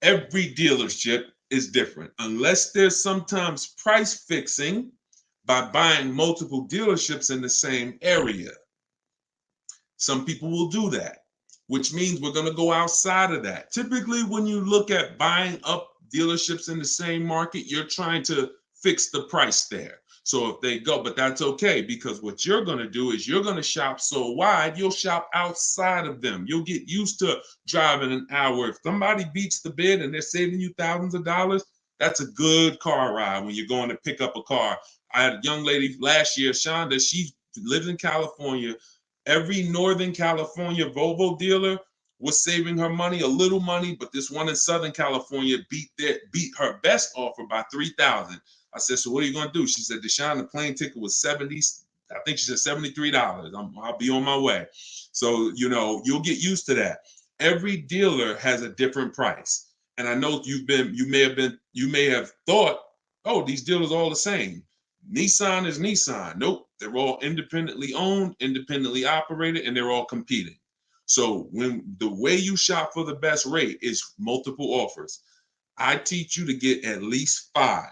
Every dealership is different, unless there's sometimes price fixing by buying multiple dealerships in the same area. Some people will do that, which means we're going to go outside of that. Typically, when you look at buying up dealerships in the same market, you're trying to fix the price there. So if they go, but that's okay, because what you're going to do is you're going to shop so wide, you'll shop outside of them. You'll get used to driving an hour. If somebody beats the bid and they're saving you thousands of dollars, that's a good car ride when you're going to pick up a car. I had a young lady last year, Shonda, she lives in California. Every Northern California Volvo dealer was saving her money, a little money, but this one in Southern California beat her best offer by $3,000. I said, so what are you going to do? She said, Deshone, the plane ticket was 70, I think she said $73. I'll be on my way. So, you know, you'll get used to that. Every dealer has a different price. And I know you may have thought, oh, these dealers are all the same. Nissan is Nissan. Nope, they're all independently owned, independently operated, and they're all competing. So when the way you shop for the best rate is multiple offers, I teach you to get at least 5.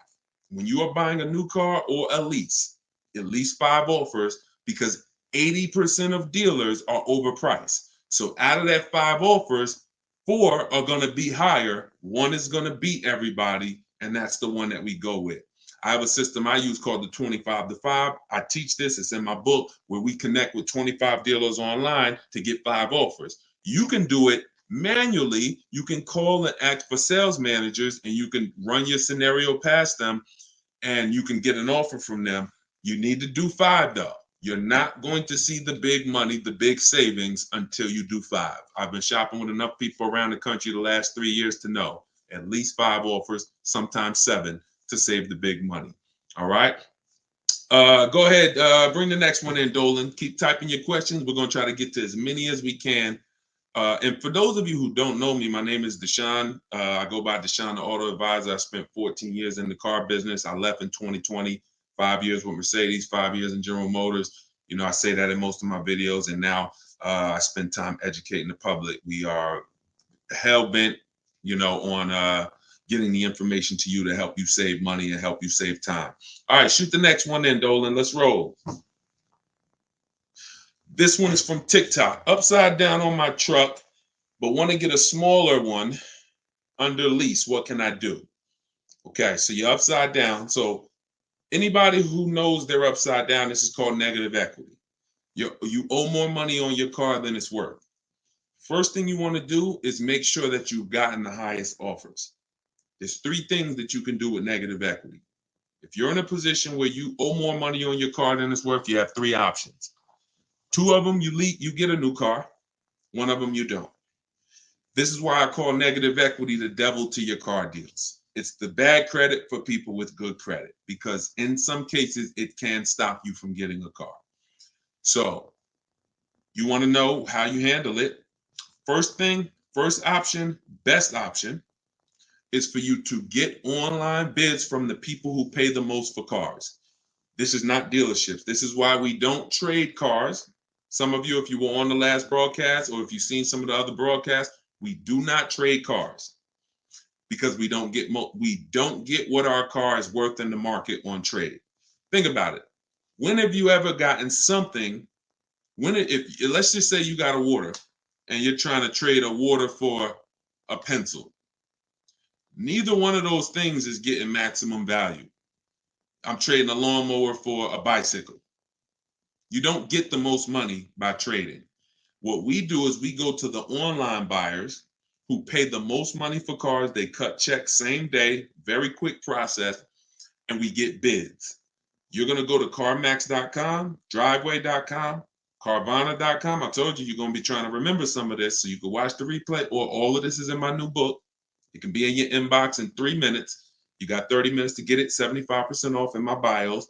When you are buying a new car or a lease, at least 5 offers, because 80% of dealers are overpriced. So out of that 5 offers, 4 are going to be higher. 1 is going to beat everybody, and that's the one that we go with. I have a system I use called the 25 to 5. I teach this. It's in my book, where we connect with 25 dealers online to get 5 offers. You can do it manually. You can call and ask for sales managers, and you can run your scenario past them, and you can get an offer from them. You need to do 5 though. You're not going to see the big money, the big savings, until you do 5. I've been shopping with enough people around the country the last 3 years to know at least 5 offers, sometimes 7, to save the big money. All right. Go ahead. Bring the next one in, Dolan. Keep typing your questions. We're going to try to get to as many as we can. And for those of you who don't know me, my name is Deshone. I go by Deshone the Auto Advisor. I spent 14 years in the car business. I left in 2020, 5 years with Mercedes, 5 years in General Motors. You know, I say that in most of my videos. And now I spend time educating the public. We are hell-bent, you know, on getting the information to you to help you save money and help you save time. All right, shoot the next one in, Dolan. Let's roll. This one is from TikTok. Upside down on my truck, but want to get a smaller one under lease. What can I do? Okay, so you're upside down. So anybody who knows they're upside down, this is called negative equity. You owe more money on your car than it's worth. First thing you want to do is make sure that you've gotten the highest offers. There's 3 things that you can do with negative equity. If you're in a position where you owe more money on your car than it's worth, you have 3 options. 2 of them, you get a new car. 1 of them, you don't. This is why I call negative equity the devil to your car deals. It's the bad credit for people with good credit, because in some cases, it can stop you from getting a car. So you want to know how you handle it. First option, best option, is for you to get online bids from the people who pay the most for cars. This is not dealerships. This is why we don't trade cars. Some of you, if you were on the last broadcast, or if you've seen some of the other broadcasts, we do not trade cars, because we don't get what our car is worth in the market on trade. Think about it. When have you ever gotten something? Let's just say you got a water and you're trying to trade a water for a pencil. Neither one of those things is getting maximum value. I'm trading a lawnmower for a bicycle. You don't get the most money by trading. What we do is we go to the online buyers who pay the most money for cars. They cut checks same day, very quick process, and we get bids. You're going to go to CarMax.com, Driveway.com, Carvana.com. I told you you're going to be trying to remember some of this so you can watch the replay, or all of this is in my new book. It can be in your inbox in 3 minutes. You got 30 minutes to get it, 75% off in my bios.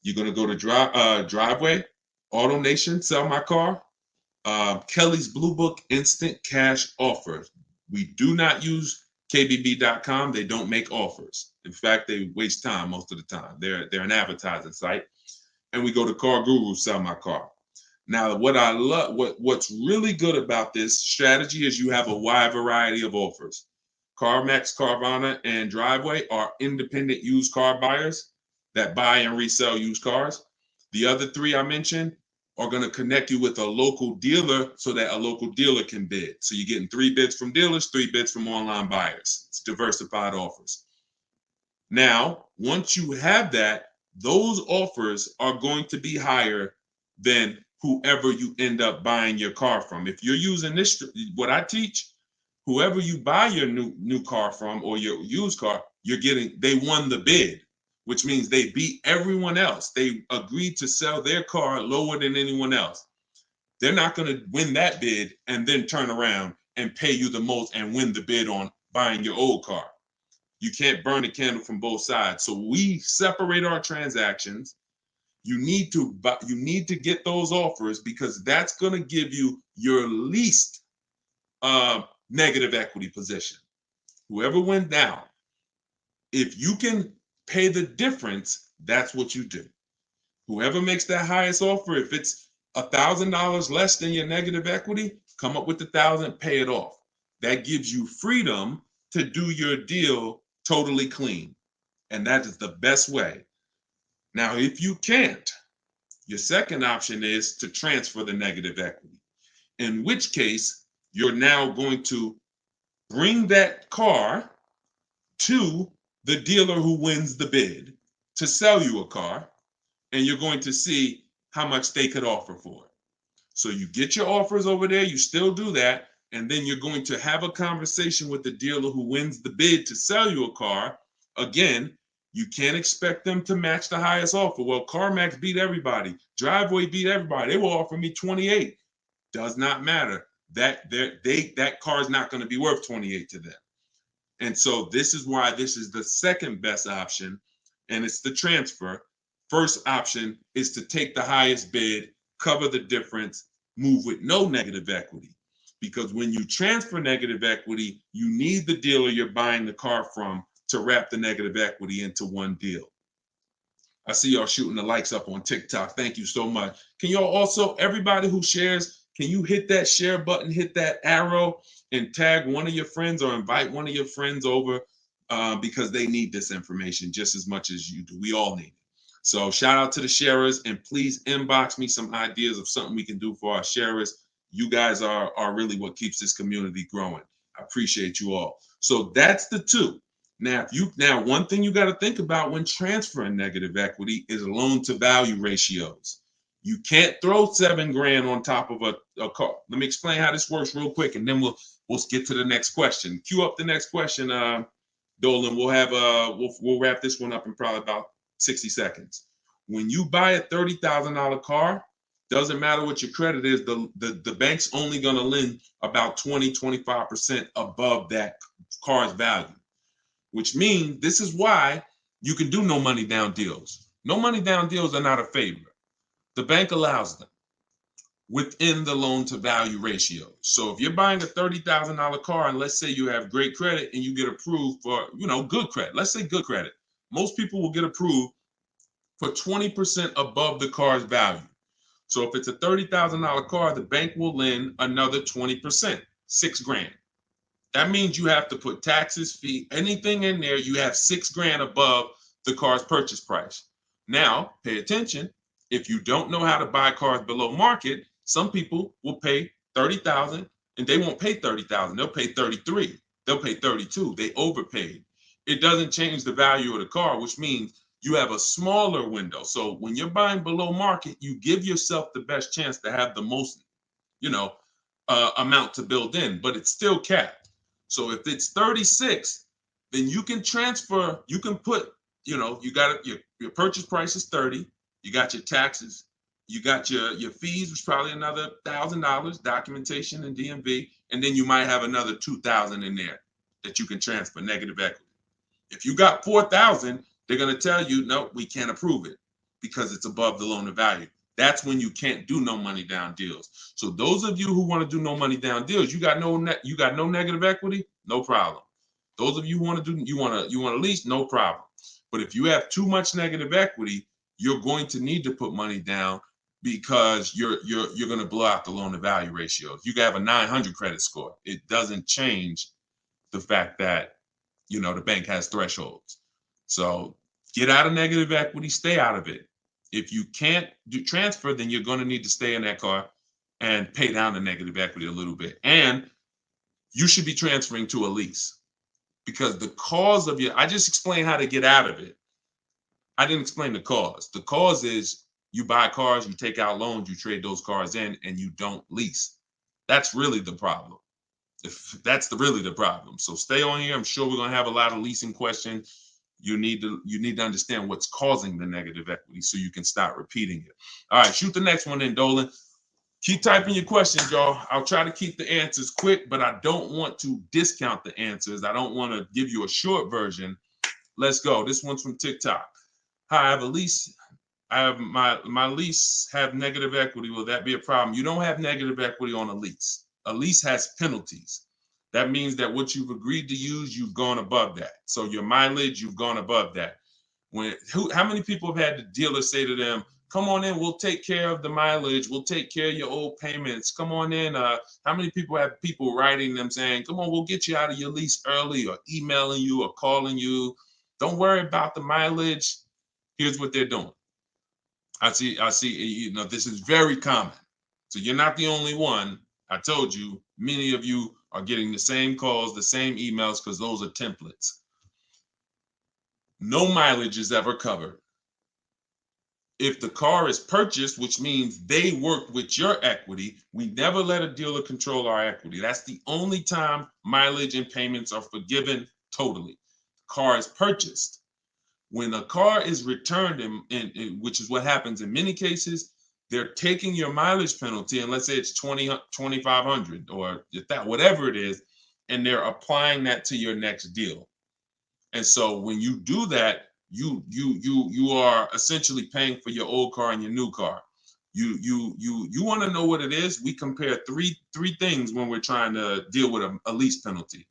You're going to go to Driveway, Auto Nation, Sell My Car, Kelly's Blue Book Instant Cash Offer. We do not use KBB.com. They don't make offers. In fact, they waste time most of the time. They're an advertising site. And we go to Car Guru, Sell My Car. Now, what I love, what's really good about this strategy is you have a wide variety of offers. CarMax, Carvana, and Driveway are independent used car buyers that buy and resell used cars. The other 3 I mentioned are going to connect you with a local dealer so that a local dealer can bid. So you're getting 3 bids from dealers, 3 bids from online buyers. It's diversified offers. Now, once you have that, those offers are going to be higher than whoever you end up buying your car from. If you're using this, what I teach, whoever you buy your new car from or your used car, they won the bid, which means they beat everyone else. They agreed to sell their car lower than anyone else. They're not going to win that bid and then turn around and pay you the most and win the bid on buying your old car. You can't burn the candle from both sides. So we separate our transactions. You need to get those offers because that's going to give you your least negative equity position. Whoever went down, if you can pay the difference, that's what you do. Whoever makes that highest offer, if it's $1,000 less than your negative equity, come up with the 1,000, pay it off. That gives you freedom to do your deal totally clean. And that is the best way. Now, if you can't, your second option is to transfer the negative equity, in which case you're now going to bring that car to the dealer who wins the bid to sell you a car, and you're going to see how much they could offer for it. So you get your offers over there, you still do that, and then you're going to have a conversation with the dealer who wins the bid to sell you a car. Again, you can't expect them to match the highest offer. Well, CarMax beat everybody. Driveway beat everybody. They will offer me 28. Does not matter. That car is not going to be worth 28 to them. And so this is why this is the second best option, and it's the transfer. First option is to take the highest bid, cover the difference, move with no negative equity. Because when you transfer negative equity, you need the dealer you're buying the car from to wrap the negative equity into one deal. I see y'all shooting the likes up on TikTok. Thank you so much. Can y'all also, everybody who shares, can you hit that share button, hit that arrow, and tag one of your friends or invite one of your friends over because they need this information just as much as you do. We all need it. So shout out to the sharers, and please inbox me some ideas of something we can do for our sharers. You guys are really what keeps this community growing. I appreciate you all. So that's the two. Now, one thing you got to think about when transferring negative equity is loan to value ratios. You can't throw $7,000 on top of a car. Let me explain how this works real quick, and then we'll get to the next question. Cue up the next question, Dolan. We'll wrap this one up in probably about 60 seconds. When you buy a $30,000 car, doesn't matter what your credit is, the bank's only going to lend about 20-25% above that car's value, which means this is why you can do no money down deals. No money down deals are not a favor. The bank allows them within the loan to value ratio. So if you're buying a $30,000 car, and let's say you have great credit and you get approved for, good credit, let's say good credit, most people will get approved for 20% above the car's value. So if it's a $30,000 car, the bank will lend another 20%, $6,000. That means you have to put taxes, fee, anything in there. You have $6,000 above the car's purchase price. Now, pay attention. If you don't know how to buy cars below market, some people will pay $30,000 and they won't pay $30,000. They'll pay $33,000. They'll pay $32,000. They overpaid. It doesn't change the value of the car, which means you have a smaller window. So when you're buying below market, you give yourself the best chance to have the most, amount to build in, but it's still capped. So if it's 36, then you can transfer, you can put, you got your purchase price is 30, you got your taxes, you got your fees, which is probably another $1,000, documentation and DMV, and then you might have another 2,000 in there that you can transfer negative equity. If you got 4,000, they're going to tell you, no, we can't approve it because it's above the loan to value. That's when you can't do no money down deals. So those of you who want to do no money down deals, you got no negative equity, no problem. Those of you who want to do you want to lease, no problem. But if you have too much negative equity, you're going to need to put money down because you're going to blow out the loan to value ratio. If you have a 900 credit score, it doesn't change the fact that the bank has thresholds. So get out of negative equity, stay out of it. If you can't do transfer, then you're going to need to stay in that car and pay down the negative equity a little bit. And you should be transferring to a lease because the cause of I just explained how to get out of it. I didn't explain the cause. The cause is you buy cars, you take out loans, you trade those cars in, and you don't lease. That's really the problem. If that's really the problem. So stay on here. I'm sure we're gonna have a lot of leasing questions. You need to understand what's causing the negative equity so you can start repeating it. All right, shoot the next one in, Dolan. Keep typing your questions, y'all. I'll try to keep the answers quick, but I don't want to discount the answers. I don't want to give you a short version. Let's go. This one's from TikTok. Hi, I have a lease. I have my lease have negative equity. Will that be a problem? You don't have negative equity on a lease. A lease has penalties. That means that what you've agreed to use, you've gone above that. So your mileage, you've gone above that. How many people have had the dealer say to them, come on in, we'll take care of the mileage, we'll take care of your old payments, come on in. How many people have people writing them saying, come on, we'll get you out of your lease early, or emailing you or calling you, don't worry about the mileage. Here's what they're doing. I see, this is very common. So you're not the only one. I told you, many of you are getting the same calls, the same emails, because those are templates. No mileage is ever covered. If the car is purchased, which means they worked with your equity, we never let a dealer control our equity. That's the only time mileage and payments are forgiven totally. Car is purchased. When a car is returned, which is what happens in many cases, they're taking your mileage penalty, and let's say it's 2,500 or that, whatever it is, and they're applying that to your next deal. And so when you do that, you are essentially paying for your old car and your new car. You want to know what it is? We compare three things when we're trying to deal with a lease penalty.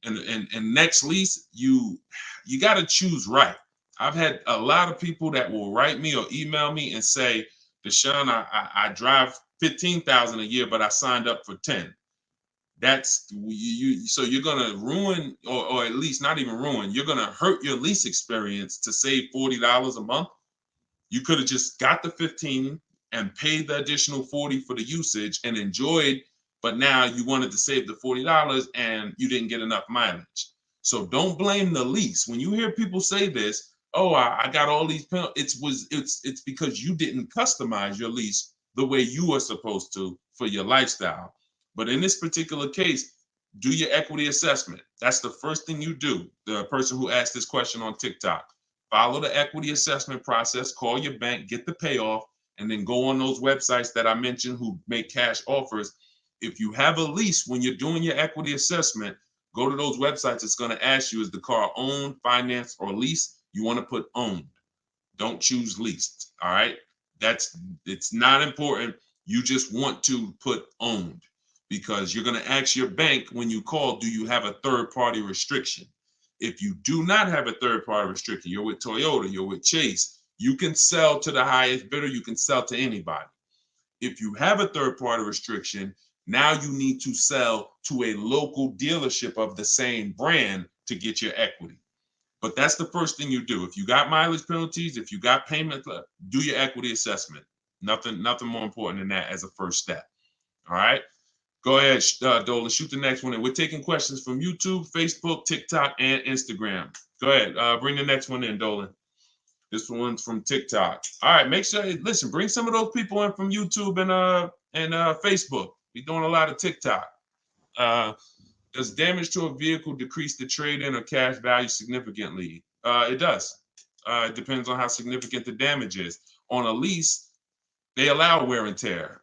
And next lease, you got to choose right. I've had a lot of people that will write me or email me and say, Deshone, I drive 15,000 a year, but I signed up for 10. That's so you're gonna ruin, or at least not even ruin, you're gonna hurt your lease experience to save $40 a month. You could have just got the 15 and paid the additional 40 for the usage and enjoyed, but now you wanted to save the $40 and you didn't get enough mileage. So don't blame the lease. When you hear people say this, oh, I got all these penalties, it's because you didn't customize your lease the way you were supposed to for your lifestyle. But in this particular case, do your equity assessment. That's the first thing you do. The person who asked this question on TikTok, follow the equity assessment process, call your bank, get the payoff, and then go on those websites that I mentioned who make cash offers. If you have a lease, when you're doing your equity assessment, go to those websites. It's going to ask you, is the car owned, financed, or leased? You want to put owned. Don't choose leased. All right. It's not important. You just want to put owned, because you're going to ask your bank when you call, do you have a third party restriction? If you do not have a third party restriction, you're with Toyota, you're with Chase, you can sell to the highest bidder, you can sell to anybody. If you have a third party restriction, now you need to sell to a local dealership of the same brand to get your equity. But that's the first thing you do. If you got mileage penalties, if you got payment, do your equity assessment. Nothing more important than that as a first step. All right. Go ahead, Dolan, shoot the next one in. We're taking questions from YouTube, Facebook, TikTok, and Instagram. Go ahead, bring the next one in, Dolan. This one's from TikTok. All right, make sure, listen, bring some of those people in from YouTube and Facebook. We're doing a lot of TikTok. Does damage to a vehicle decrease the trade-in or cash value significantly? It does. It depends on how significant the damage is. On a lease, they allow wear and tear.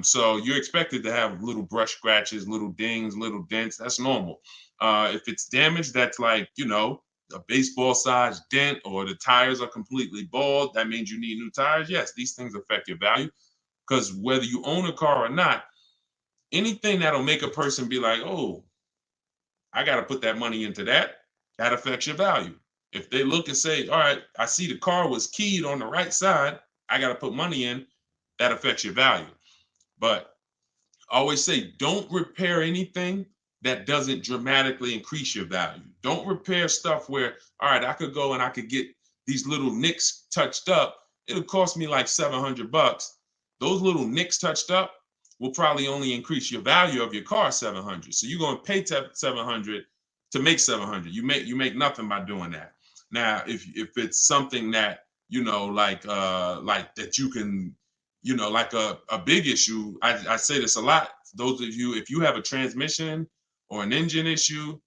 So you're expected to have little brush scratches, little dings, little dents. That's normal. If it's damaged, that's like, a baseball size dent, or the tires are completely bald, that means you need new tires. Yes, these things affect your value, because whether you own a car or not, anything that'll make a person be like, oh, I got to put that money into that affects your value. If they look and say, all right, I see the car was keyed on the right side, I got to put money in, that affects your value. But I always say, don't repair anything that doesn't dramatically increase your value. Don't repair stuff where, all right, I could go and I could get these little nicks touched up. It'll cost me like $700. Those little nicks touched up will probably only increase your value of your car $700. So you're going to pay $700 to make $700. You make nothing by doing that. Now, if it's something that like that you can, like a big issue. I say this a lot. Those of you, if you have a transmission or an engine issue,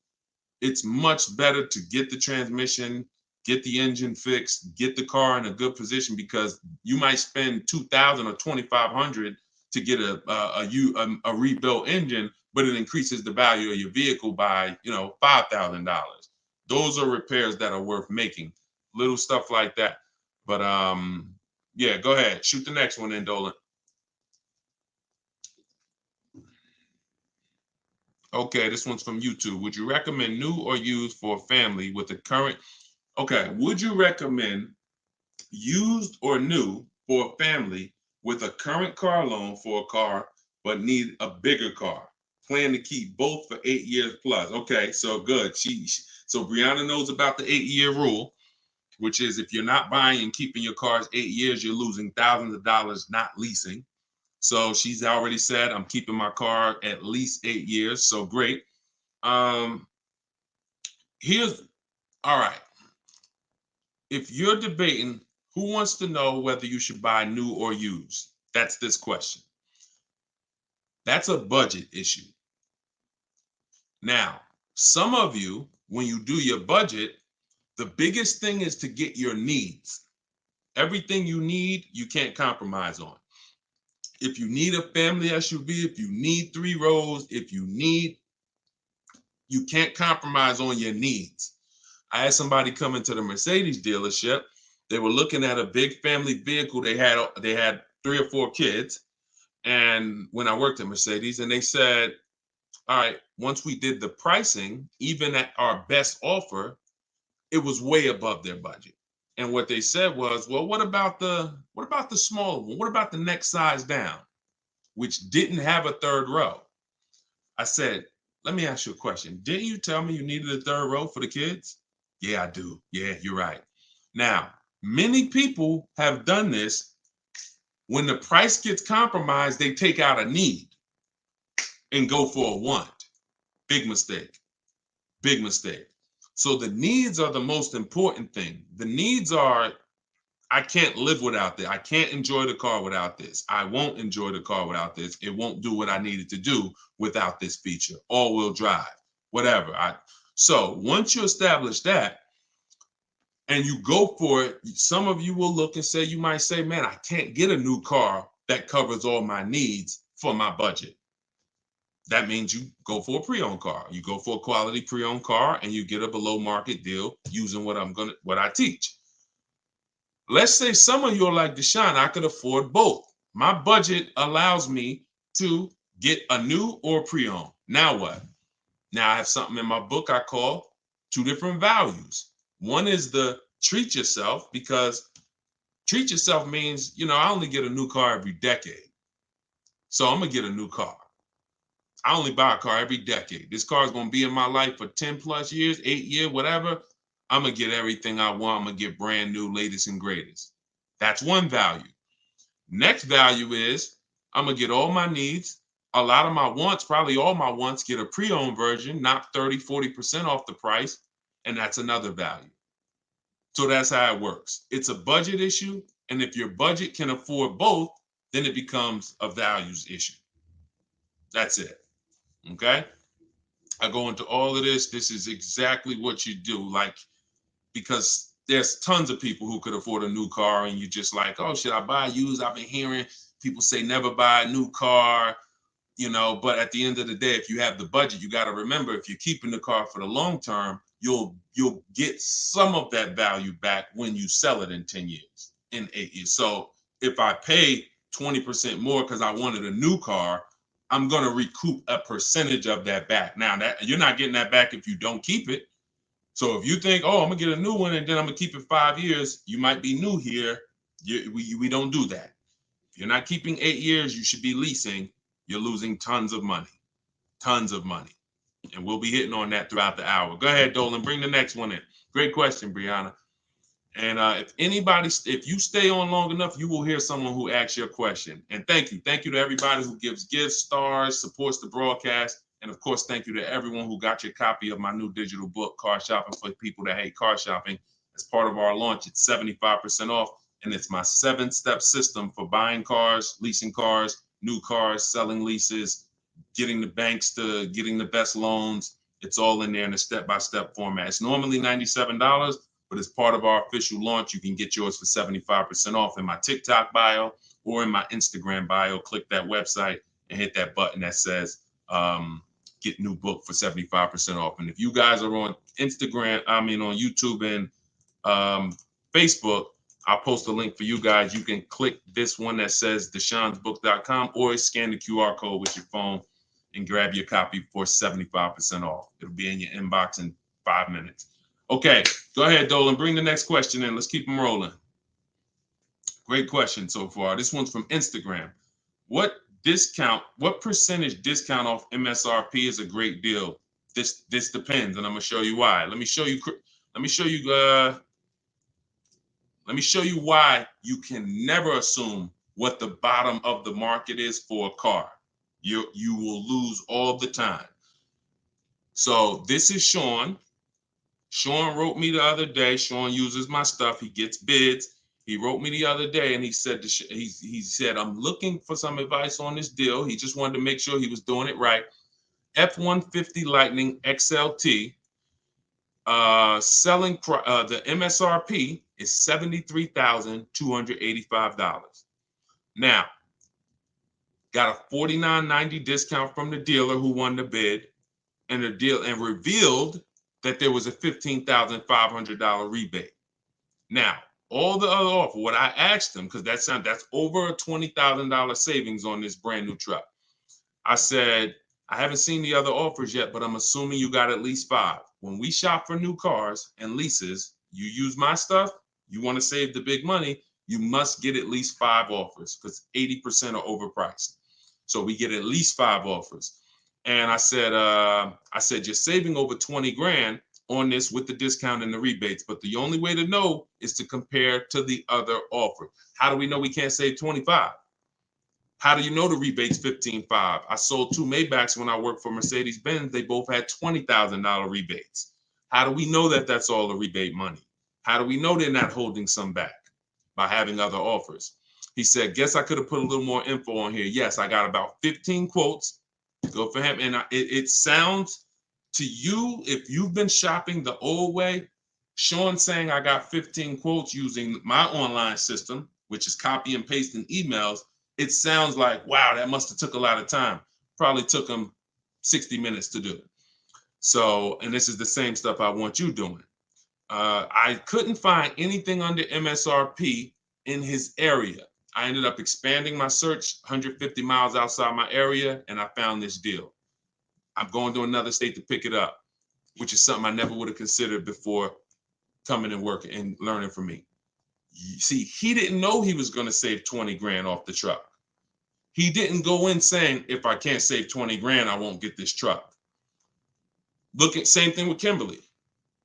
it's much better to get the transmission, get the engine fixed, get the car in a good position, because you might spend $2,000 or $2,500 to get a rebuilt engine, but it increases the value of your vehicle by $5,000. Those are repairs that are worth making. Little stuff like that. But yeah, go ahead, shoot the next one in, Dolan. Okay, this one's from YouTube. Would you recommend new or used for a family with a current? Okay, would you recommend used or new for a family with a current car loan for a car but need a bigger car? Plan to keep both for 8 years plus. Okay, so good. So Brianna knows about the 8-year rule, which is if you're not buying and keeping your cars 8 years, you're losing thousands of dollars not leasing. So she's already said, I'm keeping my car at least 8 years. So great. Here's all right. If you're debating who wants to know whether you should buy new or used, that's this question. That's a budget issue. Now, some of you, when you do your budget, the biggest thing is to get your needs. Everything you need, you can't compromise on. If you need a family SUV, if you need 3 rows, you can't compromise on your needs. I had somebody come into the Mercedes dealership. They were looking at a big family vehicle. They had 3 or 4 kids. And when I worked at Mercedes, and they said, all right, once we did the pricing, even at our best offer, it was way above their budget. And what they said was, well, what about the smaller one? What about the next size down, which didn't have a 3rd row? I said, let me ask you a question. Didn't you tell me you needed a 3rd row for the kids? Yeah, I do. Yeah, you're right. Now, many people have done this. When the price gets compromised, they take out a need and go for a want. Big mistake. Big mistake. So the needs are the most important thing. The needs are, I can't live without this. I can't enjoy the car without this. I won't enjoy the car without this. It won't do what I needed to do without this feature. All-wheel drive, whatever. So once you establish that and you go for it, some of you will look and say, you might say, man, I can't get a new car that covers all my needs for my budget. That means you go for a pre-owned car. You go for a quality pre-owned car and you get a below market deal using what I teach. Let's say some of you are like, Deshone, I could afford both. My budget allows me to get a new or pre-owned. Now what? Now I have something in my book I call 2 different values. One is the treat yourself, because treat yourself means, I only get a new car every decade. So I'm going to get a new car. I only buy a car every decade. This car is going to be in my life for 10 plus years, 8 years, whatever. I'm going to get everything I want. I'm going to get brand new, latest and greatest. That's one value. Next value is I'm going to get all my needs. A lot of my wants, probably all my wants, get a pre-owned version, not 30, 40% off the price. And that's another value. So that's how it works. It's a budget issue. And if your budget can afford both, then it becomes a values issue. That's it. Okay? I go into all of this. This is exactly what you do. Because there's tons of people who could afford a new car and you just like, oh, should I buy used? I've been hearing people say never buy a new car, but at the end of the day, if you have the budget, you got to remember, if you're keeping the car for the long term, you'll get some of that value back when you sell it in 10 years, in 8 years. So if I pay 20% more because I wanted a new car, I'm going to recoup a percentage of that back. Now, that you're not getting that back if you don't keep it. So if you think, oh, I'm going to get a new one and then I'm going to keep it 5 years, you might be new here. We don't do that. If you're not keeping 8 years, you should be leasing. You're losing tons of money. Tons of money. And we'll be hitting on that throughout the hour. Go ahead, Dolan. Bring the next one in. Great question, Brianna. And if you stay on long enough, you will hear someone who asks your question. And thank you. Thank you to everybody who gives gifts, stars, supports the broadcast. And of course, thank you to everyone who got your copy of my new digital book, Car Shopping for People That Hate Car Shopping. as part of our launch. It's 75% off, and it's my 7-step system for buying cars, leasing cars, new cars, selling leases, getting the banks to getting the best loans. It's all in there in a step-by-step format. It's normally $97, but as part of our official launch, you can get yours for 75% off in my TikTok bio or in my Instagram bio. Click that website and hit that button that says get new book for 75% off. And if you guys are on Instagram, on YouTube and Facebook, I'll post a link for you guys. You can click this one that says deshonsbook.com or scan the QR code with your phone and grab your copy for 75% off. It'll be in your inbox in 5 minutes. Okay, go ahead, Dolan. Bring the next question in. Let's keep them rolling. Great question so far. This one's from Instagram. What percentage discount off MSRP is a great deal? This depends, and I'm gonna show you why. Let me show you why you can never assume what the bottom of the market is for a car. You will lose all the time. So this is Sean. Sean wrote me the other day. Sean uses my stuff. He gets bids. He wrote me the other day and he said, I'm looking for some advice on this deal. He just wanted to make sure he was doing it right. F-150 Lightning XLT, the MSRP is $73,285. Now, got a $49.90 discount from the dealer who won the bid, and the deal and revealed that there was a $15,500 rebate. Now, all the other offer, what I asked him, because that's over a $20,000 savings on this brand new truck. I said, I haven't seen the other offers yet, but I'm assuming you got at least 5. When we shop for new cars and leases, you use my stuff, you want to save the big money, you must get at least 5 offers because 80% are overpriced. So we get at least 5 offers. And I said, you're saving over 20 grand on this with the discount and the rebates. But the only way to know is to compare to the other offer. How do we know we can't save 25? How do you know the rebate's 15.5? I sold 2 Maybachs when I worked for Mercedes-Benz. They both had $20,000 rebates. How do we know that that's all the rebate money? How do we know they're not holding some back? By having other offers. He said, guess I could have put a little more info on here. Yes, I got about 15 quotes. Go for him. And it sounds to you, if you've been shopping the old way, Sean saying I got 15 quotes using my online system, which is copy and paste in emails, it sounds like, wow, that must have took a lot of time. Probably took him 60 minutes to do it. So, and this is the same stuff I want you doing. I couldn't find anything under MSRP in his area. I ended up expanding my search 150 miles outside my area, and I found this deal. I'm going to another state to pick it up, which is something I never would have considered before coming and working and learning from me. See, he didn't know he was going to save 20 grand off the truck. He didn't go in saying, if I can't save 20 grand, I won't get this truck. Look at same thing with Kimberly.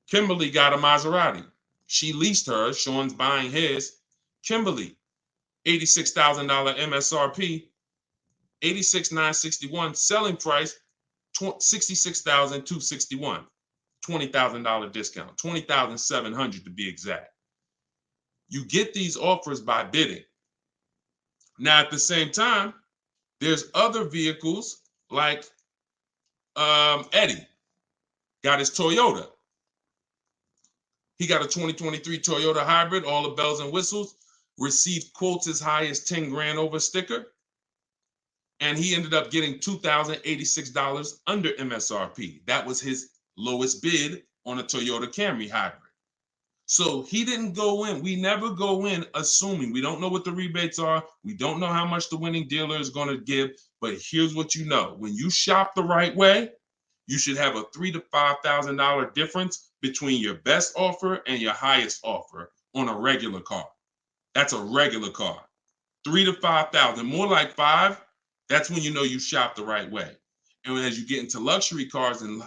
Kimberly got a Maserati. She leased her. Sean's buying his. Kimberly, $86,000 MSRP, $86,961 selling price, $66,261, $20,000 discount, $20,700 to be exact. You get these offers by bidding. Now, at the same time, there's other vehicles like Eddie got his Toyota. He got a 2023 Toyota hybrid, all the bells and whistles, received quotes as high as 10 grand over sticker. And he ended up getting $2,086 under MSRP. That was his lowest bid on a Toyota Camry hybrid. So he didn't go in. We never go in assuming. We don't know what the rebates are. We don't know how much the winning dealer is going to give. But here's what you know. When you shop the right way, you should have a $3,000 to $5,000 difference between your best offer and your highest offer on a regular car. That's a regular car. 3 to 5,000, more like 5. That's when you know you shop the right way. And as you get into luxury cars and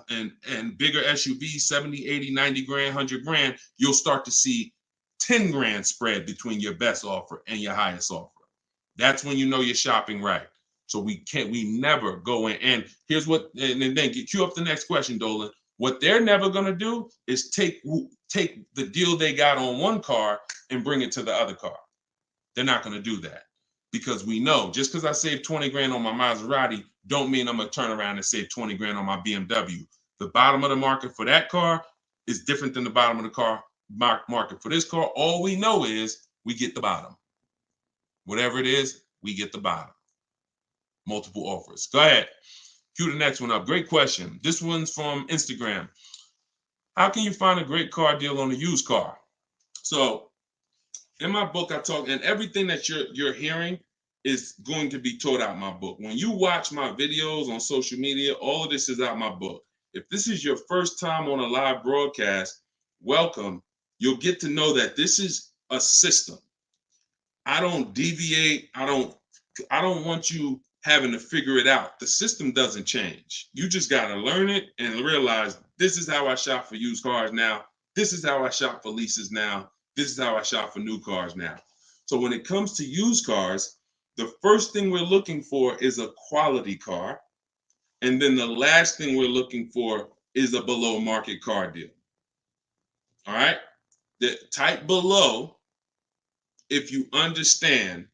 bigger SUVs, 70, 80, 90 grand, 100 grand, you'll start to see 10 grand spread between your best offer and your highest offer. That's when you know you're shopping right. So we never go in. And here's what, and then cue up the next question, Dolan. What they're never going to do is take take the deal they got on one car and bring it to the other car. They're not going to do that, because we know just because I saved 20 grand on my Maserati don't mean I'm going to turn around and save 20 grand on my BMW. The bottom of the market for that car is different than the bottom of the car market for this car. All we know is we get the bottom. Whatever it is, we get the bottom. Multiple offers. Go ahead. Cue the next one up. Great question. This one's from Instagram. How can you find a great car deal on a used car? So in my book, I talk, and everything that you're hearing is going to be taught out my book. When you watch my videos on social media, all of this is out my book. If this is your first time on a live broadcast, welcome. You'll get to know that this is a system. I don't deviate. I don't want you having to figure it out. The system doesn't change. You just got to learn it and realize this is how I shop for used cars now. This is how I shop for leases now. This is how I shop for new cars now. So when it comes to used cars, the first thing we're looking for is a quality car. And then the last thing we're looking for is a below market car deal. All right? The type below, if you understand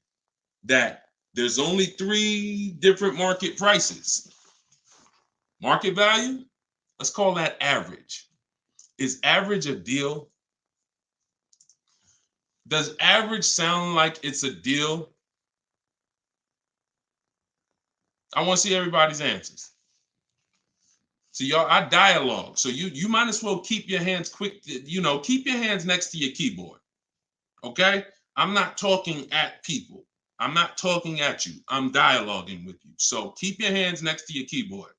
that there's only 3 different market prices. Market value, let's call that average. Is average a deal? Does average sound like it's a deal? I want to see everybody's answers. So y'all, I dialogue. So you might as well keep your hands quick, keep your hands next to your keyboard. Okay? I'm not talking at people. I'm not talking at you. I'm dialoguing with you. So keep your hands next to your keyboard.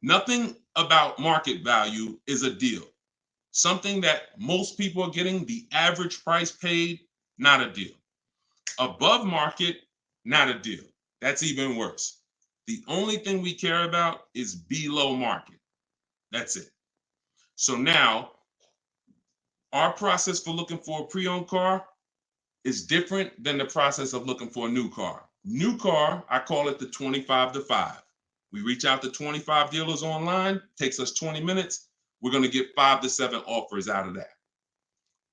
Nothing about market value is a deal. Something that most people are getting, the average price paid, not a deal. Above market, not a deal. That's even worse. The only thing we care about is below market. That's it. So now, our process for looking for a pre-owned car is different than the process of looking for a new car. New car, I call it the 25 to 5. We reach out to 25 dealers online, takes us 20 minutes. We're going to get 5 to 7 offers out of that.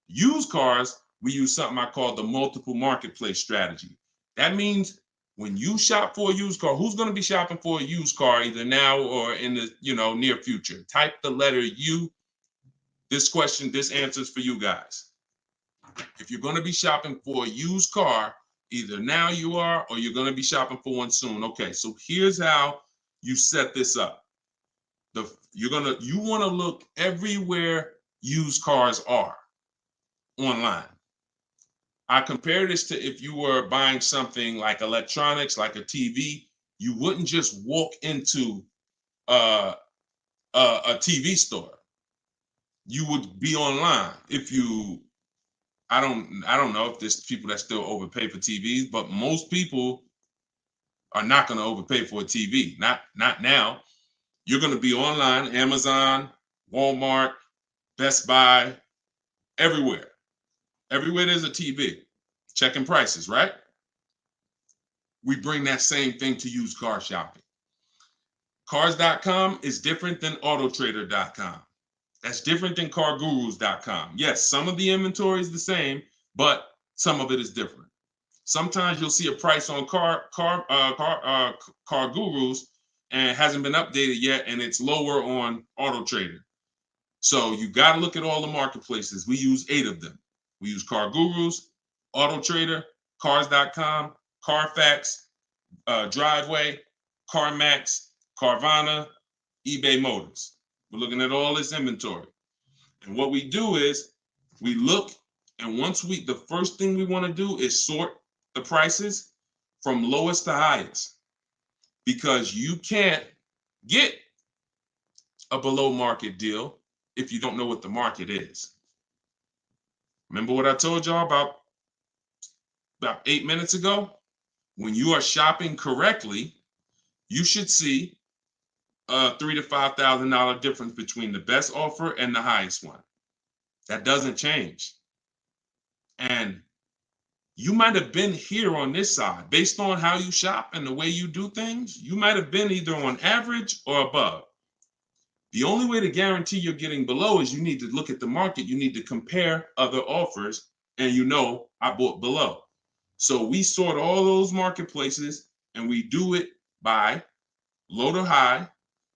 Used cars, we use something I call the multiple marketplace strategy. That means when you shop for a used car, who's going to be shopping for a used car either now or in the near future? Type the letter U. This answer's for you guys. If you're going to be shopping for a used car, either now you are or you're going to be shopping for one soon. Okay, so here's how you set this up. You want to look everywhere used cars are online. I compare this to if you were buying something like electronics, like a TV. You wouldn't just walk into a TV store. You would be online. I don't know if there's people that still overpay for TVs, but most people are not going to overpay for a TV. Not now. You're going to be online, Amazon, Walmart, Best Buy, everywhere. Everywhere there's a TV, checking prices, right? We bring that same thing to used car shopping. Cars.com is different than autotrader.com. That's different than cargurus.com. Yes, some of the inventory is the same, but some of it is different. Sometimes you'll see a price on Car Gurus and it hasn't been updated yet, and it's lower on AutoTrader. So you got to look at all the marketplaces. We use 8 of them. We use Car Gurus, AutoTrader, Cars.com, Carfax, Driveway, CarMax, Carvana, eBay Motors. We're looking at all this inventory. And what we do is we look, and the first thing we want to do is sort the prices from lowest to highest, because you can't get a below market deal if you don't know what the market is. Remember what I told y'all about 8 minutes ago? When you are shopping correctly, you should see a $3,000 to $5,000 difference between the best offer and the highest one. That doesn't change. And you might have been here on this side based on how you shop and the way you do things. You might have been either on average or above. The only way to guarantee you're getting below is you need to look at the market. You need to compare other offers, and I bought below. So we sort all those marketplaces, and we do it by low to high,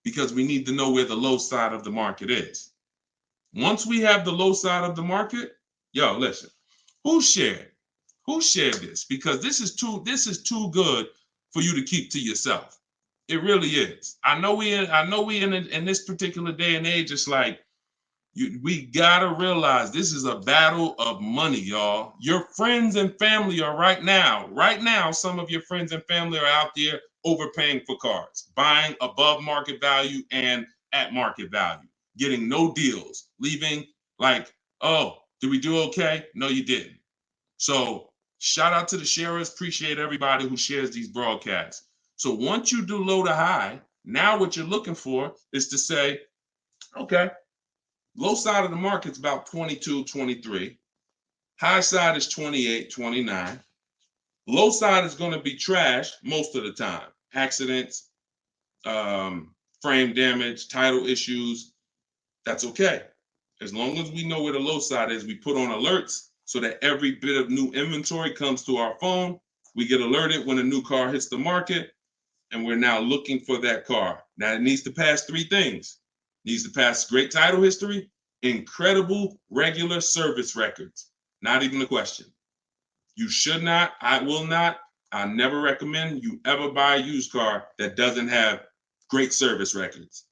because we need to know where the low side of the market is. Once we have the low side of the market, listen, who shared this? Because this is too good for you to keep to yourself. It really is. I know we in this particular day and age, it's like we gotta realize this is a battle of money, y'all. Your friends and family are right now, some of your friends and family are out there overpaying for cars, buying above market value and at market value, getting no deals, leaving like, oh, did we do okay? No, you didn't. So shout out to the sharers. Appreciate everybody who shares these broadcasts. So once you do low to high, now what you're looking for is to say, okay, low side of the market's about 22, 23. High side is 28, 29. Low side is going to be trash most of the time. Accidents, frame damage, title issues. That's okay. As long as we know where the low side is, we put on alerts so that every bit of new inventory comes to our phone. We get alerted when a new car hits the market, and we're now looking for that car. Now it needs to pass three things. It needs to pass great title history, incredible regular service records. Not even a question. You should not, I will not, I never recommend you ever buy a used car that doesn't have great service records.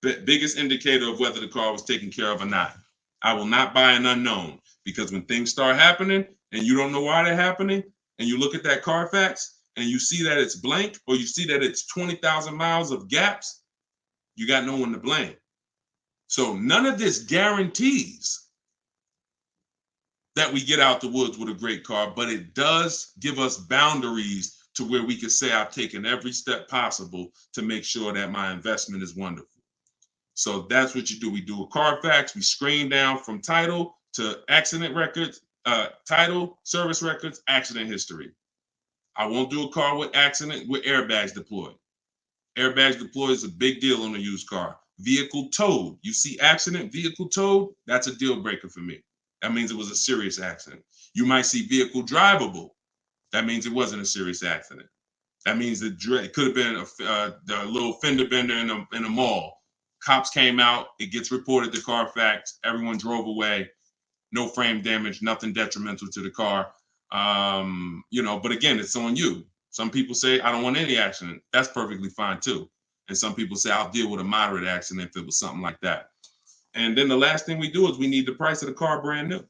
Biggest indicator of whether the car was taken care of or not. I will not buy an unknown, because when things start happening and you don't know why they're happening, and you look at that Carfax and you see that it's blank, or you see that it's 20,000 miles of gaps, you got no one to blame. So none of this guarantees that we get out the woods with a great car, but it does give us boundaries to where we can say I've taken every step possible to make sure that my investment is wonderful. So that's what you do. We do a Carfax. We screen down from title to accident records, title, service records, accident history. I won't do a car with airbags deployed. Airbags deployed is a big deal on a used car. Vehicle towed. You see accident, vehicle towed, that's a deal breaker for me. That means it was a serious accident. You might see vehicle drivable. That means it wasn't a serious accident. That means it could have been a little fender bender in a mall. Cops came out, it gets reported to Carfax, everyone drove away, no frame damage, nothing detrimental to the car. But again, it's on you. Some people say, I don't want any accident. That's perfectly fine too. And some people say, I'll deal with a moderate accident if it was something like that. And then the last thing we do is we need the price of the car brand new.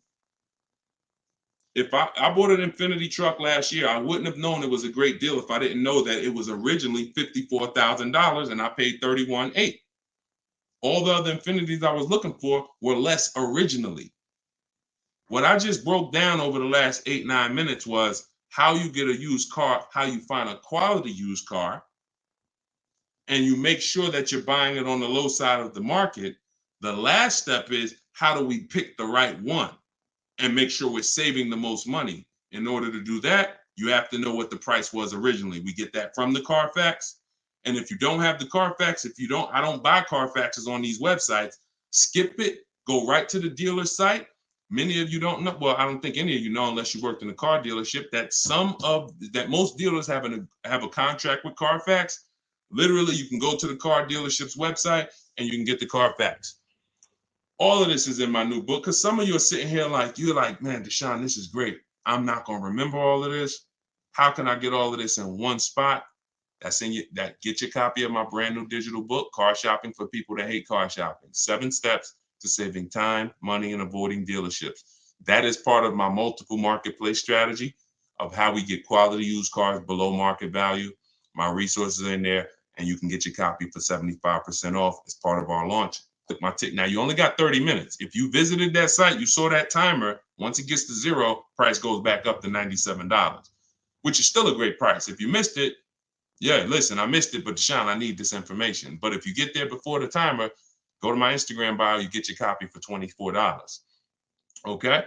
If I bought an Infinity truck last year, I wouldn't have known it was a great deal if I didn't know that it was originally $54,000 and I paid $31,800. All the other Infinities I was looking for were less originally. What I just broke down over the last 8-9 minutes was how you get a used car, how you find a quality used car, and you make sure that you're buying it on the low side of the market. The last step is, how do we pick the right one and make sure we're saving the most money? In order to do that, you have to know what the price was originally. We get that from the Carfax. And if you don't have the Carfax, I don't buy Carfaxes on these websites, skip it, go right to the dealer site. Many of you don't know, well, I don't think any of you know, unless you worked in a car dealership, that most dealers have a contract with Carfax. Literally, you can go to the car dealership's website and you can get the Carfax. All of this is in my new book, because some of you are sitting here you're like, man, Deshone, this is great. I'm not going to remember all of this. How can I get all of this in one spot? Get your copy of my brand new digital book, Car Shopping for People That Hate Car Shopping. 7 steps to saving time, money, and avoiding dealerships. That is part of my multiple marketplace strategy of how we get quality used cars below market value. My resources are in there, and you can get your copy for 75% off as part of our launch. Click my tick. Now, you only got 30 minutes. If you visited that site, you saw that timer. Once it gets to 0, price goes back up to $97, which is still a great price. If you missed it, yeah, listen, I missed it, but Deshone, I need this information. But if you get there before the timer, go to my Instagram bio, you get your copy for $24. Okay?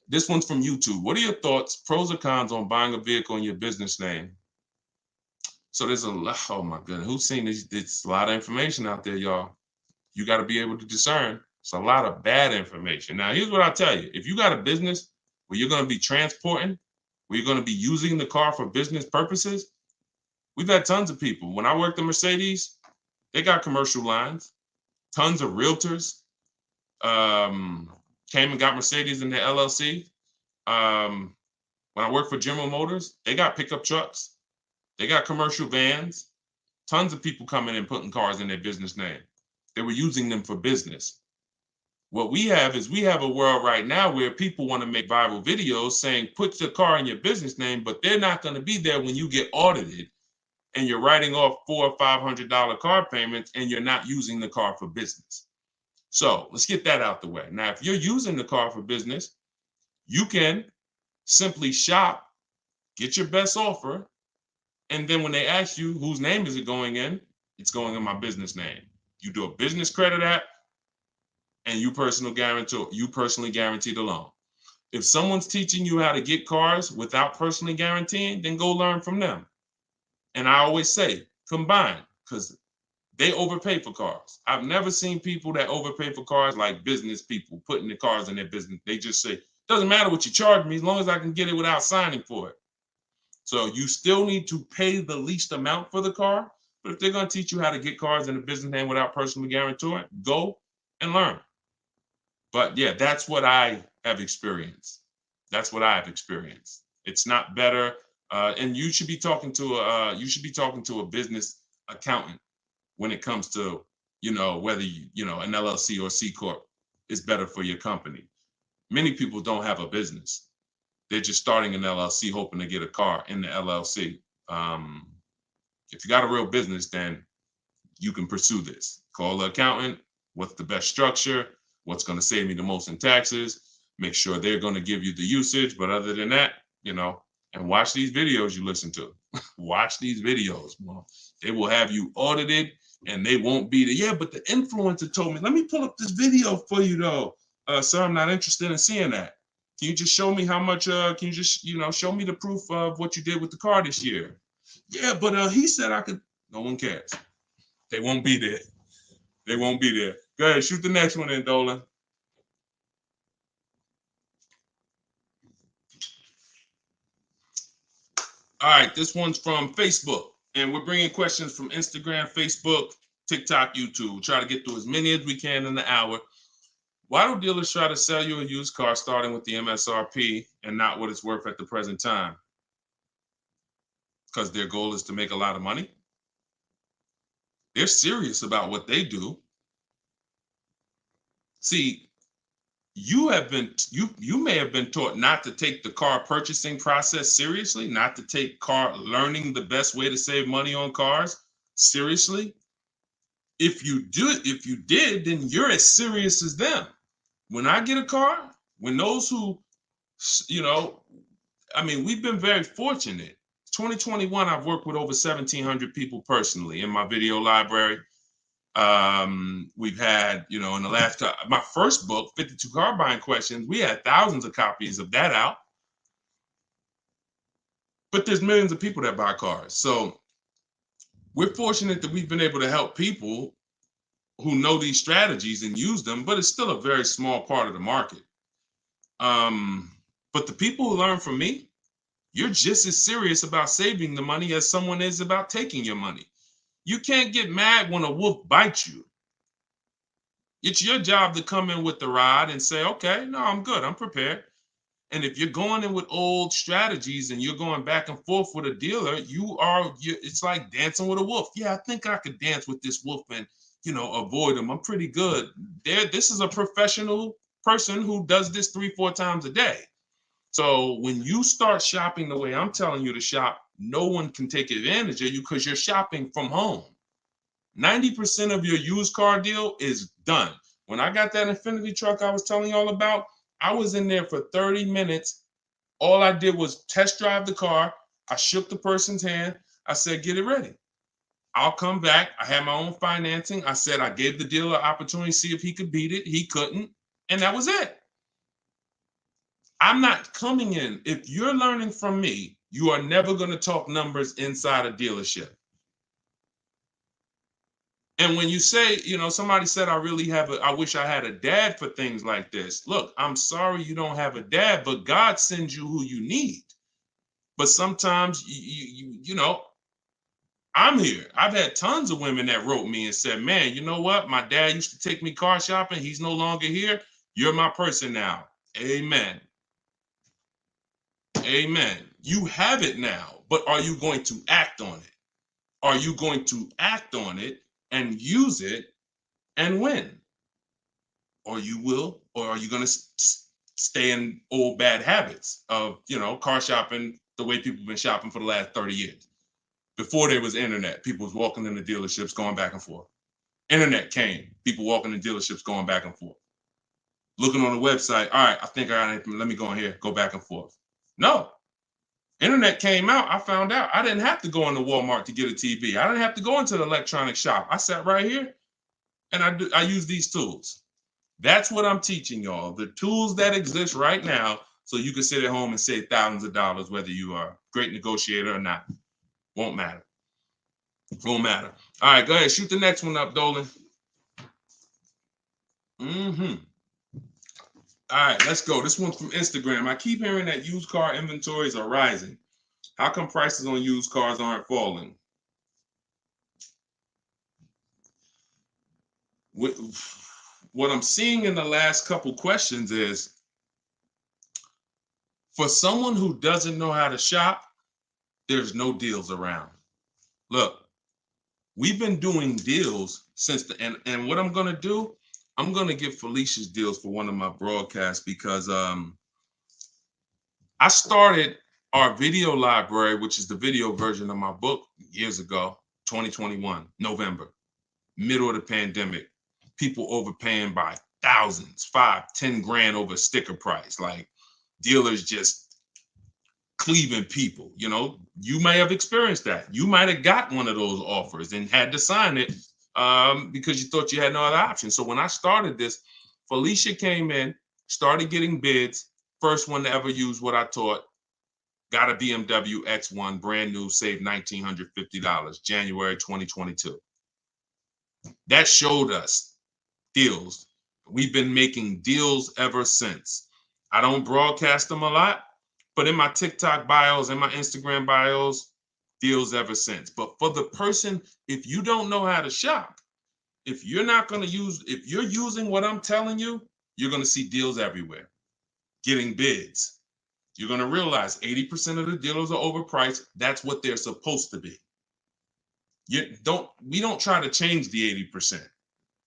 This one's from YouTube. What are your thoughts, pros or cons on buying a vehicle in your business name? So there's oh my goodness, who's seen this? It's a lot of information out there, y'all. you got to be able to discern. It's a lot of bad information. Now, here's what I'll tell you. If you got a business where you're going to be transporting, where you're going to be using the car for business purposes, we've had tons of people. When I worked at Mercedes, they got commercial lines. Tons of realtors came and got Mercedes in their LLC. When I worked for General Motors, they got pickup trucks. They got commercial vans. Tons of people coming and putting cars in their business name. They were using them for business. What we have is we have a world right now where people want to make viral videos saying, put your car in your business name, but they're not going to be there when you get audited and you're writing off $400 or $500 car payments and you're not using the car for business. So let's get that out the way. Now, if you're using the car for business, you can simply shop, get your best offer, and then when they ask you whose name is it going in, it's going in my business name. You do a business credit app, and you personally guarantee the loan. If someone's teaching you how to get cars without personally guaranteeing, then go learn from them. And I always say, combine, because they overpay for cars. I've never seen people that overpay for cars like business people putting the cars in their business. They just say, doesn't matter what you charge me as long as I can get it without signing for it. So you still need to pay the least amount for the car. But if they're going to teach you how to get cars in a business name without personally guaranteeing, go and learn. But yeah, that's what I have experienced. That's what I have experienced. It's not better. And you should be talking to a business accountant when it comes to, whether an LLC or C Corp is better for your company. Many people don't have a business. They're just starting an LLC hoping to get a car in the LLC. If you got a real business, then you can pursue this. Call the accountant. What's the best structure? What's going to save me the most in taxes? Make sure they're going to give you the usage. But other than that, and watch these videos you listen to. Watch these videos. Well, they will have you audited and they won't be there. Yeah, but the influencer told me, let me pull up this video for you though. Sir, I'm not interested in seeing that. Can you just show me how much, can you just, show me the proof of what you did with the car this year? Yeah, but he said I could. No one cares. They won't be there. They won't be there. Go ahead, shoot the next one in, Dolan. All right, this one's from Facebook. And we're bringing questions from Instagram, Facebook, TikTok, YouTube. We'll try to get through as many as we can in the hour. Why do dealers try to sell you a used car starting with the MSRP and not what it's worth at the present time? Because their goal is to make a lot of money. They're serious about what they do. See, you may have been taught not to take the car purchasing process seriously, not to take learning the best way to save money on cars seriously. If you did, then you're as serious as them. When I get a car, when those who, we've been very fortunate. 2021, I've worked with over 1,700 people personally in my video library. We've had, in the last, my first book, 52 Car Buying Questions, we had thousands of copies of that out. But there's millions of people that buy cars. So we're fortunate that we've been able to help people who know these strategies and use them, but it's still a very small part of the market. But the people who learn from me, you're just as serious about saving the money as someone is about taking your money. You can't get mad when a wolf bites you. It's your job to come in with the rod and say, okay, no, I'm good, I'm prepared. And if you're going in with old strategies and you're going back and forth with a dealer, it's like dancing with a wolf. Yeah, I think I could dance with this wolf and, avoid him. I'm pretty good. This is a professional person who does this 3-4 times a day. So when you start shopping the way I'm telling you to shop, no one can take advantage of you because you're shopping from home. 90% of your used car deal is done. When I got that Infiniti truck I was telling y'all about, I was in there for 30 minutes. All I did was test drive the car. I shook the person's hand. I said, get it ready. I'll come back. I had my own financing. I said I gave the dealer an opportunity to see if he could beat it. He couldn't. And that was it. I'm not coming in. If you're learning from me, you are never going to talk numbers inside a dealership. And when you say, somebody said, I wish I had a dad for things like this. Look, I'm sorry you don't have a dad, but God sends you who you need. But sometimes, I'm here. I've had tons of women that wrote me and said, man, you know what? My dad used to take me car shopping. He's no longer here. You're my person now. Amen. Amen. You have it now, but are you going to act on it? Are you going to act on it and use it and win? Or are you going to stay in old bad habits of, car shopping the way people have been shopping for the last 30 years? Before there was internet, people was walking in the dealerships going back and forth. Internet came, people walking in dealerships going back and forth. Looking on the website, all right, I think I got anything, let me go in here, go back and forth. No. Internet came out, I found out I didn't have to go into Walmart to get a TV. I didn't have to go into the electronic shop. I sat right here and I use these tools. That's what I'm teaching y'all, the tools that exist right now, so you can sit at home and save thousands of dollars, whether you are a great negotiator or not. Won't matter. Won't matter. All right, go ahead. Shoot the next one up, Dolan. All right, let's go. This one's from Instagram. I keep hearing that used car inventories are rising. How come prices on used cars aren't falling? What I'm seeing in the last couple questions is, for someone who doesn't know how to shop, there's no deals around. Look, we've been doing deals since and what I'm gonna do, I'm gonna give Felicia's deals for one of my broadcasts because I started our video library, which is the video version of my book, years ago, 2021, November, middle of the pandemic. People overpaying by thousands, 5-10 grand over sticker price, like dealers just cleaving people. You may have experienced that. You might have got one of those offers and had to sign it because you thought you had no other option. So when I started this, Felicia came in, started getting bids. First one to ever use what I taught. Got a BMW X1, brand new, saved $1,950, January 2022. That showed us deals. We've been making deals ever since. I don't broadcast them a lot, but in my TikTok bios and my Instagram bios, deals ever since. But for the person, if you don't know how to shop, if you're using what I'm telling you, you're going to see deals everywhere, getting bids. You're going to realize 80% of the dealers are overpriced. That's what they're supposed to be. We don't try to change the 80%.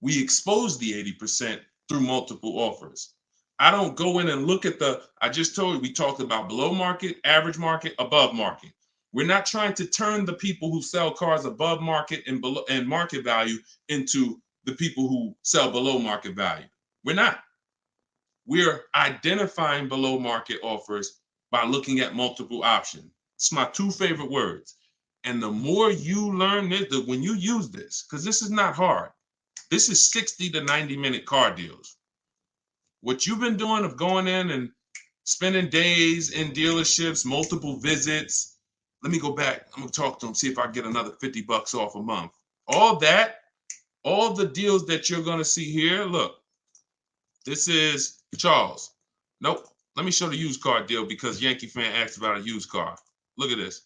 We expose the 80% through multiple offers. I don't go in and look at I just told you, we talked about below market, average market, above market. We're not trying to turn the people who sell cars above market and market value into the people who sell below market value. We're not. We're identifying below market offers by looking at multiple options. It's my two favorite words. And the more you learn this, when you use this, because this is not hard. This is 60 to 90-minute car deals. What you've been doing of going in and spending days in dealerships, multiple visits. Let me go back. I'm going to talk to them, see if I can get another $50 off a month. All the deals that you're going to see here, look, this is Charles. Nope. Let me show the used car deal because Yankee fan asked about a used car. Look at this.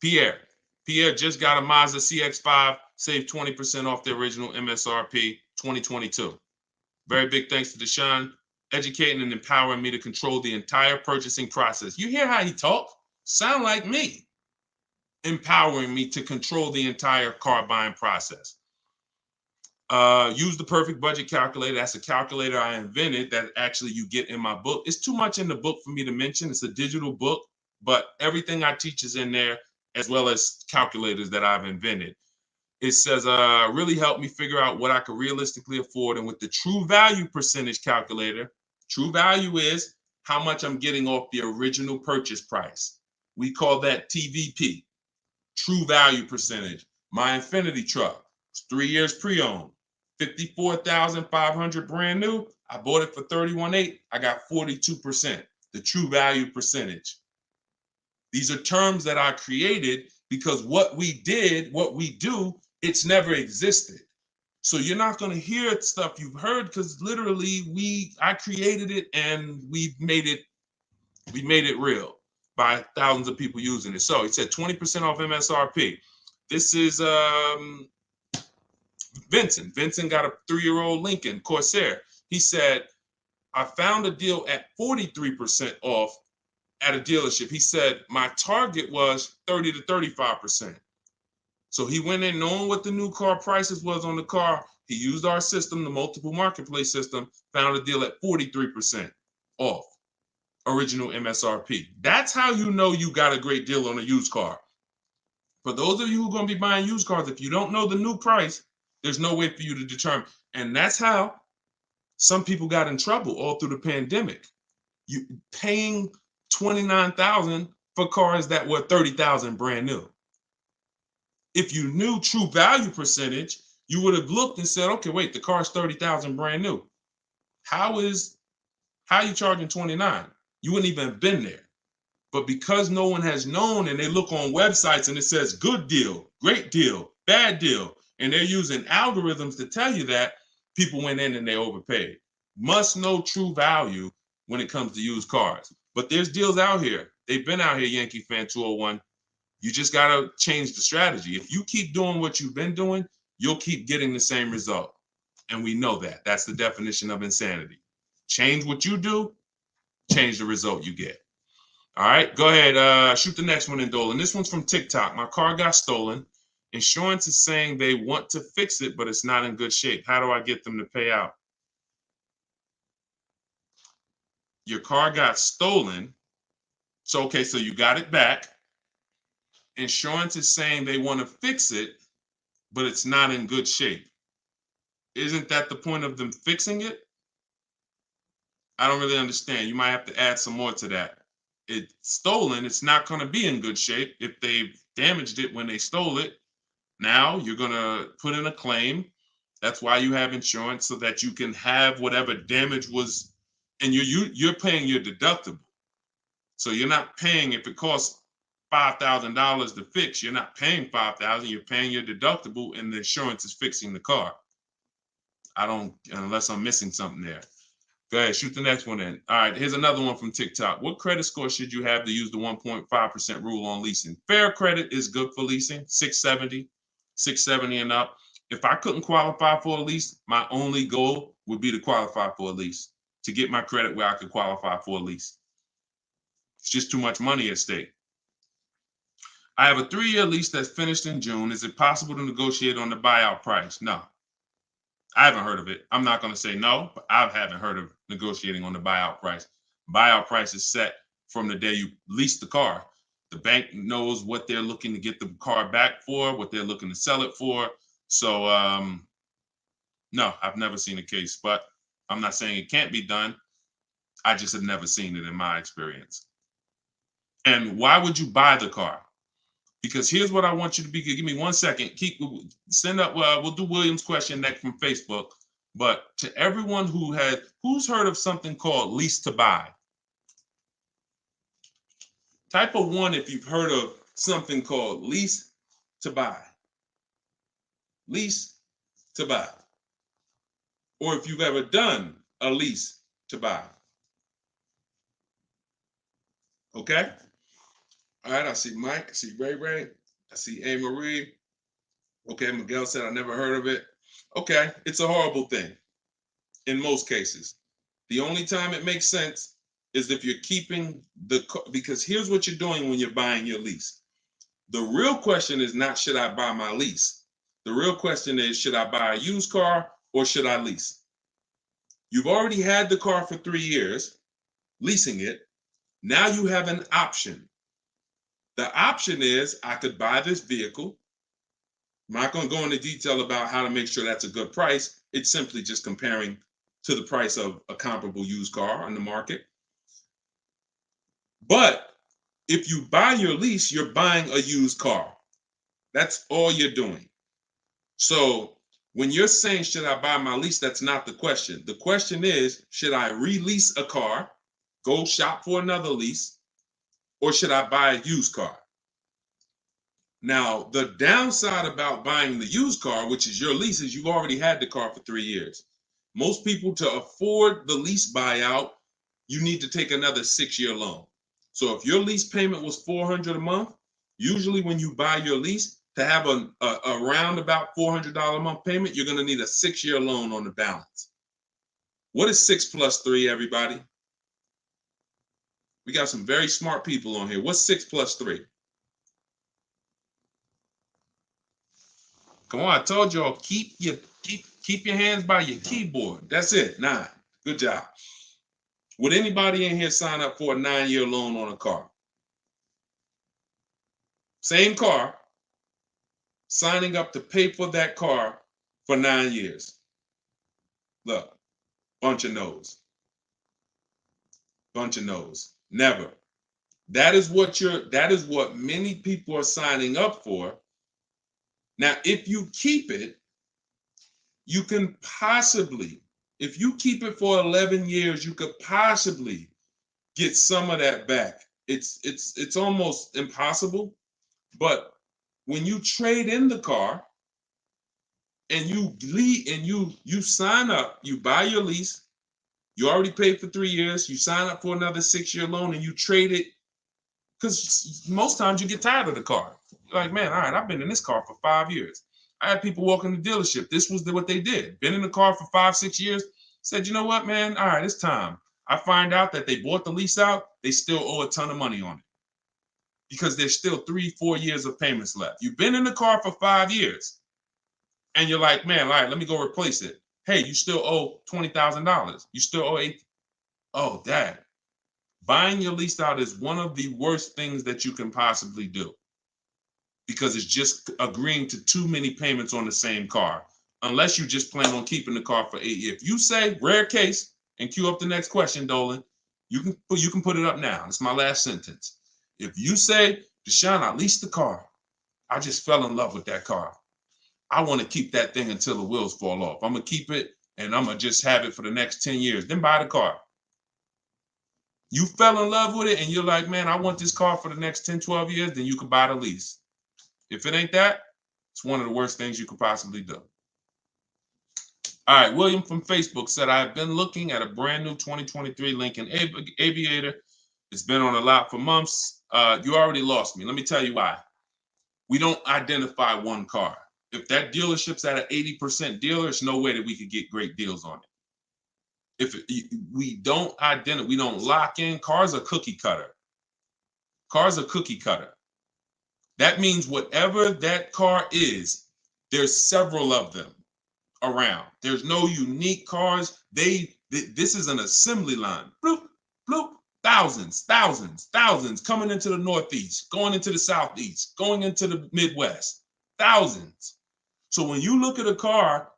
Pierre just got a Mazda CX-5, saved 20% off the original MSRP 2022. Very big thanks to Deshone, educating and empowering me to control the entire purchasing process. You hear how he talk? Sound like me. Empowering me to control the entire car buying process. Use the perfect budget calculator. That's a calculator I invented that actually you get in my book. It's too much in the book for me to mention. It's a digital book, but everything I teach is in there, as well as calculators that I've invented. It says, really helped me figure out what I could realistically afford. And with the true value percentage calculator, true value is how much I'm getting off the original purchase price. We call that TVP, true value percentage. My Infinity truck, it's 3 years pre-owned, 54,500 brand new. I bought it for 31.8. I got 42%, the true value percentage. These are terms that I created because what we do, it's never existed. So you're not going to hear stuff you've heard because literally I created it and we made it real by thousands of people using it. So he said 20% off MSRP. This is Vincent. Vincent got a 3-year-old Lincoln Corsair. He said, I found a deal at 43% off at a dealership. He said, my target was 30 to 35%. So he went in knowing what the new car prices was on the car. He used our system, the multiple marketplace system, found a deal at 43% off original MSRP. That's how you know you got a great deal on a used car. For those of you who are going to be buying used cars, if you don't know the new price, there's no way for you to determine. And that's how some people got in trouble all through the pandemic. You paying $29,000 for cars that were $30,000 brand new. If you knew true value percentage, you would have looked and said, okay, wait, the car's $30,000 brand new. How are you charging 29? You wouldn't even have been there. But because no one has known and they look on websites and it says good deal, great deal, bad deal, and they're using algorithms to tell you that, people went in and they overpaid. Must know true value when it comes to used cars. But there's deals out here. They've been out here, Yankee Fan 201. You just got to change the strategy. If you keep doing what you've been doing, you'll keep getting the same result. And we know that. That's the definition of insanity. Change what you do, change the result you get. All right, go ahead. Shoot the next one in, Dolan. This one's from TikTok. My car got stolen. Insurance is saying they want to fix it, but it's not in good shape. How do I get them to pay out? Your car got stolen. So, okay, so you got it back. Insurance is saying they want to fix it, but it's not in good shape. Isn't that the point of them fixing it? I don't really understand. You might have to add some more to that. It's stolen. It's not going to be in good shape if they damaged it when they stole it. Now you're going to put in a claim. That's why you have insurance, so that you can have whatever damage was, and you're paying your deductible. So you're not paying, if it costs $5,000 to fix, you're not paying $5,000, you're paying your deductible, and the insurance is fixing the car. Unless I'm missing something there. Go ahead, shoot the next one in. All right, here's another one from TikTok. What credit score should you have to use the 1.5% rule on leasing? Fair credit is good for leasing, 670 and up. If I couldn't qualify for a lease, my only goal would be to qualify for a lease, to get my credit where I could qualify for a lease. It's just too much money at stake. I have a 3-year lease that's finished in June. Is it possible to negotiate on the buyout price? No. I haven't heard of it. I'm not going to say no, but I haven't heard of negotiating on the buyout price. Buyout price is set from the day you lease the car. The bank knows what they're looking to get the car back for, what they're looking to sell it for. So, no, I've never seen a case, but I'm not saying it can't be done. I just have never seen it in my experience. And why would you buy the car? Because here's what I want you to be. Give me 1 second. Send up. We'll do William's question next from Facebook. But to everyone who's heard of something called lease to buy? Type of 1 if you've heard of something called lease to buy. Lease to buy. Or if you've ever done a lease to buy. Okay? All right, I see Mike, I see Ray, I see A. Marie. Okay, Miguel said I never heard of it. Okay, it's a horrible thing in most cases. The only time it makes sense is if you're keeping because here's what you're doing when you're buying your lease. The real question is not, should I buy my lease? The real question is, should I buy a used car or should I lease? You've already had the car for 3 years, leasing it. Now you have an option. The option is I could buy this vehicle. I'm not going to go into detail about how to make sure that's a good price. It's simply just comparing to the price of a comparable used car on the market. But if you buy your lease, you're buying a used car. That's all you're doing. So when you're saying, should I buy my lease? That's not the question. The question is, should I release a car, go shop for another lease, or should I buy a used car? Now, the downside about buying the used car, which is your lease, is you've already had the car for 3 years. Most people, to afford the lease buyout, you need to take another 6-year loan. So if your lease payment was $400 a month, usually when you buy your lease, to have a around about $400 a month payment, you're going to need a 6-year loan on the balance. What is 6 plus 3, everybody? We got some very smart people on here. What's 6 plus 3? Come on, I told y'all, keep your hands by your keyboard. That's it. 9. Good job. Would anybody in here sign up for a 9-year loan on a car? Same car, signing up to pay for that car for 9 years. Look, bunch of no's. Bunch of no's. Never. That is what many people are signing up for. Now, if you keep it, you can possibly, if you keep it for 11 years, you could possibly get some of that back. It's almost impossible. But when you trade in the car and you sign up, you buy your lease, you already paid for 3 years, you sign up for another 6-year loan and you trade it, because most times you get tired of the car. You're like, man, all right, I've been in this car for 5 years. I had people walk in the dealership. This was what they did. Been in the car for 5-6 years. Said, you know what, man? All right, it's time. I find out that they bought the lease out. They still owe a ton of money on it because there's still 3-4 years of payments left. You've been in the car for 5 years and you're like, man, all right, let me go replace it. Hey, you still owe $20,000. You still owe $8,000. Oh, Dad. Buying your lease out is one of the worst things that you can possibly do because it's just agreeing to too many payments on the same car, unless you just plan on keeping the car for 8 years. If you say, rare case, and cue up the next question, Dolan, you can put it up now. It's my last sentence. If you say, Deshone, I leased the car. I just fell in love with that car. I want to keep that thing until the wheels fall off. I'm going to keep it, and I'm going to just have it for the next 10 years. Then buy the car. You fell in love with it and you're like, man, I want this car for the next 10, 12 years, then you can buy the lease. If it ain't that, it's one of the worst things you could possibly do. All right, William from Facebook said, I've been looking at a brand new 2023 Lincoln Aviator. It's been on a lot for months. You already lost me. Let me tell you why. We don't identify one car. If that dealership's at an 80% dealer, there's no way that we could get great deals on it. We don't identify, we don't lock in. Cars are cookie cutter. Cars are cookie cutter. That means whatever that car is, there's several of them around. There's no unique cars. This is an assembly line. Bloop, bloop, thousands coming into the Northeast, going into the Southeast, going into the Midwest, thousands. So when you look at a car,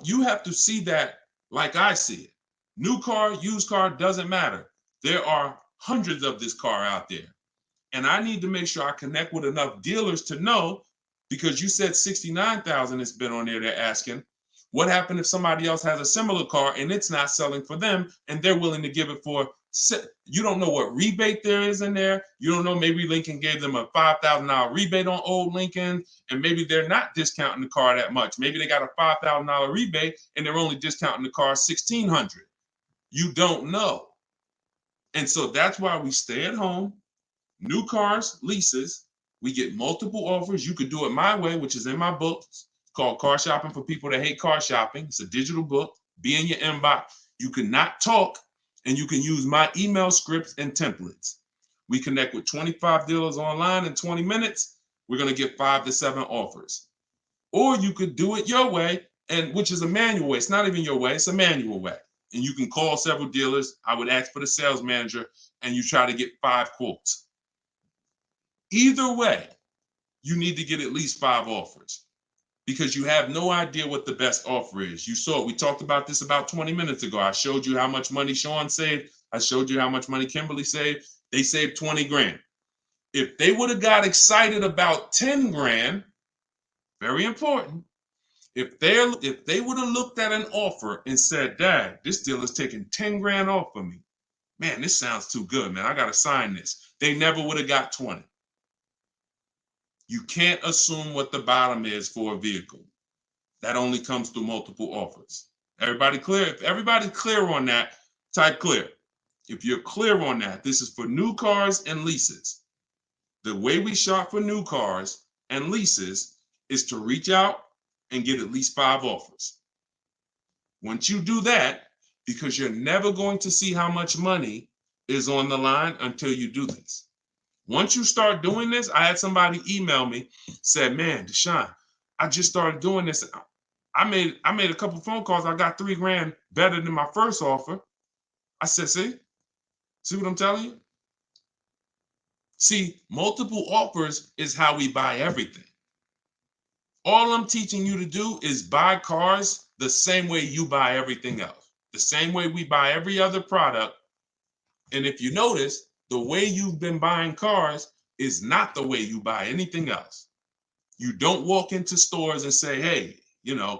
you have to see that like I see it. New car, used car, doesn't matter. There are hundreds of this car out there. And I need to make sure I connect with enough dealers to know, because you said 69,000 has been on there, they're asking, what happened if somebody else has a similar car and it's not selling for them and they're willing to give it for, you don't know what rebate there is in there. You don't know, maybe Lincoln gave them a $5,000 rebate on old Lincoln, and maybe they're not discounting the car that much. Maybe they got a $5,000 rebate and they're only discounting the car $1,600. You don't know. And so that's why we stay at home. New cars, leases, we get multiple offers. You could do it my way, which is in my book. It's called Car Shopping for People That Hate Car Shopping. It's a digital book. Be in your inbox. You can not talk, and you can use my email scripts and templates. We connect with 25 dealers online in 20 minutes. We're going to get 5 to 7 offers. Or you could do it your way, and which is a manual way. It's not even your way. It's a manual way. And you can call several dealers. I would ask for the sales manager, and you try to get 5 quotes. Either way, you need to get at least 5 offers, because you have no idea what the best offer is. You saw it. We talked about this about 20 minutes ago. I showed you how much money Sean saved. I showed you how much money Kimberly saved. They saved 20 grand. If they would have got excited about 10 grand, very important. If they would have looked at an offer and said, Dad, this deal is taking 10 grand off of me. Man, this sounds too good, man. I got to sign this. They never would have got 20. You can't assume what the bottom is for a vehicle. That only comes through multiple offers. Everybody clear? If everybody's clear on that, type clear. If you're clear on that, this is for new cars and leases. The way we shop for new cars and leases is to reach out and get at least 5 offers. Once you do that, because you're never going to see how much money is on the line until you do this. Once you start doing this, I had somebody email me, said, man, Deshone, I just started doing this. I made a couple phone calls. I got $3 grand better than my first offer. I said, see what I'm telling you? See, multiple offers is how we buy everything. All I'm teaching you to do is buy cars the same way you buy everything else, the same way we buy every other product. And if you notice, the way you've been buying cars is not the way you buy anything else. You don't walk into stores and say, hey,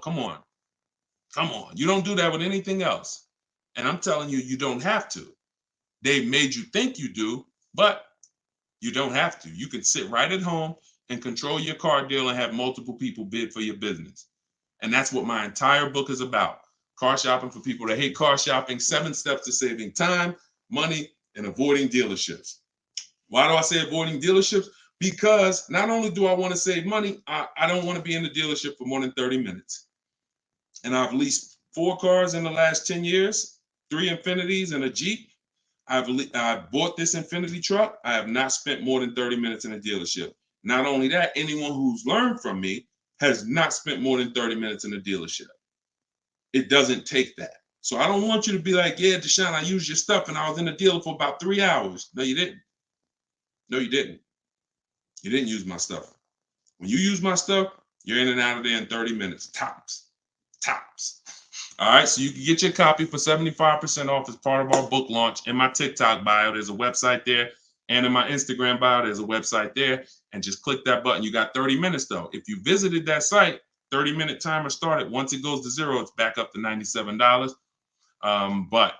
come on. You don't do that with anything else. And I'm telling you, you don't have to. They've made you think you do, but you don't have to. You can sit right at home and control your car deal and have multiple people bid for your business. And that's what my entire book is about. Car shopping for people that hate car shopping, 7 steps to saving time, money, and avoiding dealerships. Why do I say avoiding dealerships? Because not only do I want to save money, I don't want to be in the dealership for more than 30 minutes. And I've leased 4 cars in the last 10 years, 3 Infinities and a Jeep. I've bought this Infinity truck. I have not spent more than 30 minutes in a dealership. Not only that, anyone who's learned from me has not spent more than 30 minutes in a dealership. It doesn't take that. So I don't want you to be like, yeah, Deshone, I used your stuff and I was in the dealer for about 3 hours. No, you didn't. No, you didn't. You didn't use my stuff. When you use my stuff, you're in and out of there in 30 minutes, tops. All right, so you can get your copy for 75% off as part of our book launch. In my TikTok bio, there's a website there. And in my Instagram bio, there's a website there. And just click that button. You got 30 minutes, though. If you visited that site, 30-minute timer started. Once it goes to 0, it's back up to $97. But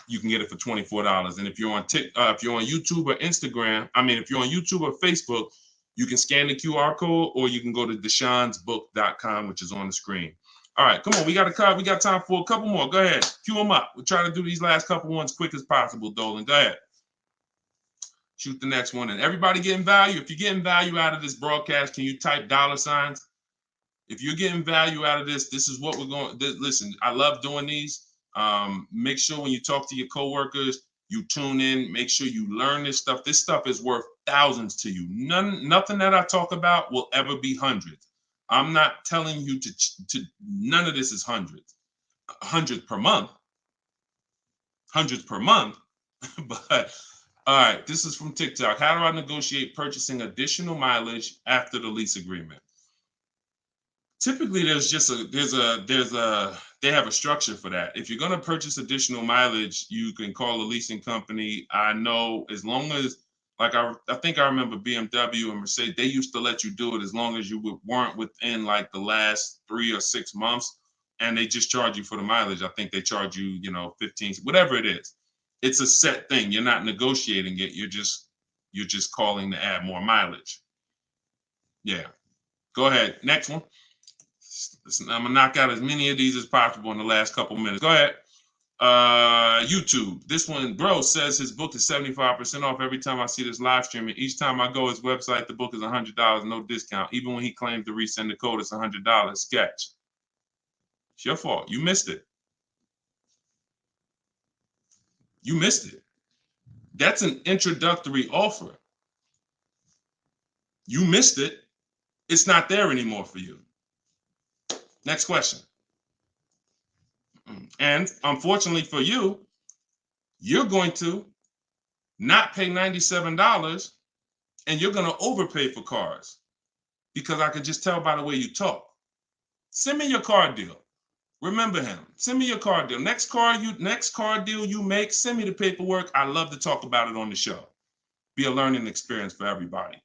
you can get it for $24. And if you're on YouTube or Instagram, if you're on YouTube or Facebook, you can scan the QR code or you can go to deshonesbook.com, which is on the screen. All right, come on. We got time for a couple more. Go ahead. Cue them up. We're trying to do these last couple ones quick as possible, Dolan. Go ahead. Shoot the next one. And everybody getting value. If you're getting value out of this broadcast, can you type $signs? If you're getting value out of this, this is what we're going. Listen, I love doing these. Make sure when you talk to your coworkers, you tune in. Make sure you learn this stuff. This stuff is worth thousands to you. Nothing that I talk about will ever be hundreds. I'm not telling you to none of this is hundreds per month. But all right, this is from TikTok. How do I negotiate purchasing additional mileage after the lease agreement? Typically, they have a structure for that. If you're going to purchase additional mileage, you can call a leasing company. I know as long as, like I think I remember BMW and Mercedes, they used to let you do it as long as you weren't within like the last 3 or 6 months, and they just charge you for the mileage. I think they charge you, 15, whatever it is. It's a set thing. You're not negotiating it. You're just calling to add more mileage. Yeah. Go ahead. Next one. Listen, I'm gonna knock out as many of these as possible in the last couple minutes. Go ahead. YouTube. This one, bro, says his book is 75% off every time I see this live streaming. Each time I go his website, the book is $100, no discount. Even when he claims to resend the code, it's $100. Sketch. It's your fault. You missed it. That's an introductory offer. You missed it. It's not there anymore for you. Next question. And unfortunately for you, you're going to not pay $97 and you're going to overpay for cars because I can just tell by the way you talk. Send me your car deal. Remember him. Send me your car deal. Next car deal you make, send me the paperwork. I love to talk about it on the show. Be a learning experience for everybody.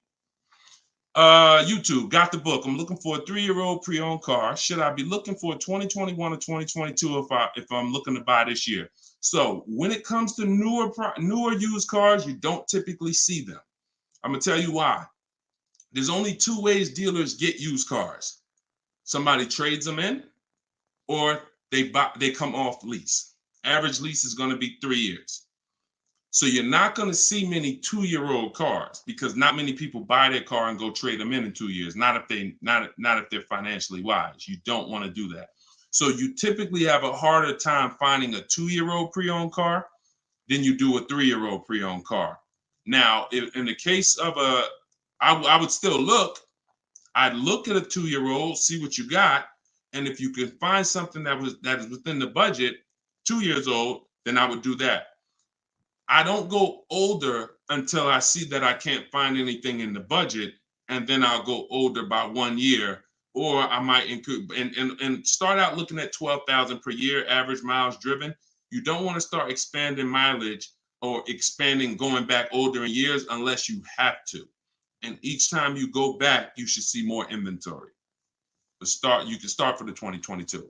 YouTube, got the book. I'm looking for a 3-year-old pre-owned car. Should I be looking for a 2021 or 2022 if I'm looking to buy this year? So when it comes to newer used cars, you don't typically see them. I'm gonna tell you why. there's only two ways dealers get used cars. Somebody trades them in, or they come off lease. Average lease is going to be 3 years. So you're not going to see many 2-year-old cars because not many people buy their car and go trade them in 2 years. Not if they're financially wise. You don't want to do that. So you typically have a harder time finding a 2-year-old pre-owned car than you do a 3-year-old pre-owned car. Now, in the case of I would still look. I'd look at a 2-year-old, see what you got, and if you can find something that is within the budget, 2 years old, then I would do that. I don't go older until I see that I can't find anything in the budget, and then I'll go older by 1 year, or I might include and start out looking at 12,000 per year average miles driven. You don't want to start expanding mileage or expanding going back older in years unless you have to. And each time you go back, you should see more inventory. You can start for the 2022.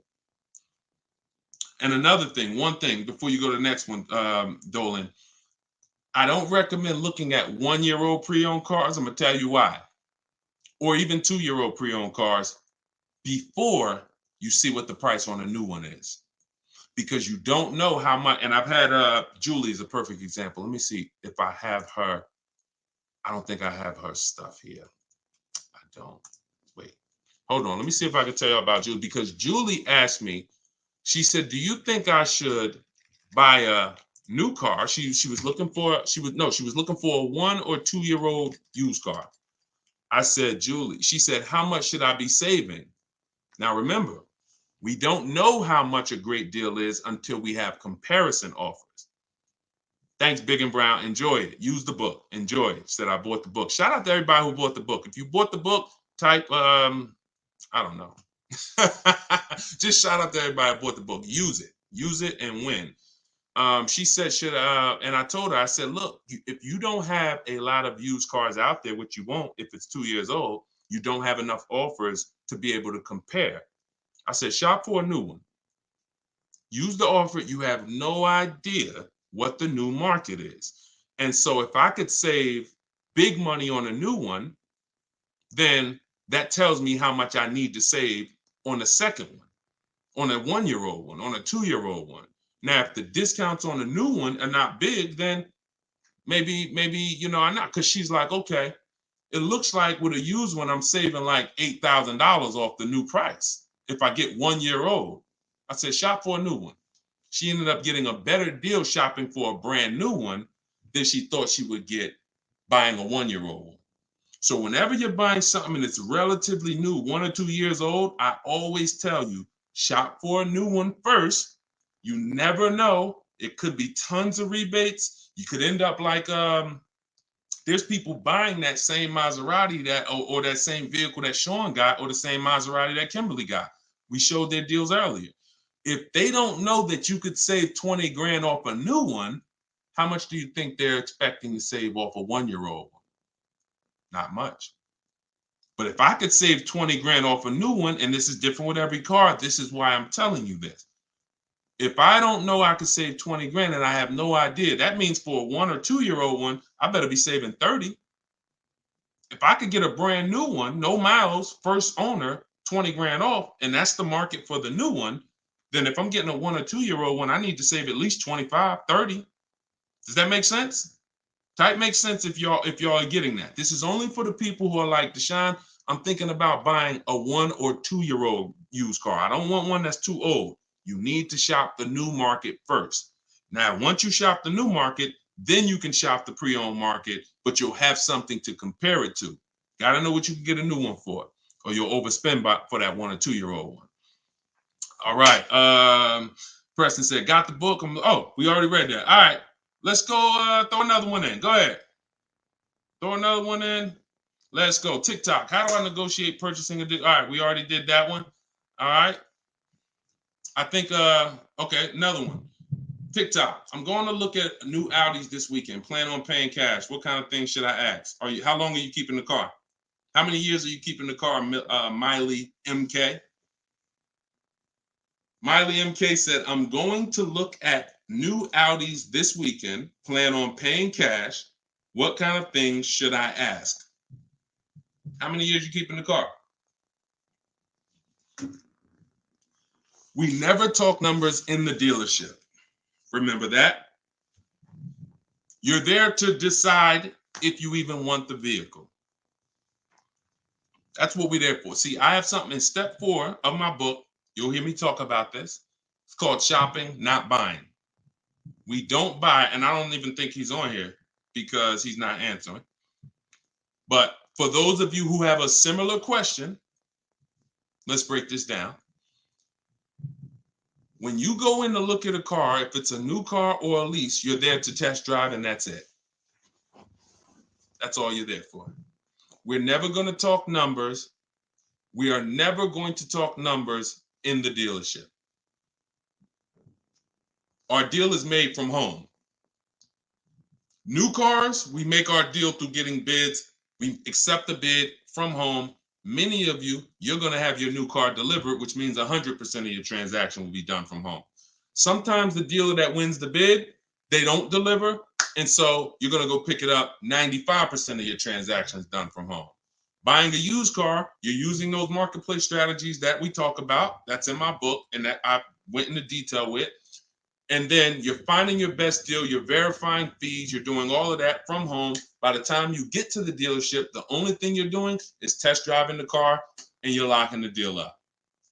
And another thing, one thing before you go to the next one, Dolan, I don't recommend looking at 1-year-old pre-owned cars. I'm gonna tell you why. Or even 2-year-old pre-owned cars before you see what the price on a new one is. Because you don't know how much, and I've had Julie is a perfect example. Let me see if I have her. I don't think I have her stuff here. I don't. Wait. Hold on. Let me see if I can tell you about Julie, because Julie asked me, she said, do you think I should buy a new car? She was looking for a 1 or 2-year-old used car. I said, Julie, she said, how much should I be saving? Now remember, we don't know how much a great deal is until we have comparison offers. Thanks, Big and Brown. Enjoy it. Use the book. Enjoy it. Said I bought the book. Shout out to everybody who bought the book. If you bought the book, type I don't know. Just shout out to everybody who bought the book. Use it. Use it and win. She said, and I told her, I said, look, if you don't have a lot of used cars out there, which you won't if it's 2 years old, you don't have enough offers to be able to compare. I said, shop for a new one. Use the offer. You have no idea what the new market is. And so if I could save big money on a new one, then that tells me how much I need to save on the second one, on a 1-year-old one, on a 2-year-old one. Now, if the discounts on the new one are not big, then maybe, I'm not, because she's like, okay, it looks like with a used one, I'm saving like $8,000 off the new price if I get 1 year old. I said, shop for a new one. She ended up getting a better deal shopping for a brand new one than she thought she would get buying a 1-year-old one. So whenever you're buying something that's relatively new, 1 or 2 years old, I always tell you, shop for a new one first. You never know. It could be tons of rebates. You could end up like, there's people buying that same Maserati or that same vehicle that Sean got, or the same Maserati that Kimberly got. We showed their deals earlier. If they don't know that you could save 20 grand off a new one, how much do you think they're expecting to save off a 1-year-old one? Not much. But if I could save 20 grand off a new one, and this is different with every car, this is why I'm telling you this. If I don't know I could save 20 grand and I have no idea, that means for a 1 or 2-year-old one, I better be saving 30. If I could get a brand new one, no miles, first owner, 20 grand off, and that's the market for the new one, then if I'm getting a 1 or 2-year-old one, I need to save at least 25, 30. Does that make sense? Type makes sense if y'all are getting that. This is only for the people who are like, Deshone, I'm thinking about buying a 1 or 2-year-old used car. I don't want one that's too old. You need to shop the new market first. Now, once you shop the new market, then you can shop the pre-owned market, but you'll have something to compare it to. Got to know what you can get a new one for, or you'll overspend for that 1 or 2-year-old one. All right. Preston said, got the book. We already read that. All right. Let's go throw another one in. Go ahead. Throw another one in. Let's go. TikTok. How do I negotiate purchasing a deal? All right. We already did that one. All right. I think, okay, another one. TikTok. I'm going to look at new Audis this weekend. Plan on paying cash. What kind of things should I ask? How long are you keeping the car? How many years are you keeping the car, Miley MK? Miley MK said, I'm going to look at new Audis this weekend. Plan on paying cash. What kind of things should I ask? How many years you keeping the car? We never talk numbers in the dealership. Remember that? You're there to decide if you even want the vehicle. That's what we're there for. See, I have something in step 4 of my book. You'll hear me talk about this. It's called shopping, not buying. We don't buy, and I don't even think he's on here because he's not answering. But for those of you who have a similar question, let's break this down. When you go in to look at a car, if it's a new car or a lease, you're there to test drive, and that's it. That's all you're there for. We're never going to talk numbers. We are never going to talk numbers in the dealership. Our deal is made from home. New cars, we make our deal through getting bids. We accept the bid from home. Many of you, you're going to have your new car delivered, which means 100% of your transaction will be done from home. Sometimes the dealer that wins the bid, they don't deliver. And so you're going to go pick it up. 95% of your transactions done from home. Buying a used car, you're using those marketplace strategies that we talk about. That's in my book and that I went into detail with. And then you're finding your best deal. You're verifying fees. You're doing all of that from home. By the time you get to the dealership, the only thing you're doing is test driving the car and you're locking the deal up.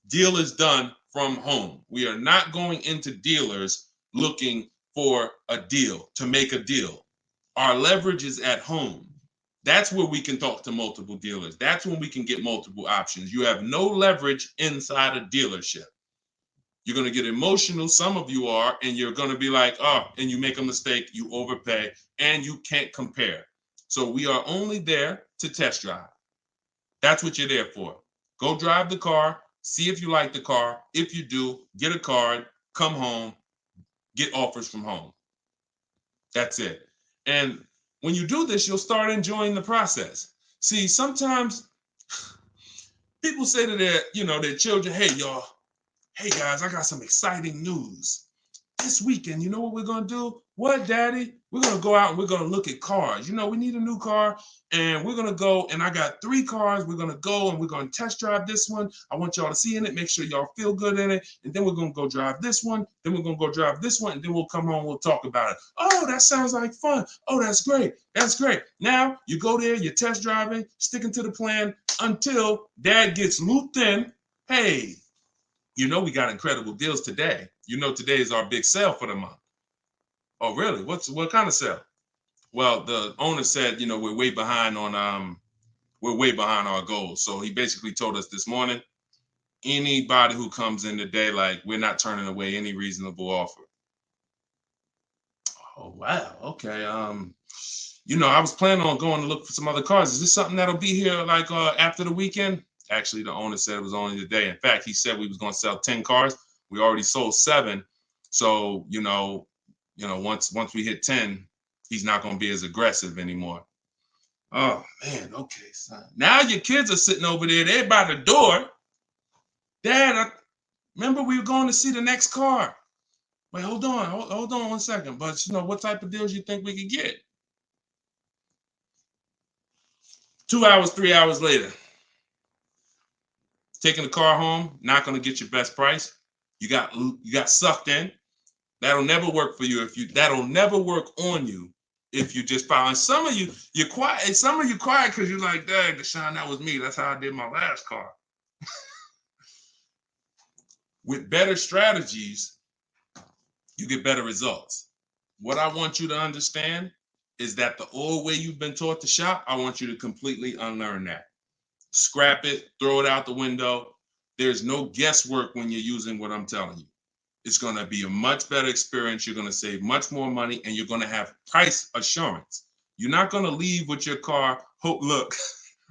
Deal is done from home. We are not going into dealers looking for a deal, to make a deal. Our leverage is at home. That's where we can talk to multiple dealers. That's when we can get multiple options. You have no leverage inside a dealership. You're going to get emotional. Some of you are, and you're going to be like, oh, and you make a mistake, you overpay, and you can't compare. So we are only there to test drive. That's what you're there for. Go drive the car, see if you like the car. If you do, get a card, come home, get offers from home. That's it. And when you do this, you'll start enjoying the process. See, sometimes people say to their children, hey, y'all, hey guys, I got some exciting news. This weekend, you know what we're gonna do? What, Daddy? We're gonna go out and we're gonna look at cars. You know, we need a new car, and we're gonna go, and I got 3 cars. We're gonna go and we're gonna test drive this one. I want y'all to see in it, make sure y'all feel good in it, and then we're gonna go drive this one, then we're gonna go drive this one, and then we'll come home, we'll talk about it. Oh, that sounds like fun. Oh, that's great. That's great. Now you go there, you're test driving, sticking to the plan until Dad gets looped in. Hey, you know, we got incredible deals today. You know, today is our big sale for the month. Oh, really? What kind of sale? Well, the owner said, you know, we're way behind our goals. So he basically told us this morning, anybody who comes in today, like, we're not turning away any reasonable offer. Oh, wow. Okay. You know, I was planning on going to look for some other cars. Is this something that'll be here like after the weekend? Actually, the owner said it was only today. In fact, he said we was going to sell 10 cars. We already sold 7. So, you know, once we hit 10, he's not going to be as aggressive anymore. Oh, man. Okay, son. Now your kids are sitting over there. They're by the door. Dad, remember we were going to see the next car. Wait, hold on 1 second. But, you know, what type of deals you think we could get? 2 hours, 3 hours later. Taking the car home, not going to get your best price. You got sucked in. That'll never work for you that'll never work on you if you just follow. And some of you're quiet. And some of you quiet because you're like, dang, Deshone, that was me. That's how I did my last car. With better strategies, you get better results. What I want you to understand is that the old way you've been taught to shop, I want you to completely unlearn that. Scrap it, throw it out the window. There's no guesswork when you're using what I'm telling you. It's going to be a much better experience. You're going to save much more money, and you're going to have price assurance. You're not going to leave with your car. Look,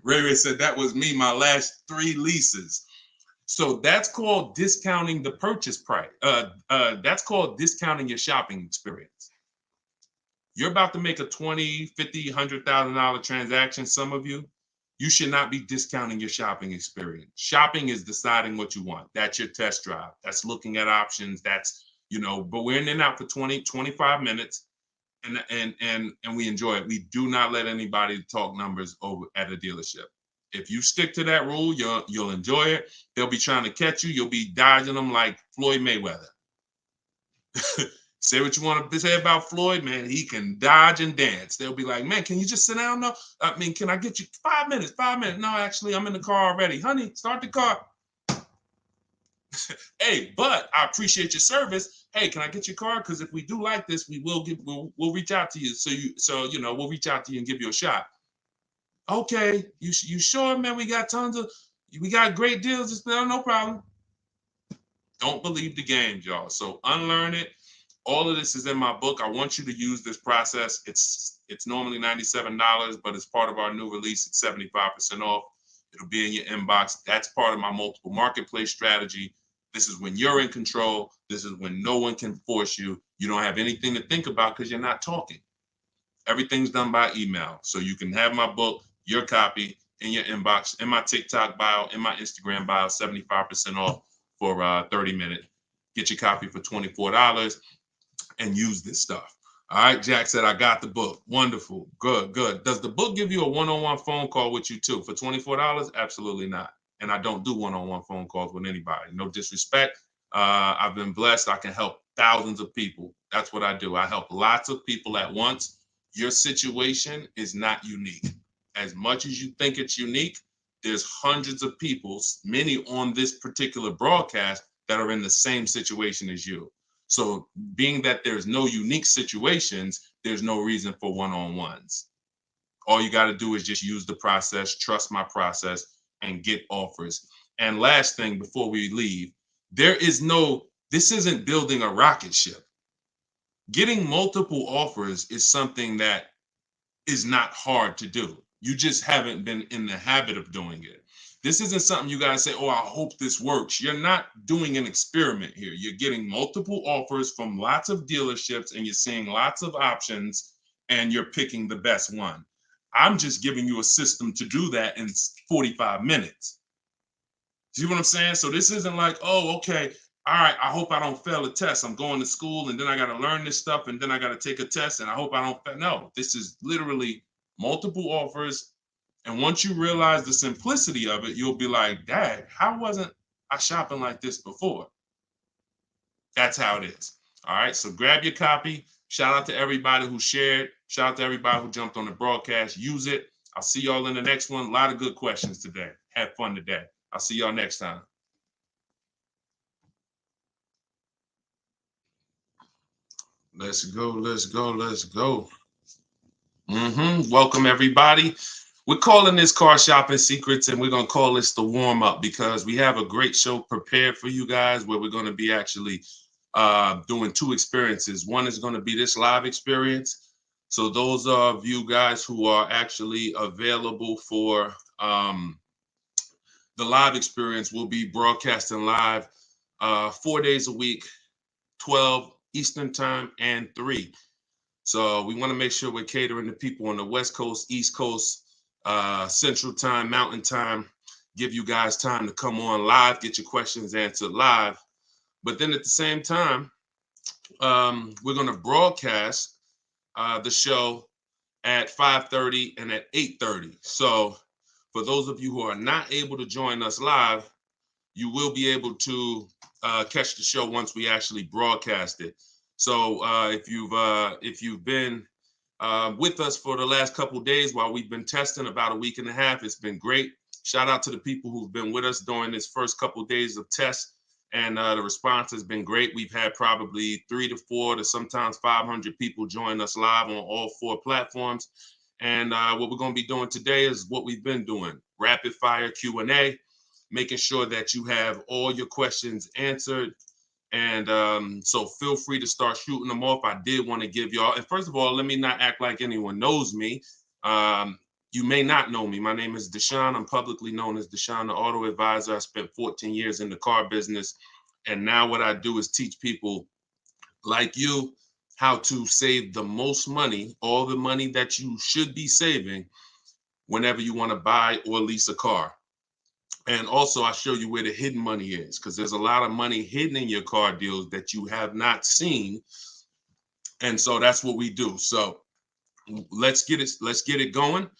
Ray said that was me, my last 3 leases. So that's called discounting the purchase price. That's called discounting your shopping experience. You're about to make a $20,000, $50,000, $100,000 transaction, some of you. You should not be discounting your shopping experience. Shopping is deciding what you want. That's your test drive. That's looking at options. That's, but we're in and out for 20, 25 minutes and we enjoy it. We do not let anybody talk numbers over at a dealership. If you stick to that rule, you'll enjoy it. They'll be trying to catch you. You'll be dodging them like Floyd Mayweather. Say what you want to say about Floyd, man. He can dodge and dance. They'll be like, man, can you just sit down? No, I mean, can I get you 5 minutes? 5 minutes. No, actually, I'm in the car already. Honey, start the car. Hey, but I appreciate your service. Hey, can I get your car? Because if we do like this, we'll reach out to you. So we'll reach out to you and give you a shot. Okay, you sure, man? We got great deals. Just no problem. Don't believe the games, y'all. So unlearn it. All of this is in my book. I want you to use this process. It's normally $97, but it's part of our new release. It's 75% off. It'll be in your inbox. That's part of my multiple marketplace strategy. This is when you're in control. This is when no one can force you. You don't have anything to think about because you're not talking. Everything's done by email. So you can have my book, your copy, in your inbox, in my TikTok bio, in my Instagram bio, 75% off for 30 minutes. Get your copy for $24 and use this stuff. All right, Jack said, I got the book. Wonderful. Good, good. Does the book give you a one-on-one phone call with you too for $24? Absolutely not. And I don't do one-on-one phone calls with anybody. No disrespect. I've been blessed. I can help thousands of people. That's what I do. I help lots of people at once. Your situation is not unique. As much as you think it's unique, there's hundreds of people, many on this particular broadcast, that are in the same situation as you. So being that there's no unique situations, there's no reason for one-on-ones. All you got to do is just use the process, trust my process, and get offers. And last thing before we leave, this isn't building a rocket ship. Getting multiple offers is something that is not hard to do. You just haven't been in the habit of doing it. This isn't something you guys say, oh, I hope this works. You're not doing an experiment here. You're getting multiple offers from lots of dealerships and you're seeing lots of options and you're picking the best one. I'm just giving you a system to do that in 45 minutes. See what I'm saying? So this isn't like, oh, okay, all right, I hope I don't fail a test. I'm going to school and then I got to learn this stuff and then I got to take a test and I hope I don't fail. No, this is literally multiple offers. And once you realize the simplicity of it, you'll be like, Dad, how wasn't I shopping like this before? That's how it is. All right, so grab your copy. Shout out to everybody who shared. Shout out to everybody who jumped on the broadcast. Use it. I'll see y'all in the next one. A lot of good questions today. Have fun today. I'll see y'all next time. Let's go, let's go, let's go. Welcome, everybody. We're calling this Car Shopping Secrets, and we're going to call this the warm-up because we have a great show prepared for you guys where we're going to be actually doing two experiences. One is going to be this live experience. So those of you guys who are actually available for the live experience will be broadcasting live 4 days a week, 12 Eastern time and 3. So we want to make sure we're catering to people on the West Coast, East Coast, Central time, Mountain time, give you guys time to come on live, get your questions answered live. But then at the same time, we're going to broadcast the show at 5:30 and at 8:30. So for those of you who are not able to join us live, you will be able to catch the show once we actually broadcast it. So if you've been with us for the last couple of days while we've been testing, about a week and a half, it's been great. Shout out to the people who've been with us during this first couple of days of tests, and the response has been great. We've had probably 300 to 400 to sometimes 500 people join us live on all 4 platforms. And what we're going to be doing today is what we've been doing: rapid fire Q&A, making sure that you have all your questions answered. And so feel free to start shooting them off. I did want to give y'all, and first of all, let me not act like anyone knows me. You may not know me. My name is Deshone. I'm publicly known as Deshone the Auto Advisor. I spent 14 years in the car business. And now what I do is teach people like you how to save the most money, all the money that you should be saving whenever you want to buy or lease a car. And also I show you where the hidden money is, because there's a lot of money hidden in your car deals that you have not seen. And so that's what we do. So let's get it going.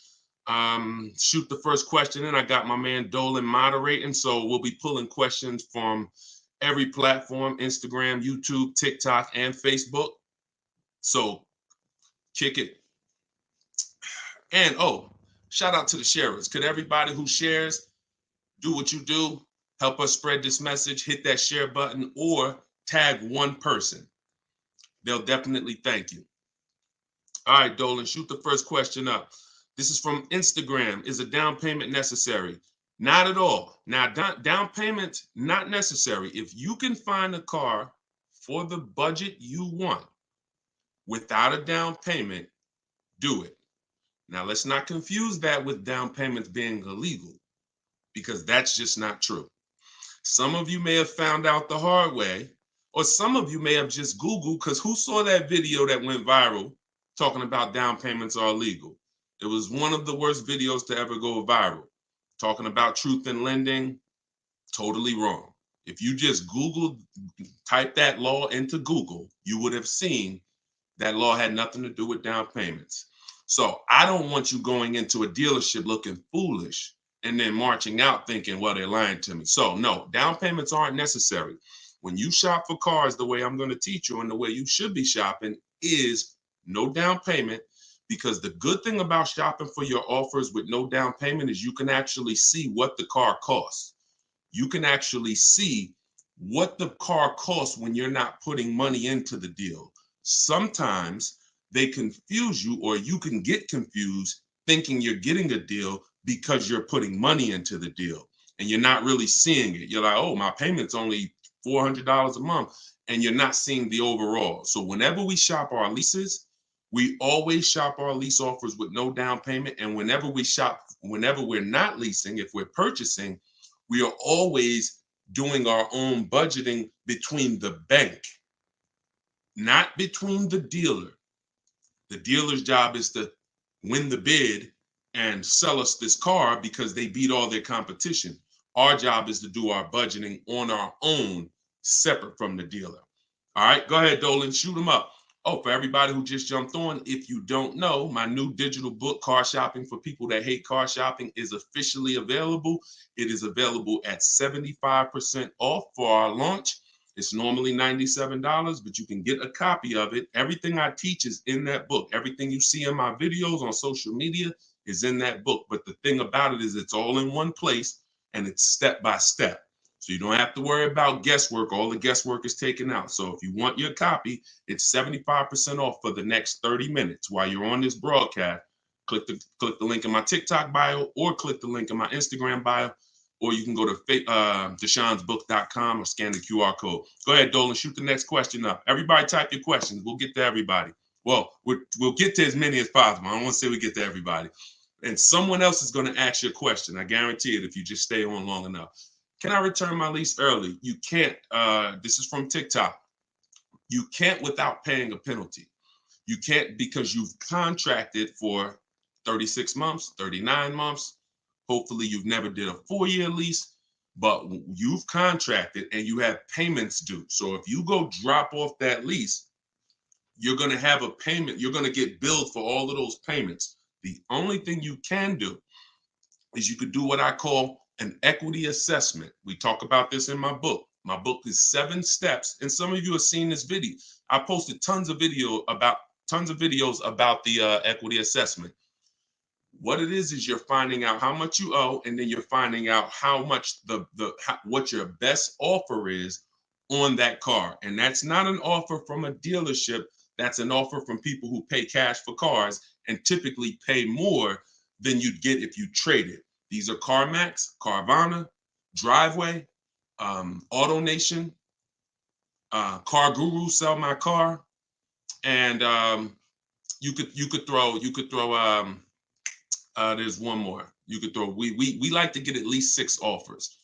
Shoot the first question in. I got my man Dolan moderating, so we'll be pulling questions from every platform: Instagram, YouTube, TikTok, and Facebook. So kick it. And shout out to the sharers. Could everybody who shares do what you do? Help us spread this message. Hit that share button or tag one person. They'll definitely thank you. All right, Dolan, shoot the first question up. This is from Instagram. Is a down payment necessary? Not at all. Now, down payment, not necessary. If you can find a car for the budget you want without a down payment, do it. Now, let's not confuse that with down payments being illegal, because that's just not true. Some of you may have found out the hard way, or some of you may have just Googled, because who saw that video that went viral talking about down payments are illegal? It was one of the worst videos to ever go viral, talking about truth in lending. Totally wrong. If you just type that law into Google, you would have seen that law had nothing to do with down payments. So I don't want you going into a dealership looking foolish and then marching out thinking, well, they're lying to me. So no, down payments aren't necessary. When you shop for cars, the way I'm going to teach you and the way you should be shopping is no down payment, because the good thing about shopping for your offers with no down payment is you can actually see what the car costs. You can actually see what the car costs when you're not putting money into the deal. Sometimes they confuse you, or you can get confused thinking you're getting a deal because you're putting money into the deal and you're not really seeing it. You're like, oh, my payment's only $400 a month, and you're not seeing the overall. So whenever we shop our leases, we always shop our lease offers with no down payment. And whenever we're not leasing, if we're purchasing, we are always doing our own budgeting between the bank, not between the dealer. The dealer's job is to win the bid and sell us this car because they beat all their competition. Our job is to do our budgeting on our own, separate from the dealer. All right, go ahead, Dolan, shoot them up. Oh, for everybody who just jumped on, if you don't know, my new digital book, Car Shopping for People That Hate Car Shopping, is officially available. It is available at 75% off for our launch. It's normally $97, but you can get a copy of it. Everything I teach is in that book. Everything you see in my videos on social media is in that book. But the thing about it is it's all in one place and it's step by step. So you don't have to worry about guesswork. All the guesswork is taken out. So if you want your copy, it's 75% off for the next 30 minutes while you're on this broadcast. Click the link in my TikTok bio, or click the link in my Instagram bio, or you can go to deshonesbook.com or scan the QR code. Go ahead, Dolan, shoot the next question up. Everybody type your questions. We'll get to everybody. Well, we'll get to as many as possible. I don't want to say we get to everybody. And someone else is going to ask you a question. I guarantee it if you just stay on long enough. Can I return my lease early? You can't. This is from TikTok. You can't without paying a penalty. You can't because you've contracted for 36 months, 39 months. Hopefully you've never did a 4-year lease, but you've contracted and you have payments due. So if you go drop off that lease, you're going to have a payment. You're going to get billed for all of those payments. The only thing you can do is you could do what I call an equity assessment. We talk about this in my book. My book is 7 steps, and some of you have seen this video. I posted tons of videos about the equity assessment. What it is you're finding out how much you owe, and then you're finding out how much what your best offer is on that car. And that's not an offer from a dealership. That's an offer from people who pay cash for cars and typically pay more than you'd get if you traded. These are CarMax, Carvana, Driveway, AutoNation, Car Guru, Sell My Car, and you could throw. There's one more you could throw. We like to get at least 6 offers.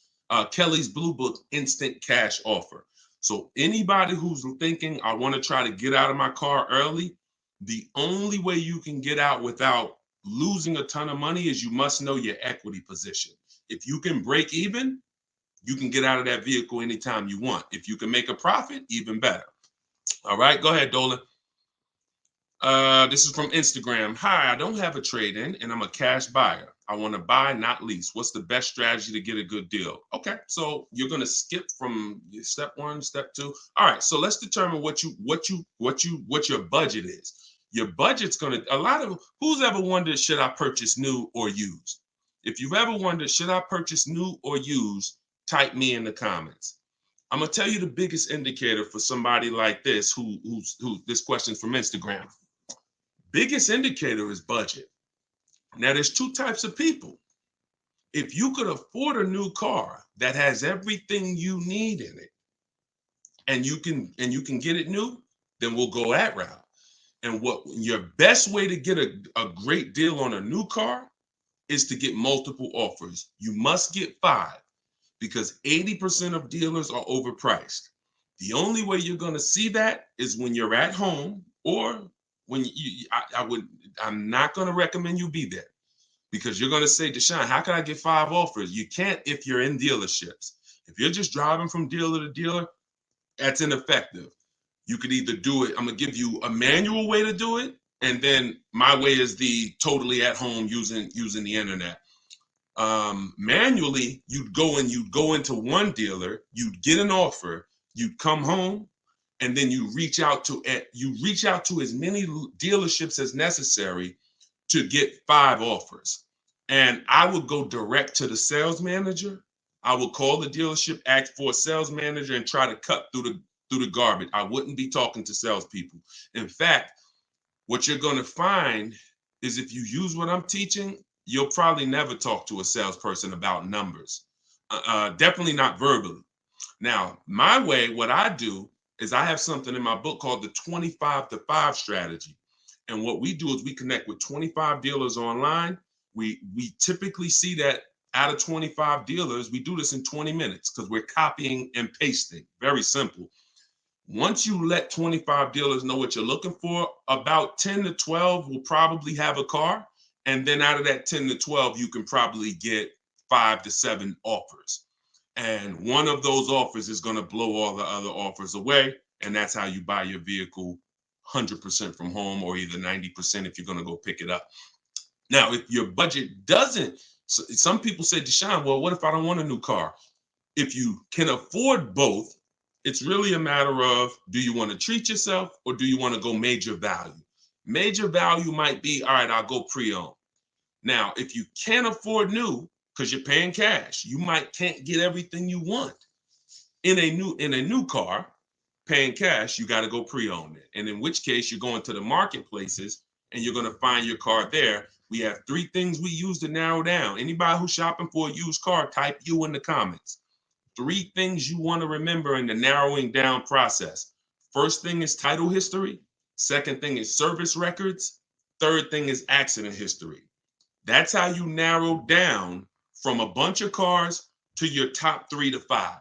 Kelly's Blue Book instant cash offer. So anybody who's thinking I want to try to get out of my car early, the only way you can get out without losing a ton of money is you must know your equity position. If you can break even, you can get out of that vehicle anytime you want. If you can make a profit, even better. All right, go ahead, Dolan. This is from Instagram. Hi, I don't have a trade-in and I'm a cash buyer. I want to buy, not lease. What's the best strategy to get a good deal? Okay, so you're gonna skip from step one, step two. All right, so let's determine what your budget is. Your budget's gonna who's ever wondered, should I purchase new or used? If you've ever wondered, should I purchase new or used, type me in the comments. I'm gonna tell you the biggest indicator for somebody like this who this question's from Instagram. Biggest indicator is budget. Now, there's two types of people. If you could afford a new car that has everything you need in it, and you can get it new, then we'll go that route. And what your best way to get a great deal on a new car is to get multiple offers. You must get 5 because 80% of dealers are overpriced. The only way you're going to see that is when you're at home, or when I'm not going to recommend you be there, because you're going to say, Deshone, how can I get 5 offers? You can't if you're in dealerships. If you're just driving from dealer to dealer, that's ineffective. You could either do it, I'm going to give you a manual way to do it, and then my way is the totally at home using the internet. Manually, you'd go into one dealer, you'd get an offer, you'd come home, and then you reach out to as many dealerships as necessary to get 5 offers. And I would go direct to the sales manager. I would call the dealership, ask for a sales manager, and try to cut through the garbage. I wouldn't be talking to salespeople. In fact, what you're going to find is if you use what I'm teaching, you'll probably never talk to a salesperson about numbers. Definitely not verbally. Now, my way, what I do is I have something in my book called the 25 to 5 strategy. And what we do is we connect with 25 dealers online. We typically see that out of 25 dealers, we do this in 20 minutes because we're copying and pasting. Very simple. Once you let 25 dealers know what you're looking for, about 10 to 12 will probably have a car. And then out of that 10 to 12, you can probably get 5 to 7 offers. And one of those offers is going to blow all the other offers away. And that's how you buy your vehicle 100% from home, or either 90% if you're going to go pick it up. Now, if your budget doesn't, some people say, Deshone, well, what if I don't want a new car? If you can afford both, it's really a matter of, do you want to treat yourself or do you want to go major value? Major value might be, all right, I'll go pre-owned. Now, if you can't afford new because you're paying cash, you can't get everything you want in a new car. Paying cash, you got to go pre-owned it. And in which case, you're going to the marketplaces and you're going to find your car there. We have 3 things we use to narrow down. Anybody who's shopping for a used car, type you in the comments. 3 things you want to remember in the narrowing down process. First thing is title history. Second thing is service records. Third thing is accident history. That's how you narrow down from a bunch of cars to your top 3 to 5.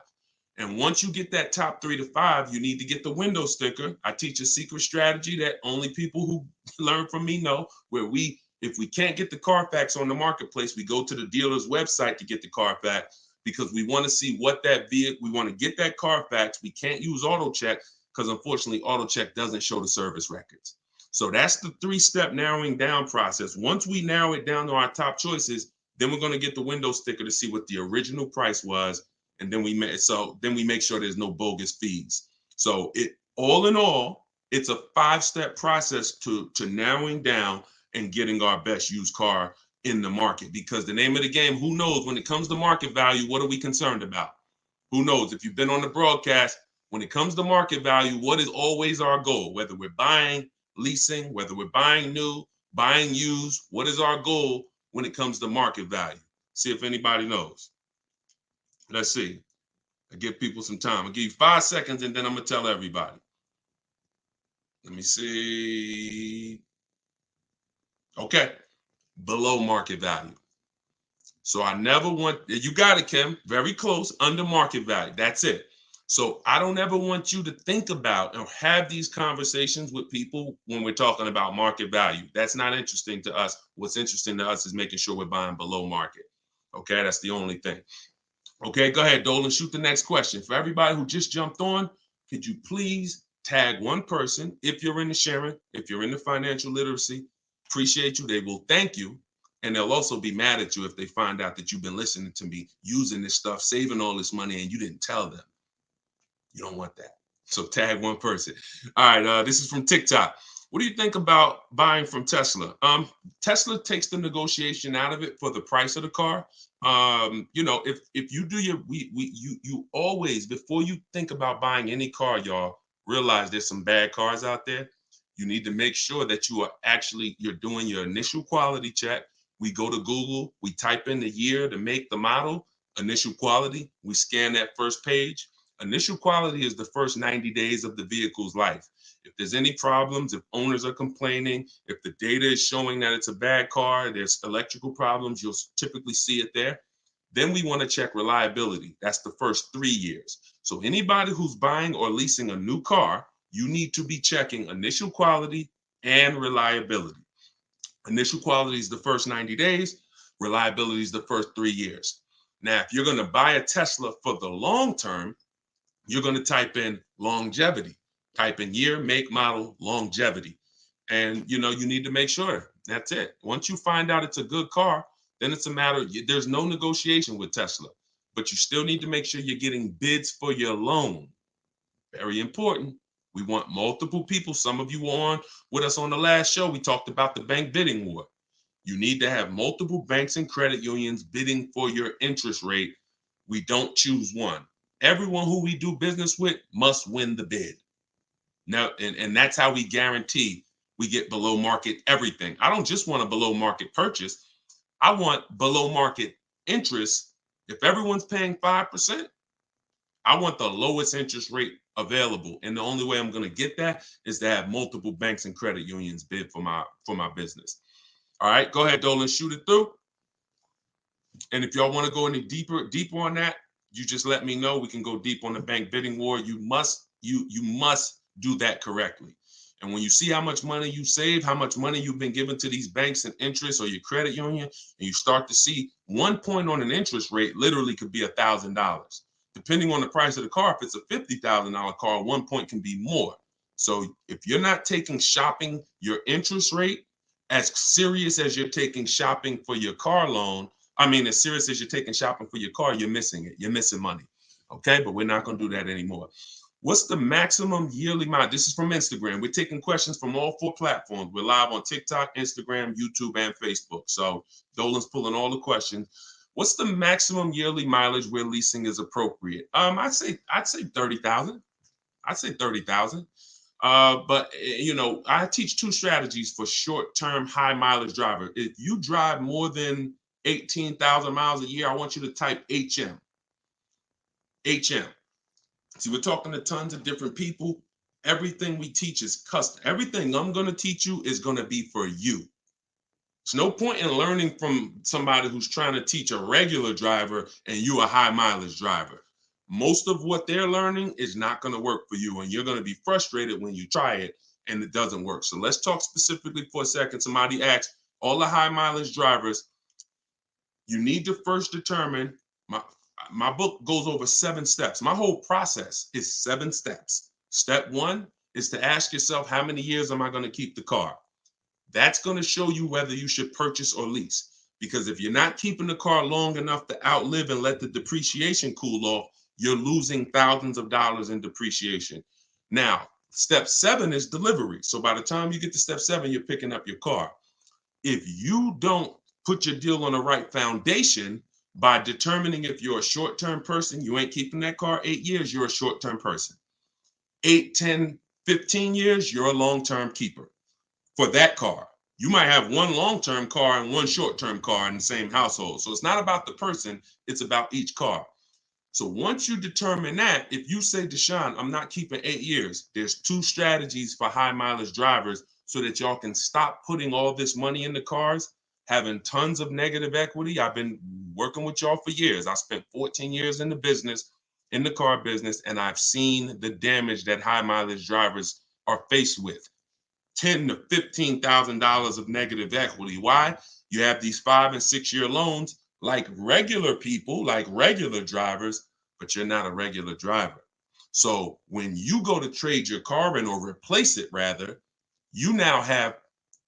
And once you get that top 3 to 5, you need to get the window sticker. I teach a secret strategy that only people who learn from me know, where if we can't get the Carfax on the marketplace, we go to the dealer's website to get the Carfax, because we want to see what that vehicle, we want to get that Carfax. We can't use auto check because unfortunately auto check doesn't show the service records. So that's the 3-step narrowing down process. Once we narrow it down to our top choices, then we're going to get the window sticker to see what the original price was. And then we make sure there's no bogus fees. So all in all, it's a 5-step process to narrowing down and getting our best used car in the market. Because the name of the game, who knows, when it comes to market value, what are we concerned about? Who knows? If you've been on the broadcast, when it comes to market value, what is always our goal? Whether we're buying, leasing, whether we're buying new, buying used, what is our goal when it comes to market value? See if anybody knows. Let's see. I give people some time. I'll give you 5 seconds and then I'm going to tell everybody. Let me see. Okay. Below market value. So I never want, you got it, Kim, very close, under market value. That's it. So I don't ever want you to think about or have these conversations with people when we're talking about market value. That's not interesting to us. What's interesting to us is making sure we're buying below market. Okay, that's the only thing. Okay, go ahead, Dolan, shoot the next question. For everybody who just jumped on, could you please tag one person. If you're in the sharing, if you're in the financial literacy, appreciate you. They will thank you. And they'll also be mad at you if they find out that you've been listening to me, using this stuff, saving all this money, and you didn't tell them. You don't want that. So tag one person. All right, this is from TikTok. What do you think about buying from Tesla? Tesla takes the negotiation out of it for the price of the car. If you do you always, before you think about buying any car, y'all realize there's some bad cars out there. You need to make sure that you're doing your initial quality check. We go to Google, we type in the year, the make, the model, initial quality. We scan that first page. Initial quality is the first 90 days of the vehicle's life. If there's any problems, if owners are complaining, if the data is showing that it's a bad car, there's electrical problems, you'll typically see it there. Then we want to check reliability. That's the first 3 years. So anybody who's buying or leasing a new car, you need to be checking initial quality and reliability. Initial quality is the first 90 days. Reliability is the first 3 years. Now, if you're going to buy a Tesla for the long term, you're going to type in longevity. Type in year, make, model, longevity. And you need to make sure that's it. Once you find out it's a good car, then it's a matter, there's no negotiation with Tesla, but you still need to make sure you're getting bids for your loan. Very important. We want multiple people. Some of you were on with us on the last show. We talked about the bank bidding war. You need to have multiple banks and credit unions bidding for your interest rate. We don't choose one. Everyone who we do business with must win the bid. Now, and that's how we guarantee we get below market everything. I don't just want a below market purchase. I want below market interest. If everyone's paying 5%, I want the lowest interest rate available. And the only way I'm going to get that is to have multiple banks and credit unions bid for my business. All right, go ahead, Dolan, shoot it through. And if y'all want to go any deeper on that, you just let me know. We can go deep on the bank bidding war. You must do that correctly. And when you see how much money you save, how much money you've been given to these banks and interest or your credit union, and you start to see 1 point on an interest rate literally could be $1,000. Depending on the price of the car, if it's a $50,000 car, 1 point can be more. So if you're not taking shopping, your interest rate, as serious as you're taking shopping for your car loan, as serious as you're taking shopping for your car, you're missing it. You're missing money. Okay, but we're not going to do that anymore. What's the maximum yearly mileage? This is from Instagram. We're taking questions from all 4 platforms. We're live on TikTok, Instagram, YouTube, and Facebook. So Dolan's pulling all the questions. What's the maximum yearly mileage where leasing is appropriate? I'd say 30,000. I'd say 30,000. But I teach 2 strategies for short-term high mileage driver. If you drive more than 18,000 miles a year, I want you to type HM. HM. See, we're talking to tons of different people. Everything we teach is custom. Everything I'm going to teach you is going to be for you. There's no point in learning from somebody who's trying to teach a regular driver and you a high mileage driver. Most of what they're learning is not going to work for you, and you're going to be frustrated when you try it and it doesn't work. So let's talk specifically for a second. Somebody asked, all the high mileage drivers, you need to first determine, my book goes over 7 steps. My whole process is 7 steps. Step 1 is to ask yourself, how many years am I going to keep the car? That's going to show you whether you should purchase or lease. Because if you're not keeping the car long enough to outlive and let the depreciation cool off, you're losing thousands of dollars in depreciation. Now, step 7 is delivery. So by the time you get to step 7, you're picking up your car. If you don't put your deal on the right foundation by determining if you're a short-term person, you ain't keeping that car 8 years, you're a short-term person. 8, 10, 15 years, you're a long-term keeper for that car. You might have 1 long-term car and 1 short-term car in the same household. So it's not about the person, it's about each car. So once you determine that, if you say, Deshone, I'm not keeping 8 years, there's 2 strategies for high mileage drivers so that y'all can stop putting all this money in the cars, having tons of negative equity. I've been working with y'all for years. I spent 14 years in the business, in the car business, and I've seen the damage that high mileage drivers are faced with. $10,000 to $15,000 of negative equity. Why? You have these 5 and 6 year loans like regular people, like regular drivers, but you're not a regular driver. So when you go to trade your car in or replace it rather, you now have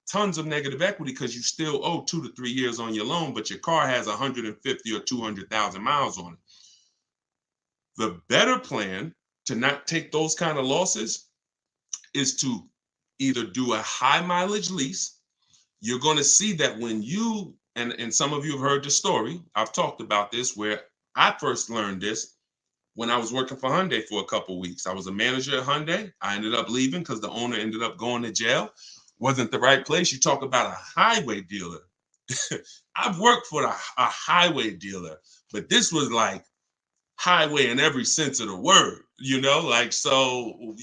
tons of negative equity because you still owe 2 to 3 years on your loan, but your car has 150 or 200,000 miles on it. The better plan to not take those kind of losses is to either do a high mileage lease. You're going to see that when you, and some of you have heard the story, I've talked about this, where I first learned this when I was working for Hyundai for a couple of weeks. I was a manager at Hyundai. I ended up leaving because the owner ended up going to jail. Wasn't the right place. You talk about a highway dealer. I've worked for a highway dealer, but this was like highway in every sense of the word, like, so,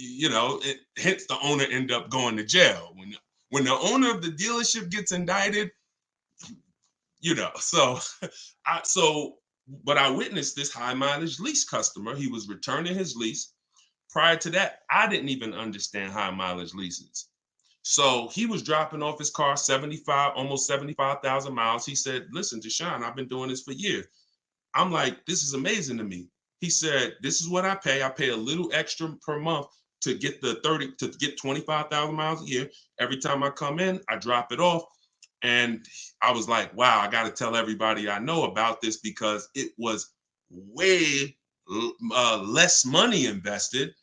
hence the owner ended up going to jail. When the owner of the dealership gets indicted, so but I witnessed this high mileage lease customer. He was returning his lease. Prior to that, I didn't even understand high mileage leases. So he was dropping off his car, almost 75,000 miles. He said, listen, Deshone, I've been doing this for years. I'm like, this is amazing to me. He said, this is what I pay. I pay a little extra per month to get 25,000 miles a year. Every time I come in, I drop it off. And I was like, wow, I got to tell everybody I know about this because it was way less money invested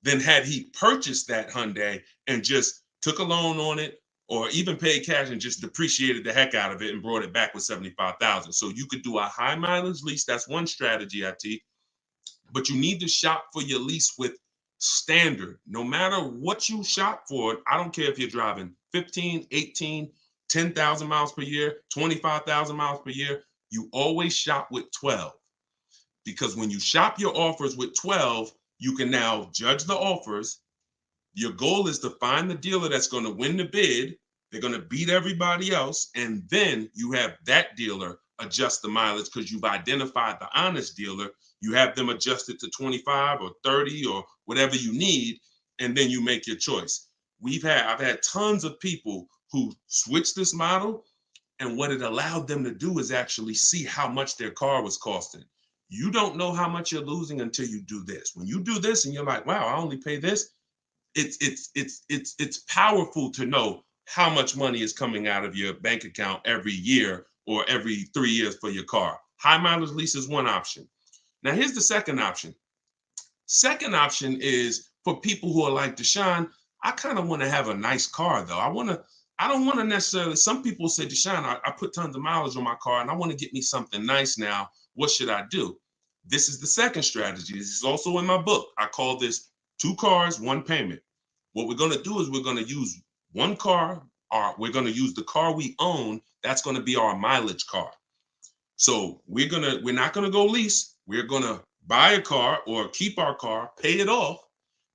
than had he purchased that Hyundai and just took a loan on it, or even paid cash and just depreciated the heck out of it and brought it back with 75,000. So you could do a high mileage lease. That's one strategy I teach. But you need to shop for your lease with standard. No matter what you shop for, I don't care if you're driving 15, 18, 10,000 miles per year, 25,000 miles per year, you always shop with 12. Because when you shop your offers with 12, you can now judge the offers. Your goal is to find the dealer that's going to win the bid. They're going to beat everybody else. And then you have that dealer adjust the mileage because you've identified the honest dealer. You have them adjust it to 25 or 30 or whatever you need. And then you make your choice. I've had tons of people who switched this model. And what it allowed them to do is actually see how much their car was costing. You don't know how much you're losing until you do this. When you do this and you're like, wow, I only pay this. It's powerful to know how much money is coming out of your bank account every year or every 3 years for your car. High mileage lease is one option. Now here's the second option. Second option is for people who are like Deshone. I kind of want to have a nice car though. I don't want to necessarily, some people say, Deshone, I put tons of mileage on my car and I want to get me something nice now. What should I do? This is the second strategy. This is also in my book. I call this 2 cars, 1 payment. What we're going to do is we're going to use one car, or we're going to use the car we own. That's going to be our mileage car. So we're not going to go lease. We're going to buy a car or keep our car, pay it off.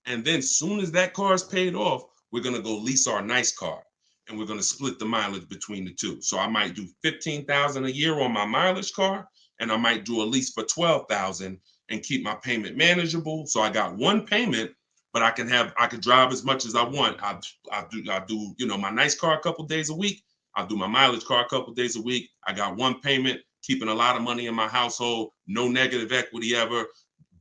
And then as soon as that car is paid off, we're going to go lease our nice car. And we're going to split the mileage between the two. So I might do 15,000 a year on my mileage car, and I might do a lease for 12,000 and keep my payment manageable. So I got 1 payment, but I could drive as much as I want. I do my nice car a couple days a week. I'll do my mileage car a couple days a week. I got 1 payment, keeping a lot of money in my household, no negative equity ever.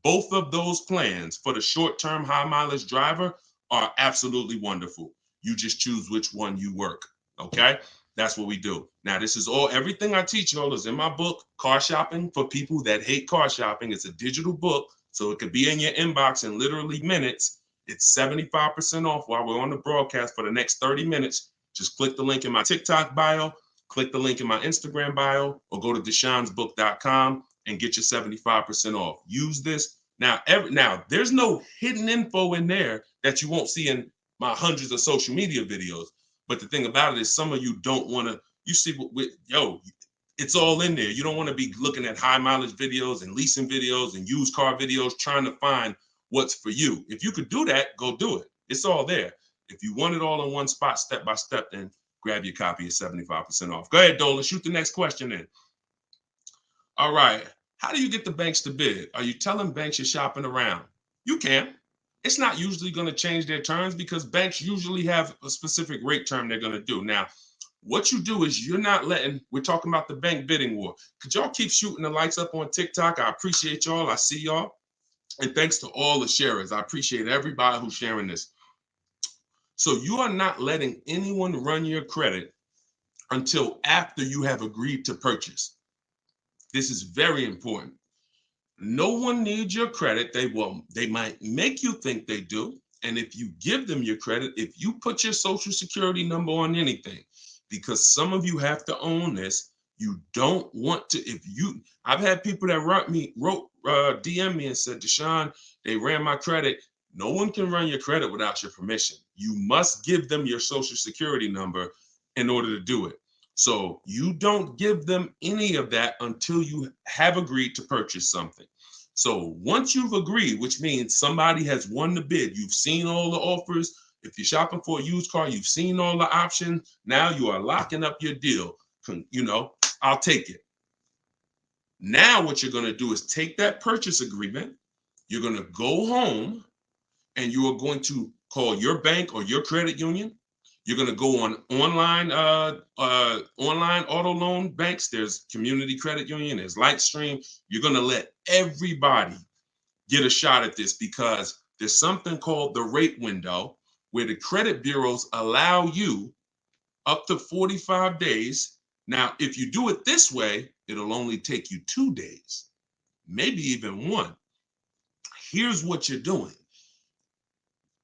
Both of those plans for the short-term high mileage driver are absolutely wonderful. You just choose which one you work. Okay. That's what we do. Now, this is everything I teach y'all is in my book, Car Shopping for People That Hate Car Shopping. It's a digital book, so it could be in your inbox in literally minutes. It's 75% off while we're on the broadcast for the next 30 minutes. Just click the link in my TikTok bio, click the link in my Instagram bio, or go to deshonesbook.com and get your 75% off. Use this. Now, there's no hidden info in there that you won't see in my hundreds of social media videos. But the thing about it is some of you don't want to, you see, it's all in there. You don't want to be looking at high mileage videos and leasing videos and used car videos trying to find what's for you. If you could do that, go do it. It's all there. If you want it all in one spot, step by step, then grab your copy at 75% off. Go ahead, Dola, shoot the next question in. All right. How do you get the banks to bid? Are you telling banks you're shopping around? You can. It's not usually going to change their terms because banks usually have a specific rate term they're going to do. Now, what you do is we're talking about the bank bidding war. Could y'all keep shooting the lights up on TikTok? I appreciate y'all. I see y'all. And thanks to all the sharers. I appreciate everybody who's sharing this. So you are not letting anyone run your credit until after you have agreed to purchase. This is very important. No one needs your credit. They might make you think they do. And if you give them your credit, if you put your social security number on anything, because some of you have to own this, you don't want to. I've had people that DM me and said, Deshone, they ran my credit. No one can run your credit without your permission. You must give them your social security number in order to do it. So you don't give them any of that until you have agreed to purchase something. So once you've agreed, which means somebody has won the bid, you've seen all the offers. If you're shopping for a used car, you've seen all the options. Now you are locking up your deal. I'll take it. Now what you're going to do is take that purchase agreement. You're going to go home and you are going to call your bank or your credit union. You're going to go on online auto loan banks. There's Community Credit Union. There's Lightstream. You're going to let everybody get a shot at this because there's something called the rate window where the credit bureaus allow you up to 45 days. Now, if you do it this way, it'll only take you 2 days, maybe even 1. Here's what you're doing.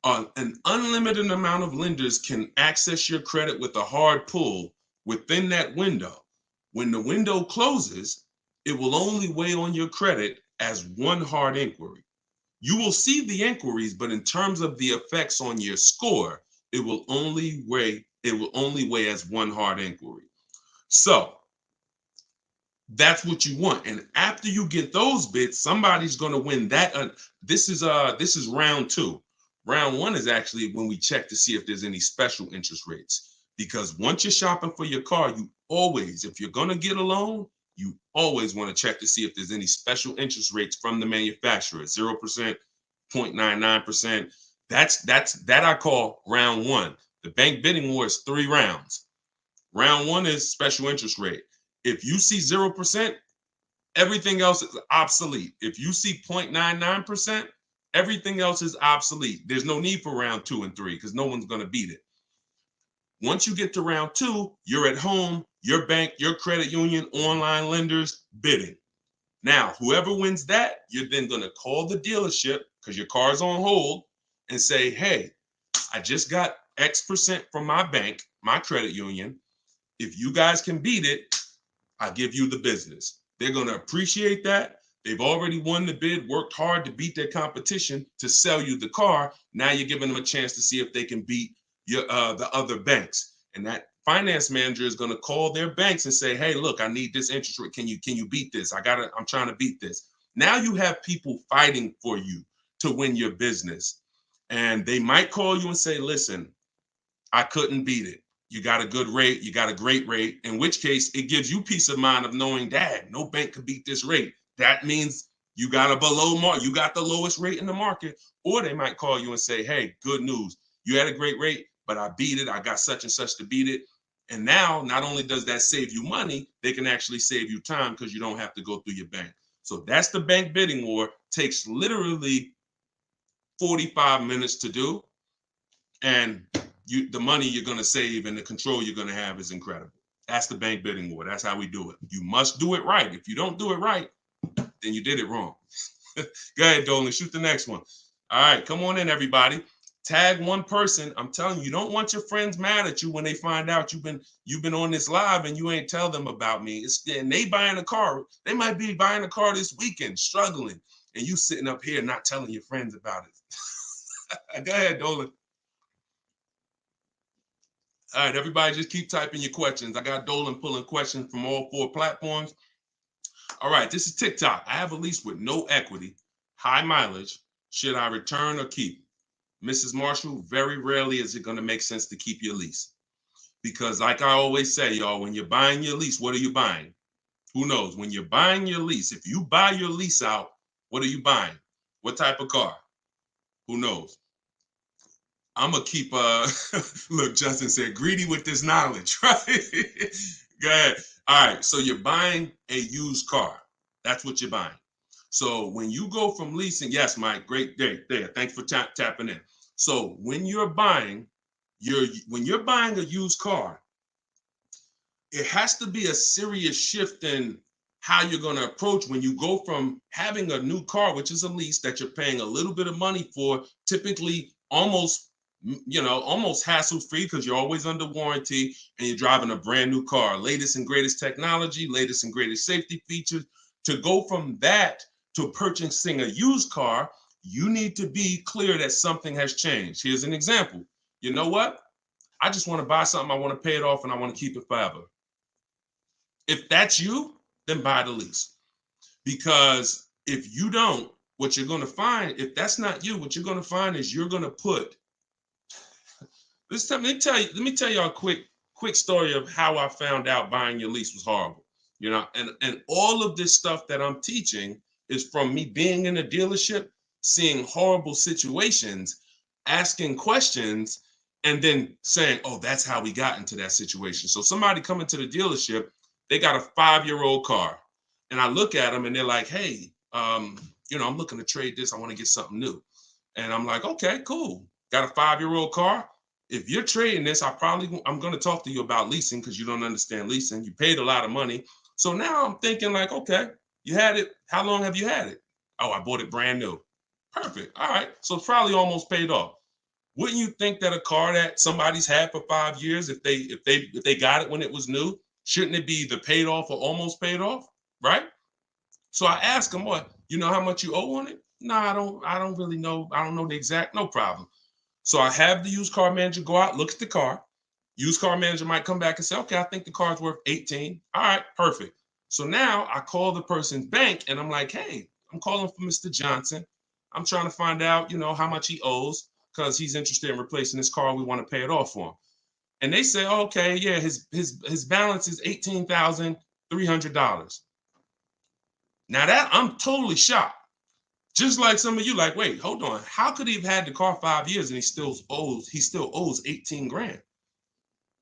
An unlimited amount of lenders can access your credit with a hard pull within that window. When the window closes, it will only weigh on your credit as one hard inquiry. You will see the inquiries, but in terms of the effects on your score, it will only weigh as one hard inquiry. So that's what you want. And after you get those bits, somebody's going to win that. This is round 2. Round 1 is actually when we check to see if there's any special interest rates. Because once you're shopping for your car, you always, if you're going to get a loan, you always want to check to see if there's any special interest rates from the manufacturer. 0%, 0.99%. That I call round 1. The bank bidding war is 3 rounds. Round 1 is special interest rate. If you see 0%, everything else is obsolete. If you see 0.99%, everything else is obsolete. There's no need for round 2 and 3 because no one's going to beat it. Once you get to round 2, you're at home, your bank, your credit union, online lenders bidding. Now, whoever wins that, you're then going to call the dealership because your car's on hold and say, hey, I just got X% from my bank, my credit union. If you guys can beat it, I'll give you the business. They're going to appreciate that. They've already won the bid, worked hard to beat their competition to sell you the car. Now you're giving them a chance to see if they can beat the other banks. And that finance manager is going to call their banks and say, hey, look, I need this interest rate. Can you beat this? I'm trying to beat this. Now you have people fighting for you to win your business. And they might call you and say, listen, I couldn't beat it. You got a good rate. You got a great rate, in which case it gives you peace of mind of knowing, Dad, no bank could beat this rate. That means you got a below mark. You got the lowest rate in the market. Or they might call you and say, hey, good news. You had a great rate, but I beat it. I got such and such to beat it. And now not only does that save you money, they can actually save you time because you don't have to go through your bank. So that's the bank bidding war. Takes literally 45 minutes to do. And the money you're going to save and the control you're going to have is incredible. That's the bank bidding war. That's how we do it. You must do it right. If you don't do it right, then you did it wrong. Go ahead, Dolan. Shoot the next one. All right, come on in, everybody. Tag one person. I'm telling you, you don't want your friends mad at you when they find out you've been on this live and you ain't tell them about me. And they buying a car. They might be buying a car this weekend, struggling, and you sitting up here not telling your friends about it. Go ahead, Dolan. All right, everybody, just keep typing your questions. I got Dolan pulling questions from all 4 platforms. All right, this is TikTok. I have a lease with no equity, high mileage. Should I return or keep? Mrs. Marshall, very rarely is it going to make sense to keep your lease. Because like I always say, y'all, when you're buying your lease, what are you buying? Who knows? When you're buying your lease, if you buy your lease out, what are you buying? What type of car? Who knows? I'm gonna keep look, Justin said greedy with this knowledge, right? Go ahead. All right, so you're buying a used car. That's what you're buying. So when you go from leasing, yes, Mike, great day there. Thanks for tapping in. So when you're buying a used car, it has to be a serious shift in how you're going to approach when you go from having a new car, which is a lease that you're paying a little bit of money for, typically almost hassle free because you're always under warranty and you're driving a brand new car, latest and greatest technology, latest and greatest safety features. To go from that to purchasing a used car, you need to be clear that something has changed. Here's an example. You know what? I just want to buy something, I want to pay it off, and I want to keep it forever. If that's you, then buy the lease. Because if you don't, what you're going to find, if that's not you, what you're going to find is you're going to put this time. Let me tell you a quick story of how I found out buying your lease was horrible. And all of this stuff that I'm teaching is from me being in a dealership, seeing horrible situations, asking questions, and then saying, oh, that's how we got into that situation. So somebody coming to the dealership, they got a 5-year-old car. And I look at them and they're like, hey, I'm looking to trade this. I want to get something new. And I'm like, okay, cool. Got a 5-year-old car. If you're trading this, I'm going to talk to you about leasing because you don't understand leasing. You paid a lot of money. So now I'm thinking like, okay, you had it. How long have you had it? Oh, I bought it brand new. Perfect. All right. So it's probably almost paid off. Wouldn't you think that a car that somebody's had for 5 years, if they got it when it was new, shouldn't it be either paid off or almost paid off? Right? So I asked him, what, you know how much you owe on it? No, I don't really know. I don't know the exact, no problem. So I have the used car manager go out, look at the car. Used car manager might come back and say, okay, I think the car's worth 18. All right, perfect. So now I call the person's bank and I'm like, hey, I'm calling for Mr. Johnson. I'm trying to find out, how much he owes because he's interested in replacing his car. We want to pay it off for him. And they say, oh, okay, yeah, his balance is $18,300. Now that I'm totally shocked. Just like some of you, like, wait, hold on. How could he have had the car 5 years and he still owes 18 grand?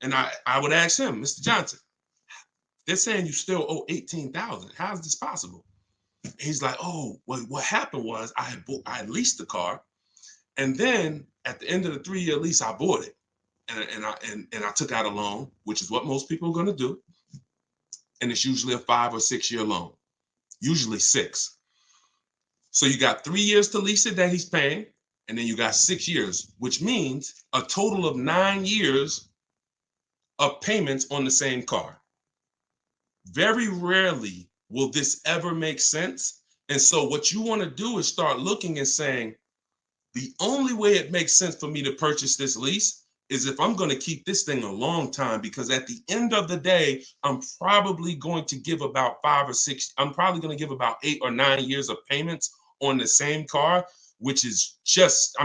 And I would ask him, Mr. Johnson, they're saying you still owe 18,000. How is this possible? He's like, oh, well, what happened was I leased the car, and then at the end of the 3-year lease, I bought it, and I took out a loan, which is what most people are going to do, and it's usually a 5 or 6 year loan, usually 6. So you got 3 years to lease it that he's paying, and then you got 6 years, which means a total of 9 years of payments on the same car. Very rarely will this ever make sense. And so what you want to do is start looking and saying, the only way it makes sense for me to purchase this lease is if I'm going to keep this thing a long time, because at the end of the day, I'm probably going to give about 5 or 6, I'm probably going to give about 8 or 9 years of payments on the same car, which is just,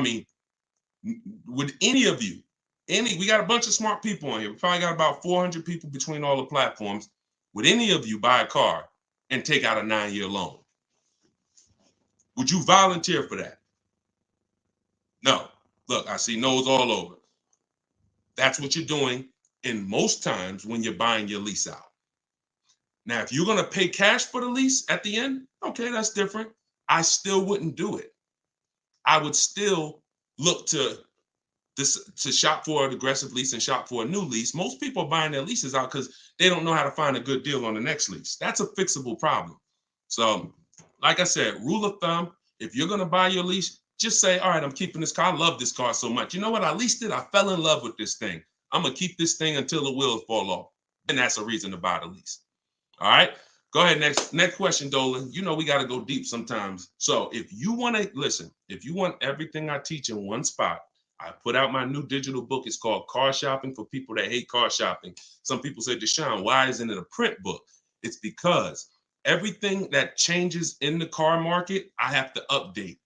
would any of you, we got a bunch of smart people on here. We probably got about 400 people between all the platforms. Would any of you buy a car and take out a 9-year loan? Would you volunteer for that? No. Look, I see no's all over. That's what you're doing in most times when you're buying your lease out. Now, if you're going to pay cash for the lease at the end, okay, that's different. I still wouldn't do it. I would still look to shop for an aggressive lease and shop for a new lease. Most people are buying their leases out because they don't know how to find a good deal on the next lease. That's a fixable problem. So, like I said, rule of thumb, if you're going to buy your lease, just say, all right, I'm keeping this car. I love this car so much. You know what? I leased it. I fell in love with this thing. I'm going to keep this thing until the wheels fall off. And that's a reason to buy the lease. All right. Go ahead. Next question, Dolan. We got to go deep sometimes. So if you want to listen, if you want everything I teach in one spot, I put out my new digital book. It's called Car Shopping for People That Hate Car Shopping. Some people say, Deshone, why isn't it a print book? It's because everything that changes in the car market, I have to update.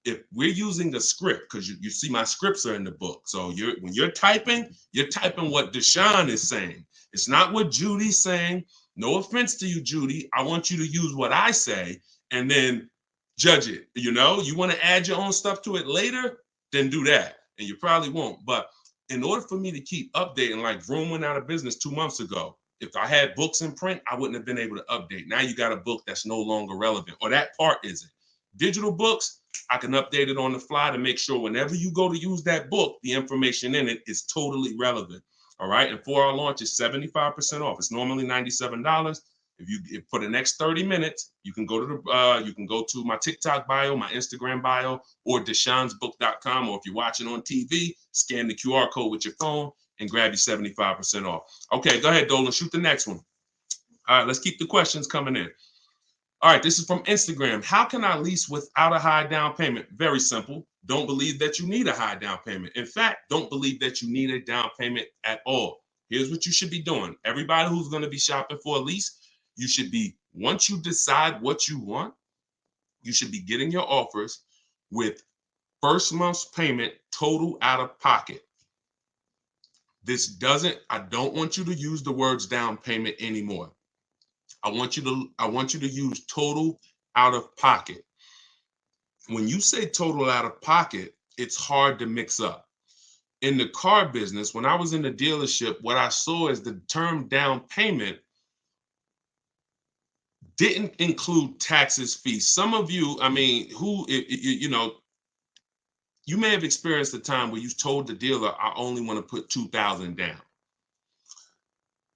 If we're using a script, because you see my scripts are in the book. So when you're typing what Deshone is saying. It's not what Judy's saying. No offense to you, Judy. I want you to use what I say and then judge it. You want to add your own stuff to it later, then do that. And you probably won't. But in order for me to keep updating, like Vroom went out of business 2 months ago, If I had books in print, I wouldn't have been able to update. Now you got a book that's no longer relevant, or that part isn't. Digital books, I can update it on the fly to make sure whenever you go to use that book, the information in it is totally relevant. All right. And 4-hour launch is 75% off. It's normally $97. If for the next 30 minutes, you can go to my TikTok bio, my Instagram bio, or deshonsbook.com. Or if you're watching on TV, scan the QR code with your phone and grab your 75% off. Okay, go ahead, Dolan. Shoot the next one. All right, let's keep the questions coming in. All right, this is from Instagram. How can I lease without a high down payment? Very simple. Don't believe that you need a high down payment. In fact, don't believe that you need a down payment at all. Here's what you should be doing. Everybody who's going to be shopping for a lease, you should be, once you decide what you want, you should be getting your offers with first month's payment total out of pocket. I don't want you to use the words down payment anymore. I want you to use total out of pocket. When you say total out of pocket, it's hard to mix up. In the car business, when I was in the dealership, what I saw is the term down payment didn't include taxes, fees. Some of you, you may have experienced a time where you told the dealer, I only want to put $2,000 down.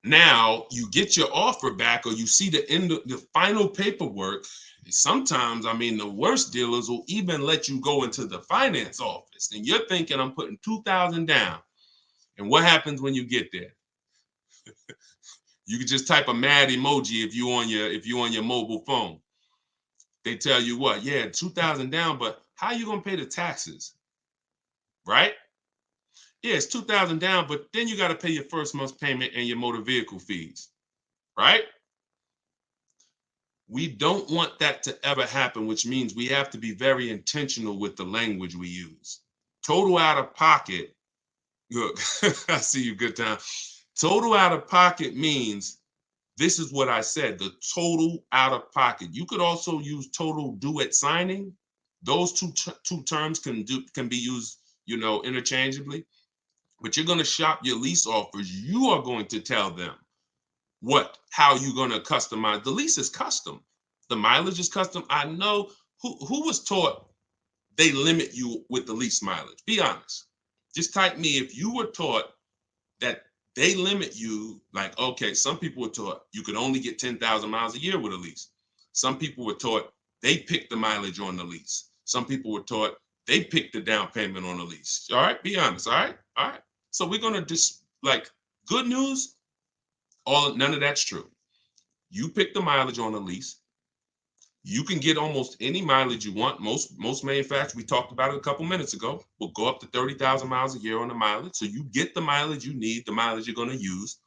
Now you get your offer back, or you see the final paperwork. Sometimes, the worst dealers will even let you go into the finance office, and you're thinking, I'm putting $2,000 down. And what happens when you get there? You can just type a mad emoji if you on your mobile phone. They tell you what? Yeah, $2,000 down, but how are you gonna pay the taxes? Right? Yeah, it's $2,000 down, but then you got to pay your first month's payment and your motor vehicle fees, right? We don't want that to ever happen, which means we have to be very intentional with the language we use. Total out of pocket, look, I see you, good time. Total out of pocket means, this is what I said, the total out of pocket. You could also use total due at signing. Those two terms can be used, interchangeably. But you're going to shop your lease offers. You are going to tell them how you're going to customize. The lease is custom. The mileage is custom. I know who was taught they limit you with the lease mileage. Be honest. Just type me if you were taught that they limit you. Like, okay, some people were taught you could only get 10,000 miles a year with a lease. Some people were taught they picked the mileage on the lease. Some people were taught they picked the down payment on the lease. All right, be honest. All right. So we're gonna just, good news, none of that's true. You pick the mileage on a lease. You can get almost any mileage you want. Most manufacturers, we talked about it a couple minutes ago, will go up to 30,000 miles a year on the mileage. So you get the mileage you need, the mileage you're gonna use.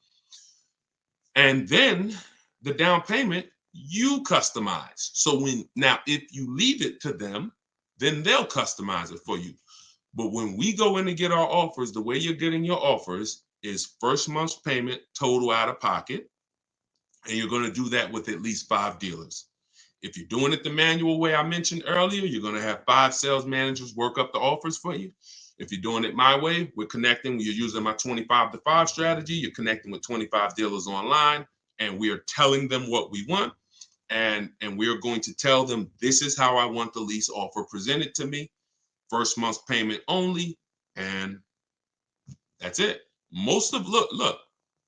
And then the down payment, you customize. So if you leave it to them, then they'll customize it for you. But when we go in to get our offers, the way you're getting your offers is first month's payment total out of pocket. And you're going to do that with at least 5 dealers. If you're doing it the manual way I mentioned earlier, you're going to have 5 sales managers work up the offers for you. If you're doing it my way, you're using my 25-to-5 strategy. You're connecting with 25 dealers online, and we are telling them what we want. And we are going to tell them, this is how I want the lease offer presented to me. First month's payment only, and that's it. Look,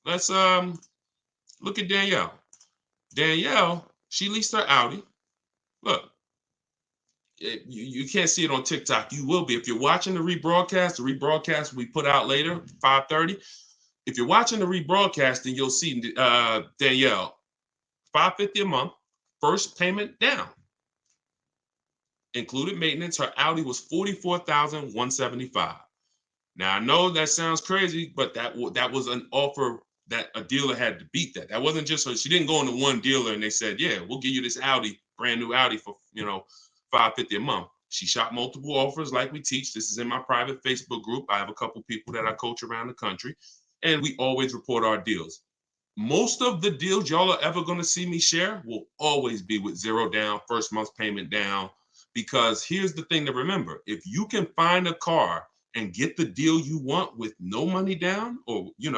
let's look at Danielle. Danielle, she leased her Audi. Look, you can't see it on TikTok. You will be if you're watching the rebroadcast we put out later, 5:30. If you're watching the rebroadcast, then you'll see Danielle, $550 a month, first payment down. Included maintenance, her Audi was $44,175. Now I know that sounds crazy, but that was an offer that a dealer had to beat that. That wasn't just her. She didn't go into one dealer and they said, yeah, we'll give you this Audi, brand new Audi for $550 a month. She shot multiple offers like we teach. This is in my private Facebook group. I have a couple people that I coach around the country, and we always report our deals. Most of the deals y'all are ever going to see me share will always be with 0 down, first month's payment down. Because here's the thing to remember. If you can find a car and get the deal you want with no money down, or you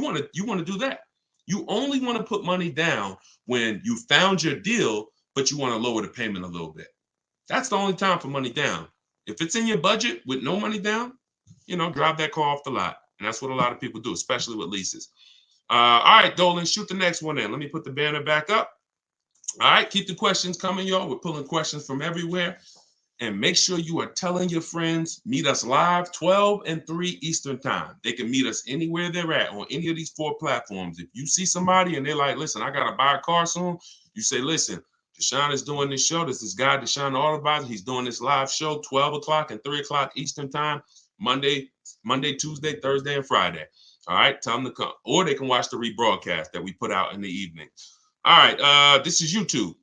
want to do that. You only want to put money down when you found your deal, but you want to lower the payment a little bit. That's the only time for money down. If it's in your budget with no money down, drive that car off the lot. And that's what a lot of people do, especially with leases. All right, Dolan, shoot the next one in. Let me put the banner back up. All right, keep the questions coming, y'all. We're pulling questions from everywhere. And make sure you are telling your friends, meet us live 12 and 3 Eastern time. They can meet us anywhere they're at on any of these 4 platforms. If you see somebody and they're like, listen, I got to buy a car soon, you say, listen, Deshone is doing this show. This is guy, Deshone the Auto Advisor. He's doing this live show 12 o'clock and 3 o'clock Eastern time, Monday, Tuesday, Thursday, and Friday. All right, tell them to come. Or they can watch the rebroadcast that we put out in the evening. All right, this is YouTube.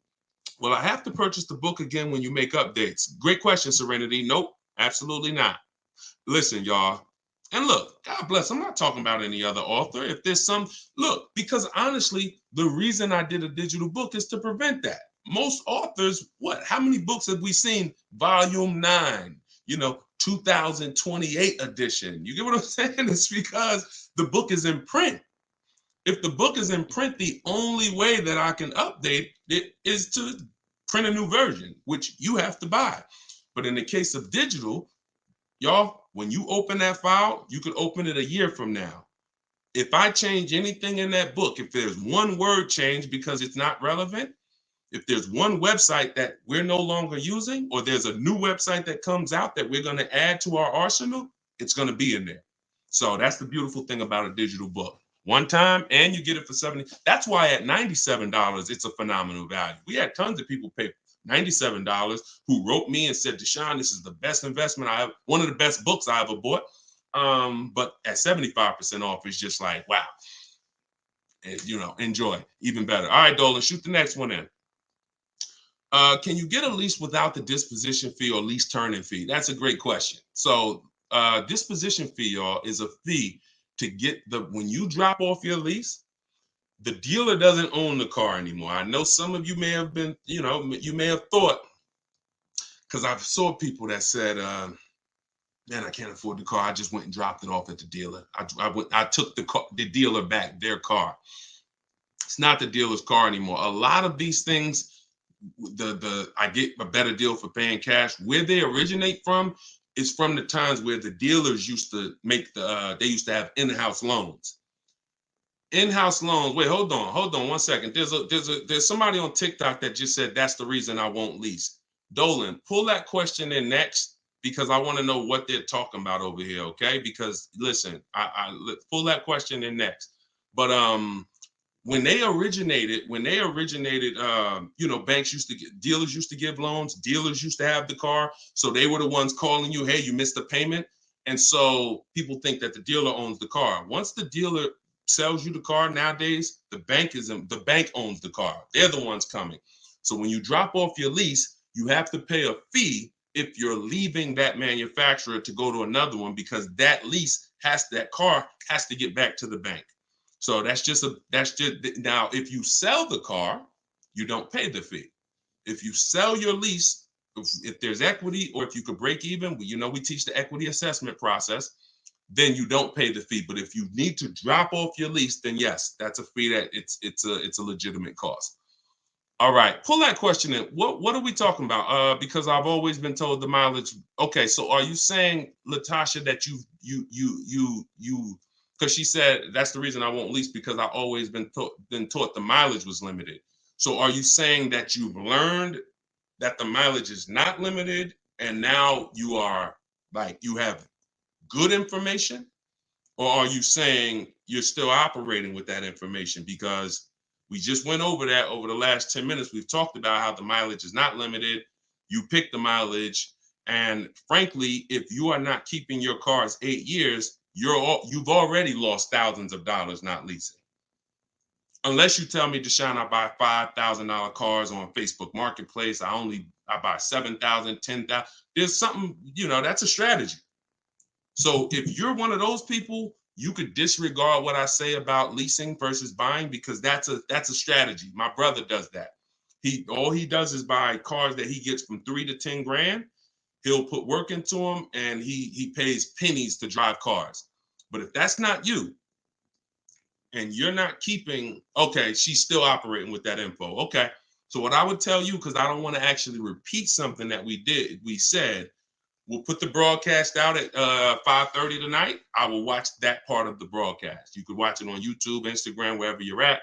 Will I have to purchase the book again when you make updates? Great question, Serenity. Nope, absolutely not. Listen, y'all. And look, God bless. I'm not talking about any other author. If there's look, because honestly, the reason I did a digital book is to prevent that. Most authors, how many books have we seen? Volume 9, 2028 edition. You get what I'm saying? It's because the book is in print. If the book is in print, the only way that I can update it is to print a new version, which you have to buy. But in the case of digital, y'all, when you open that file, you could open it a year from now. If I change anything in that book, if there's one word change because it's not relevant, if there's one website that we're no longer using, or there's a new website that comes out that we're going to add to our arsenal, it's going to be in there. So that's the beautiful thing about a digital book. One time, and you get it for $70. That's why at $97, it's a phenomenal value. We had tons of people pay $97 who wrote me and said, Deshone, this is the best investment one of the best books I ever bought. But at 75% off, it's just like, wow. And, enjoy, even better. All right, Dolan, shoot the next one in. Can you get a lease without the disposition fee or lease turning fee? That's a great question. So disposition fee, y'all, is a fee to get when you drop off your lease, the dealer doesn't own the car anymore. I know some of you may have been, you may have thought, because I saw people that said, man, I can't afford the car. I just went and dropped it off at the dealer. I took the dealer back their car. It's not the dealer's car anymore. A lot of these things, I get a better deal for paying cash. Where they originate from is from the times where the dealers used to make they used to have in-house loans. In-house loans. Wait, hold on 1 second. There's somebody on TikTok that just said that's the reason I won't lease. Dolan, pull that question in next, because I want to know what they're talking about over here. Okay, because listen, I pull that question in next. But when they originated, dealers used to give loans, dealers used to have the car. So they were the ones calling you, hey, you missed a payment. And so people think that the dealer owns the car. Once the dealer sells you the car nowadays, the bank owns the car. They're the ones coming. So when you drop off your lease, you have to pay a fee if you're leaving that manufacturer to go to another one, because that car has to get back to the bank. So that's just now, if you sell the car, you don't pay the fee. If you sell your lease, if there's equity, or if you could break even, we teach the equity assessment process, then you don't pay the fee. But if you need to drop off your lease, then yes, that's a fee that it's a legitimate cost. All right, pull that question in. What are we talking about? Because I've always been told the mileage. Okay, so are you saying, Latasha, that you because she said that's the reason I won't lease, because I've always been taught the mileage was limited. So are you saying that you've learned that the mileage is not limited, and now you have good information? Or are you saying you're still operating with that information? Because we just went over that over the last 10 minutes. We've talked about how the mileage is not limited. You pick the mileage. And frankly, if you are not keeping your cars 8 years, you've already lost thousands of dollars not leasing. Unless you tell me, Deshone, I buy $5,000 cars on Facebook Marketplace. I buy 7,000, 10,000. There's something, that's a strategy. So if you're one of those people, you could disregard what I say about leasing versus buying, because that's a strategy. My brother does that. All he does is buy cars that he gets from 3 to 10 grand. He'll put work into them, and he pays pennies to drive cars. But if that's not you, and you're not keeping, okay, she's still operating with that info. Okay. So what I would tell you, because I don't want to actually repeat something that we said, we'll put the broadcast out at 5:30 tonight. I will watch that part of the broadcast. You could watch it on YouTube, Instagram, wherever you're at.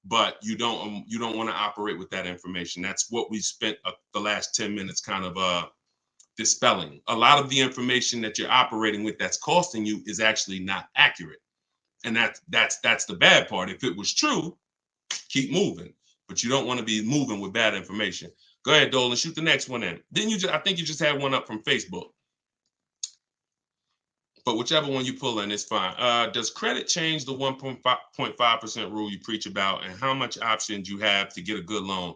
But you don't want to operate with that information. That's what we spent the last 10 minutes kind of dispelling. A lot of the information that you're operating with that's costing you is actually not accurate. And that's the bad part. If it was true, keep moving. But you don't want to be moving with bad information. Go ahead, Dolan, shoot the next one in. I think you just had one up from Facebook. But whichever one you pull in is fine. Does credit change the 1.5% rule you preach about, and how much options you have to get a good loan?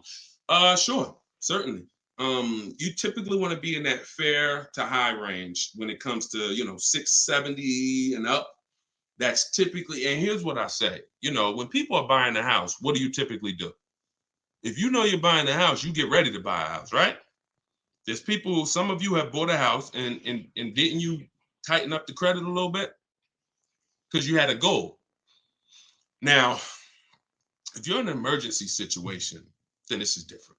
Sure, certainly. You typically want to be in that fair to high range when it comes to 670 and up. That's typically, and here's what I say, when people are buying a house, what do you typically do? If you know you're buying a house, you get ready to buy a house, right? There's people, some of you have bought a house and didn't you tighten up the credit a little bit? Because you had a goal. Now, if you're in an emergency situation, then this is different.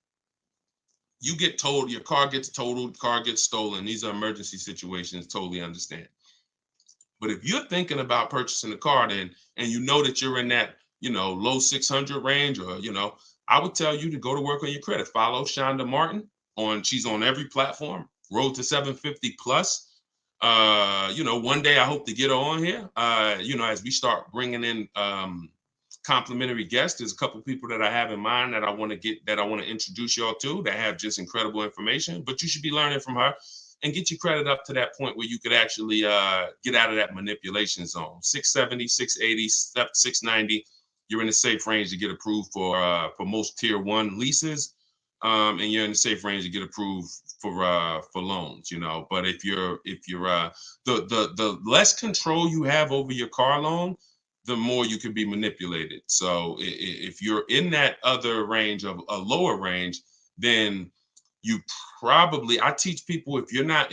You get told, your car gets totaled, car gets stolen. These are emergency situations, totally understand. But if you're thinking about purchasing a car then, and you know that you're in that, low 600 range, or, I would tell you to go to work on your credit. Follow Shonda Martin she's on every platform, Road to 750 plus. One day I hope to get her on here. As we start bringing in complimentary guests, there's a couple people that I have in mind that I want to introduce y'all to that have just incredible information. But you should be learning from her and get your credit up to that point where you could actually get out of that manipulation zone. 670, 680, 690. You're in a safe range to get approved for most tier 1 leases, and you're in a safe range to get approved for loans. But if you're the less control you have over your car loan, the more you can be manipulated. So if you're in that other range, of a lower range, then you probably, I teach people, if you're not,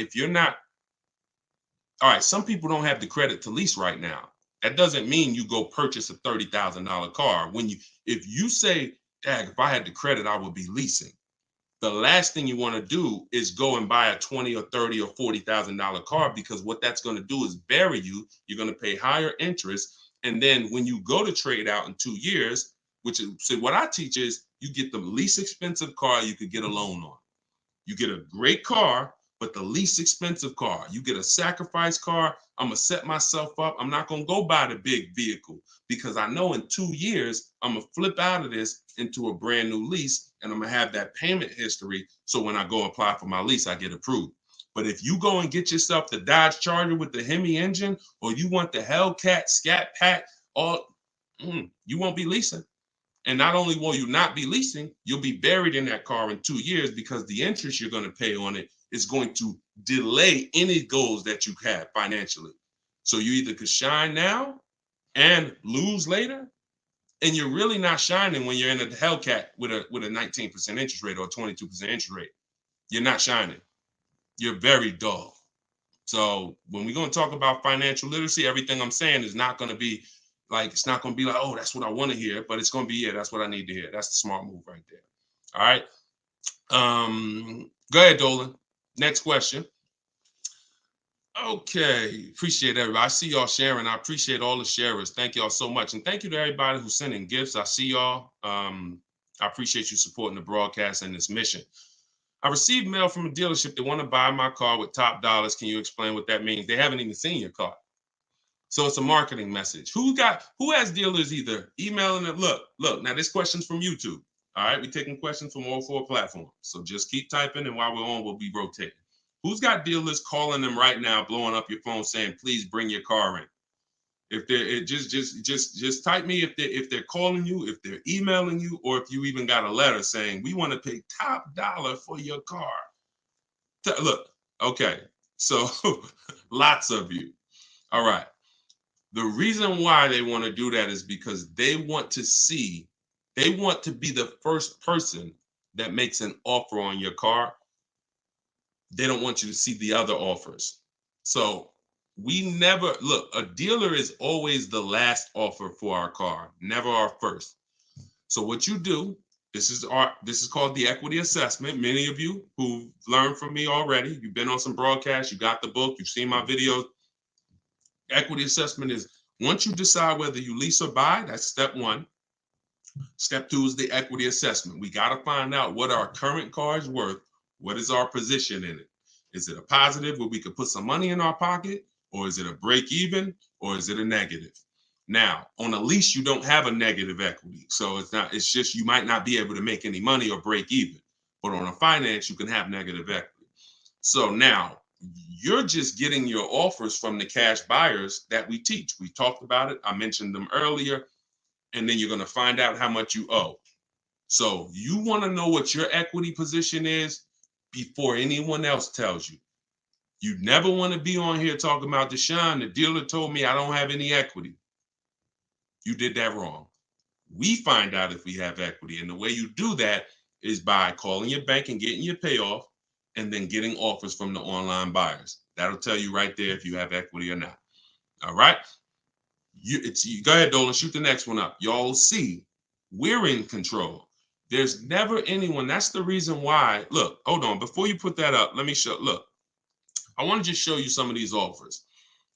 all right, some people don't have the credit to lease right now. That doesn't mean you go purchase a $30,000 car. If you say, Dag, if I had the credit, I would be leasing. The last thing you want to do is go and buy a $20 or $30 or $40,000 car, because what that's going to do is bury you. You're going to pay higher interest. And then when you go to trade out in 2 years, what I teach is you get the least expensive car you could get a loan on. You get a great car, but the least expensive car. You get a sacrifice car. I'm going to set myself up. I'm not going to go buy the big vehicle, because I know in 2 years, I'm going to flip out of this into a brand new lease, and I'm going to have that payment history. So when I go apply for my lease, I get approved. But if you go and get yourself the Dodge Charger with the Hemi engine, or you want the Hellcat Scat Pack, you won't be leasing. And not only will you not be leasing, you'll be buried in that car in 2 years, because the interest you're going to pay on it is going to delay any goals that you have financially. So you either could shine now and lose later, and you're really not shining when you're in a Hellcat with a 19% interest rate or a 22% interest rate. You're not shining. You're very dull. So when we're going to talk about financial literacy, everything I'm saying is not going to be like, it's not going to be like, oh, that's what I want to hear, but it's going to be, yeah, that's what I need to hear. That's the smart move right there. All right. Go ahead, Dolan. Next question. Okay. Appreciate everybody. I see y'all sharing. I appreciate all the sharers. Thank y'all so much. And thank you to everybody who's sending gifts. I see y'all. I appreciate you supporting the broadcast and this mission. I received mail from a dealership that want to buy my car with top dollars. Can you explain what that means? They haven't even seen your car. So it's a marketing message. Who has dealers either emailing it? Look, now this question's from YouTube. All right, we're taking questions from all 4 platforms. So just keep typing, and while we're on, we'll be rotating. Who's got dealers calling them right now, blowing up your phone saying, please bring your car in? If they're just type me if they're calling you, if they're emailing you, or if you even got a letter saying we want to pay top dollar for your car. Look, okay, so lots of you. All right. The reason why they want to do that is because they want to be the first person that makes an offer on your car. They don't want you to see the other offers. So we never look, a dealer is always the last offer for our car, never our first. So what you do, this is called the equity assessment. Many of you who learned from me already, you've been on some broadcasts, you got the book, you've seen my videos. Equity assessment is once you decide whether you lease or buy, that's step one. Step two is the equity assessment. We got to find out what our current car is worth. What is our position in it? Is it a positive where we could put some money in our pocket, or is it a break even, or is it a negative? Now, on a lease, you don't have a negative equity. So it's just you might not be able to make any money or break even. But on a finance, you can have negative equity. So now you're just getting your offers from the cash buyers that we teach. We talked about it. I mentioned them earlier. And then you're going to find out how much you owe. So you want to know what your equity position is before anyone else tells you. You never want to be on here talking about Deshone, the dealer told me I don't have any equity. You did that wrong. We find out if we have equity. And the way you do that is by calling your bank and getting your payoff and then getting offers from the online buyers. That'll tell you right there if you have equity or not. All right. You go ahead, Dolan, shoot the next one up. Y'all see, we're in control. There's never anyone. That's the reason why. Look, hold on. Before you put that up, let me show. Look, I want to just show you some of these offers.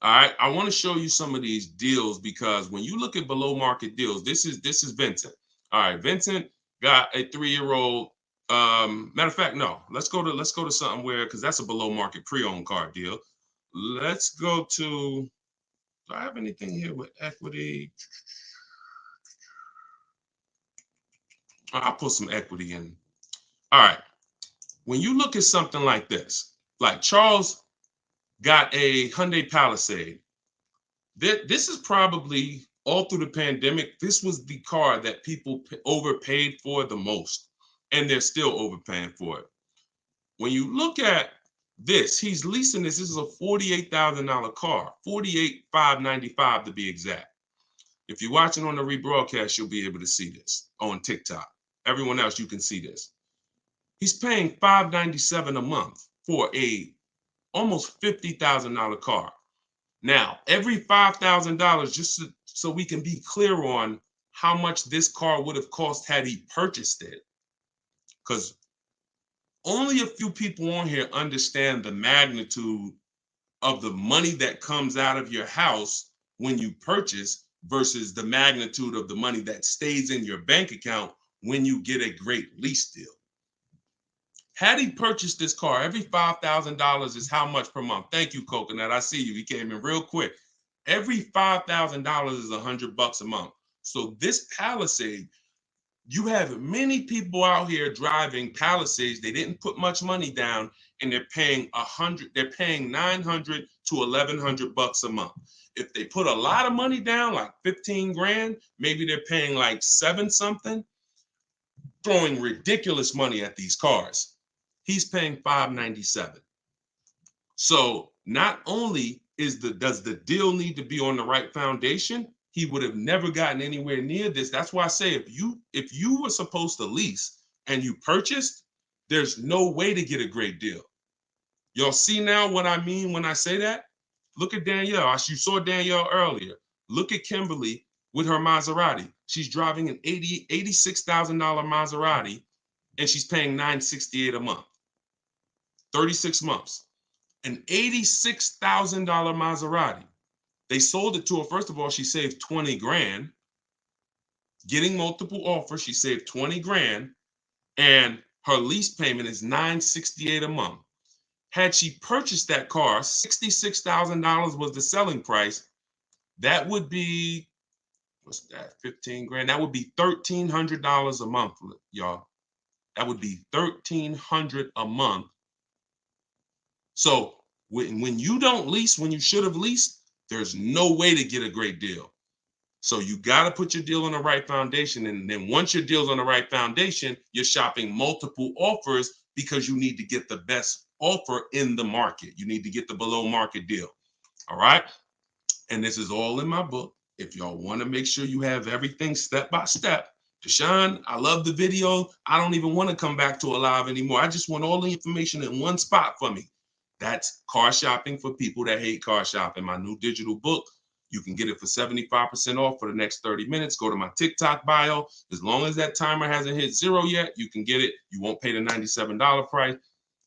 All right, I want to show you some of these deals because when you look at below market deals, this is Vincent. All right, Vincent got a 3-year-old. Matter of fact, no. Let's go to something where because that's a below market pre-owned car deal. Let's go to. Do I have anything here with equity? I'll put some equity in. All right. When you look at something like this, like Charles got a Hyundai Palisade. This is probably all through the pandemic. This was the car that people overpaid for the most, and they're still overpaying for it. When you look at this, he's leasing this. This is a $48,000 car, $48,595 to be exact. If you're watching on the rebroadcast, you'll be able to see this on TikTok. Everyone else, you can see this. He's paying $597 a month for a almost $50,000 car. Now, every $5,000, just so we can be clear on how much this car would have cost had he purchased it, because only a few people on here understand the magnitude of the money that comes out of your house when you purchase versus the magnitude of the money that stays in your bank account when you get a great lease deal. Had he purchased this car, every $5,000 is how much per month? Thank you, Coconut. I see you. He came in real quick. Every $5,000 is $100 a month. So this Palisade, you have many people out here driving Palisades. They didn't put much money down, and they're paying They're paying $900 to $1,100 a month. If they put a lot of money down, like 15 grand, maybe they're paying like 7 something, throwing ridiculous money at these cars. He's paying $597. So not only does the deal need to be on the right foundation, he would have never gotten anywhere near this. That's why I say if you were supposed to lease and you purchased, there's no way to get a great deal. Y'all see now what I mean when I say that? Look at Danielle. You saw Danielle earlier. Look at Kimberly with her Maserati. She's driving an $86,000 Maserati, and she's paying $968 a month. 36 months. An $86,000 Maserati. They sold it to her. First of all, she saved 20 grand. Getting multiple offers, she saved 20 grand. And her lease payment is $968 a month. Had she purchased that car, $66,000 was the selling price. That would be, what's that, 15 grand? That would be $1,300 a month, y'all. That would be $1,300 a month. So when you don't lease, when you should have leased, there's no way to get a great deal. So you got to put your deal on the right foundation. And then once your deal's on the right foundation, you're shopping multiple offers because you need to get the best offer in the market. You need to get the below market deal. All right. And this is all in my book. If y'all want to make sure you have everything step by step. Deshone, I love the video. I don't even want to come back to a live anymore. I just want all the information in one spot for me. That's car shopping for people that hate car shopping. My new digital book, you can get it for 75% off for the next 30 minutes. Go to my TikTok bio. As long as that timer hasn't hit 0 yet, you can get it. You won't pay the $97 price.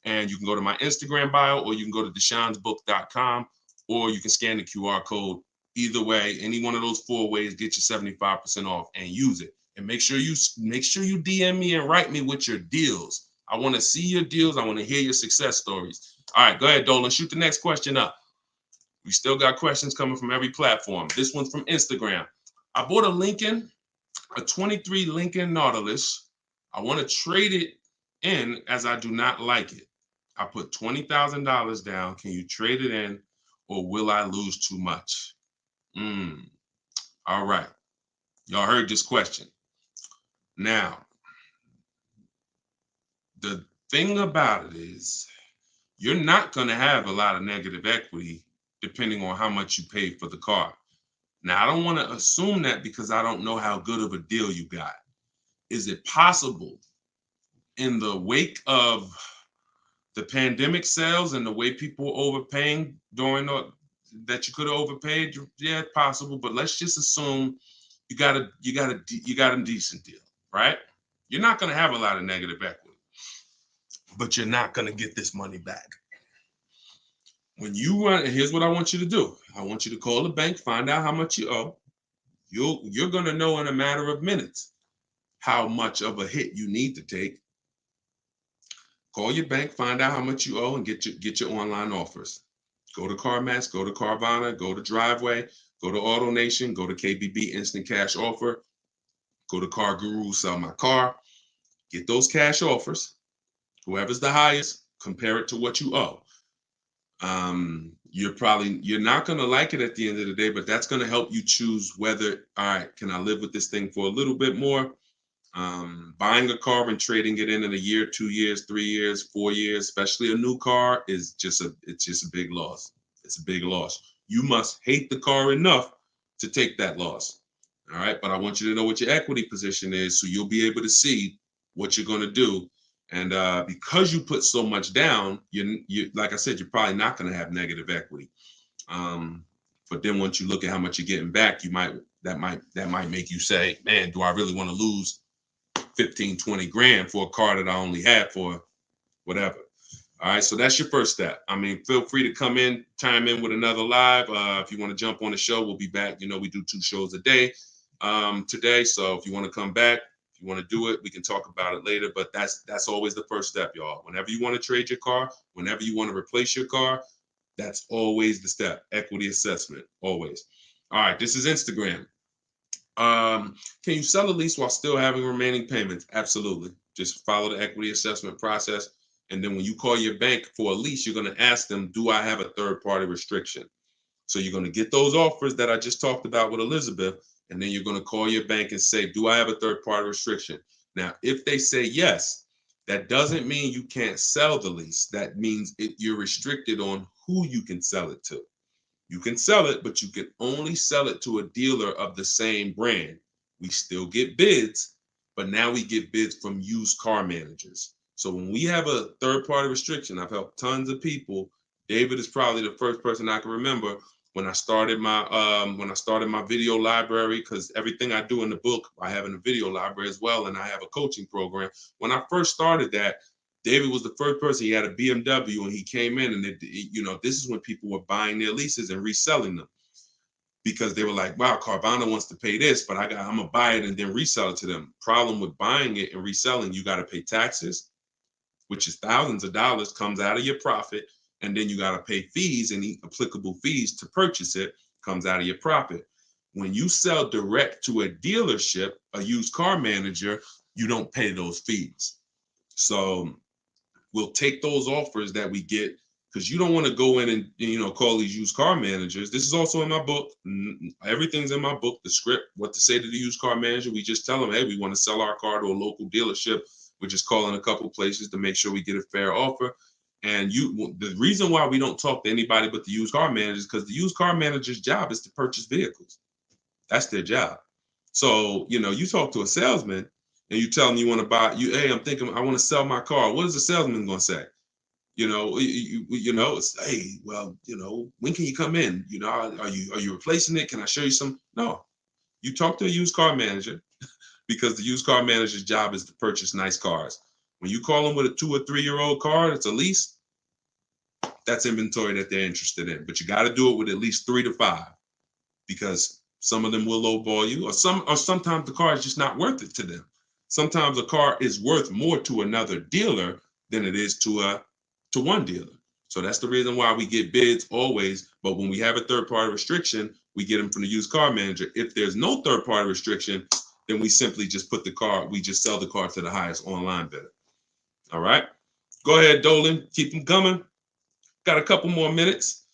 And you can go to my Instagram bio, or you can go to deshonesbook.com, or you can scan the QR code. Either way, any one of those 4 ways, get you 75% off and use it. And make sure you DM me and write me with your deals. I want to see your deals. I want to hear your success stories. All right, go ahead, Dolan. Shoot the next question up. We still got questions coming from every platform. This one's from Instagram. I bought a Lincoln, a 23 Lincoln Nautilus. I want to trade it in as I do not like it. I put $20,000 down. Can you trade it in, or will I lose too much? All right. Y'all heard this question. Now, the thing about it is, you're not going to have a lot of negative equity depending on how much you paid for the car. Now, I don't want to assume that because I don't know how good of a deal you got. Is it possible in the wake of the pandemic sales and the way people were overpaying during that you could have overpaid? Yeah, it's possible, but let's just assume you got a decent deal, right? You're not going to have a lot of negative equity, but you're not going to get this money back. When you run, here's what I want you to do. I want you to call the bank, find out how much you owe. You're going to know in a matter of minutes how much of a hit you need to take. Call your bank, find out how much you owe, and get your online offers. Go to CarMax, go to Carvana, go to Driveway, go to AutoNation, go to KBB Instant Cash Offer, go to Car Guru, Sell My Car. Get those cash offers. Whoever's the highest, compare it to what you owe. You're not going to like it at the end of the day, but that's going to help you choose whether, all right, can I live with this thing for a little bit more? Buying a car and trading it in a year, 2 years, 3 years, 4 years, especially a new car, it's just a big loss. It's a big loss. You must hate the car enough to take that loss. All right. But I want you to know what your equity position is, so you'll be able to see what you're going to do. And because you put so much down, you like I said, you're probably not going to have negative equity. But then once you look at how much you're getting back, that might make you say, man, do I really want to lose 15, 20 grand for a car that I only had for whatever? All right, so that's your first step. I mean, feel free to chime in with another live. If you want to jump on the show, we'll be back. You know, we do 2 shows a day today. So if you want to come back, if you want to do it, we can talk about it later. But that's always the first step, y'all. Whenever you want to trade your car, whenever you want to replace your car, that's always the step. Equity assessment, always. All right, this is Instagram. Can you sell a lease while still having remaining payments? Absolutely. Just follow the equity assessment process. And then when you call your bank for a lease, you're going to ask them, do I have a third-party restriction? So you're going to get those offers that I just talked about with Elizabeth, and then you're going to call your bank and say, do I have a third-party restriction? Now, if they say yes, that doesn't mean you can't sell the lease. That means you're restricted on who you can sell it to. You can sell it, but you can only sell it to a dealer of the same brand. We still get bids, but now we get bids from used car managers. So when we have a third-party restriction, I've helped tons of people. David is probably the first person I can remember when I started my video library, because everything I do in the book, I have in the video library as well, and I have a coaching program. When I first started that, David was the first person. He had a BMW, and he came in, and this is when people were buying their leases and reselling them, because they were like, wow, Carvana wants to pay this, but I'm gonna buy it and then resell it to them. Problem with buying it and reselling, you got to pay taxes, which is thousands of dollars, comes out of your profit, and then you got to pay fees, and the applicable fees to purchase it comes out of your profit. When you sell direct to a dealership, a used car manager, you don't pay those fees. So we'll take those offers that we get, because you don't want to go in and call these used car managers. This is also in my book. Everything's in my book, the script, what to say to the used car manager. We just tell them, hey, we want to sell our car to a local dealership. We're just calling a couple places to make sure we get a fair offer. And the reason why we don't talk to anybody but the used car managers, because the used car manager's job is to purchase vehicles. That's their job. So, you talk to a salesman and you tell them you want to buy, hey, I want to sell my car. What is the salesman going to say? It's, hey, well, when can you come in? Are you replacing it? Can I show you some? No, you talk to a used car manager because the used car manager's job is to purchase nice cars. When you call them with a 2 or 3 year old car, it's a lease. That's inventory that they're interested in, but you got to do it with at least 3 to 5 because some of them will lowball you, or sometimes the car is just not worth it to them. Sometimes a car is worth more to another dealer than it is to one dealer. So that's the reason why we get bids always. But when we have a third party restriction, we get them from the used car manager. If there's no third party restriction, then we simply just we just sell the car to the highest online bidder. All right. Go ahead, Dolan. Keep them coming. Got a couple more minutes.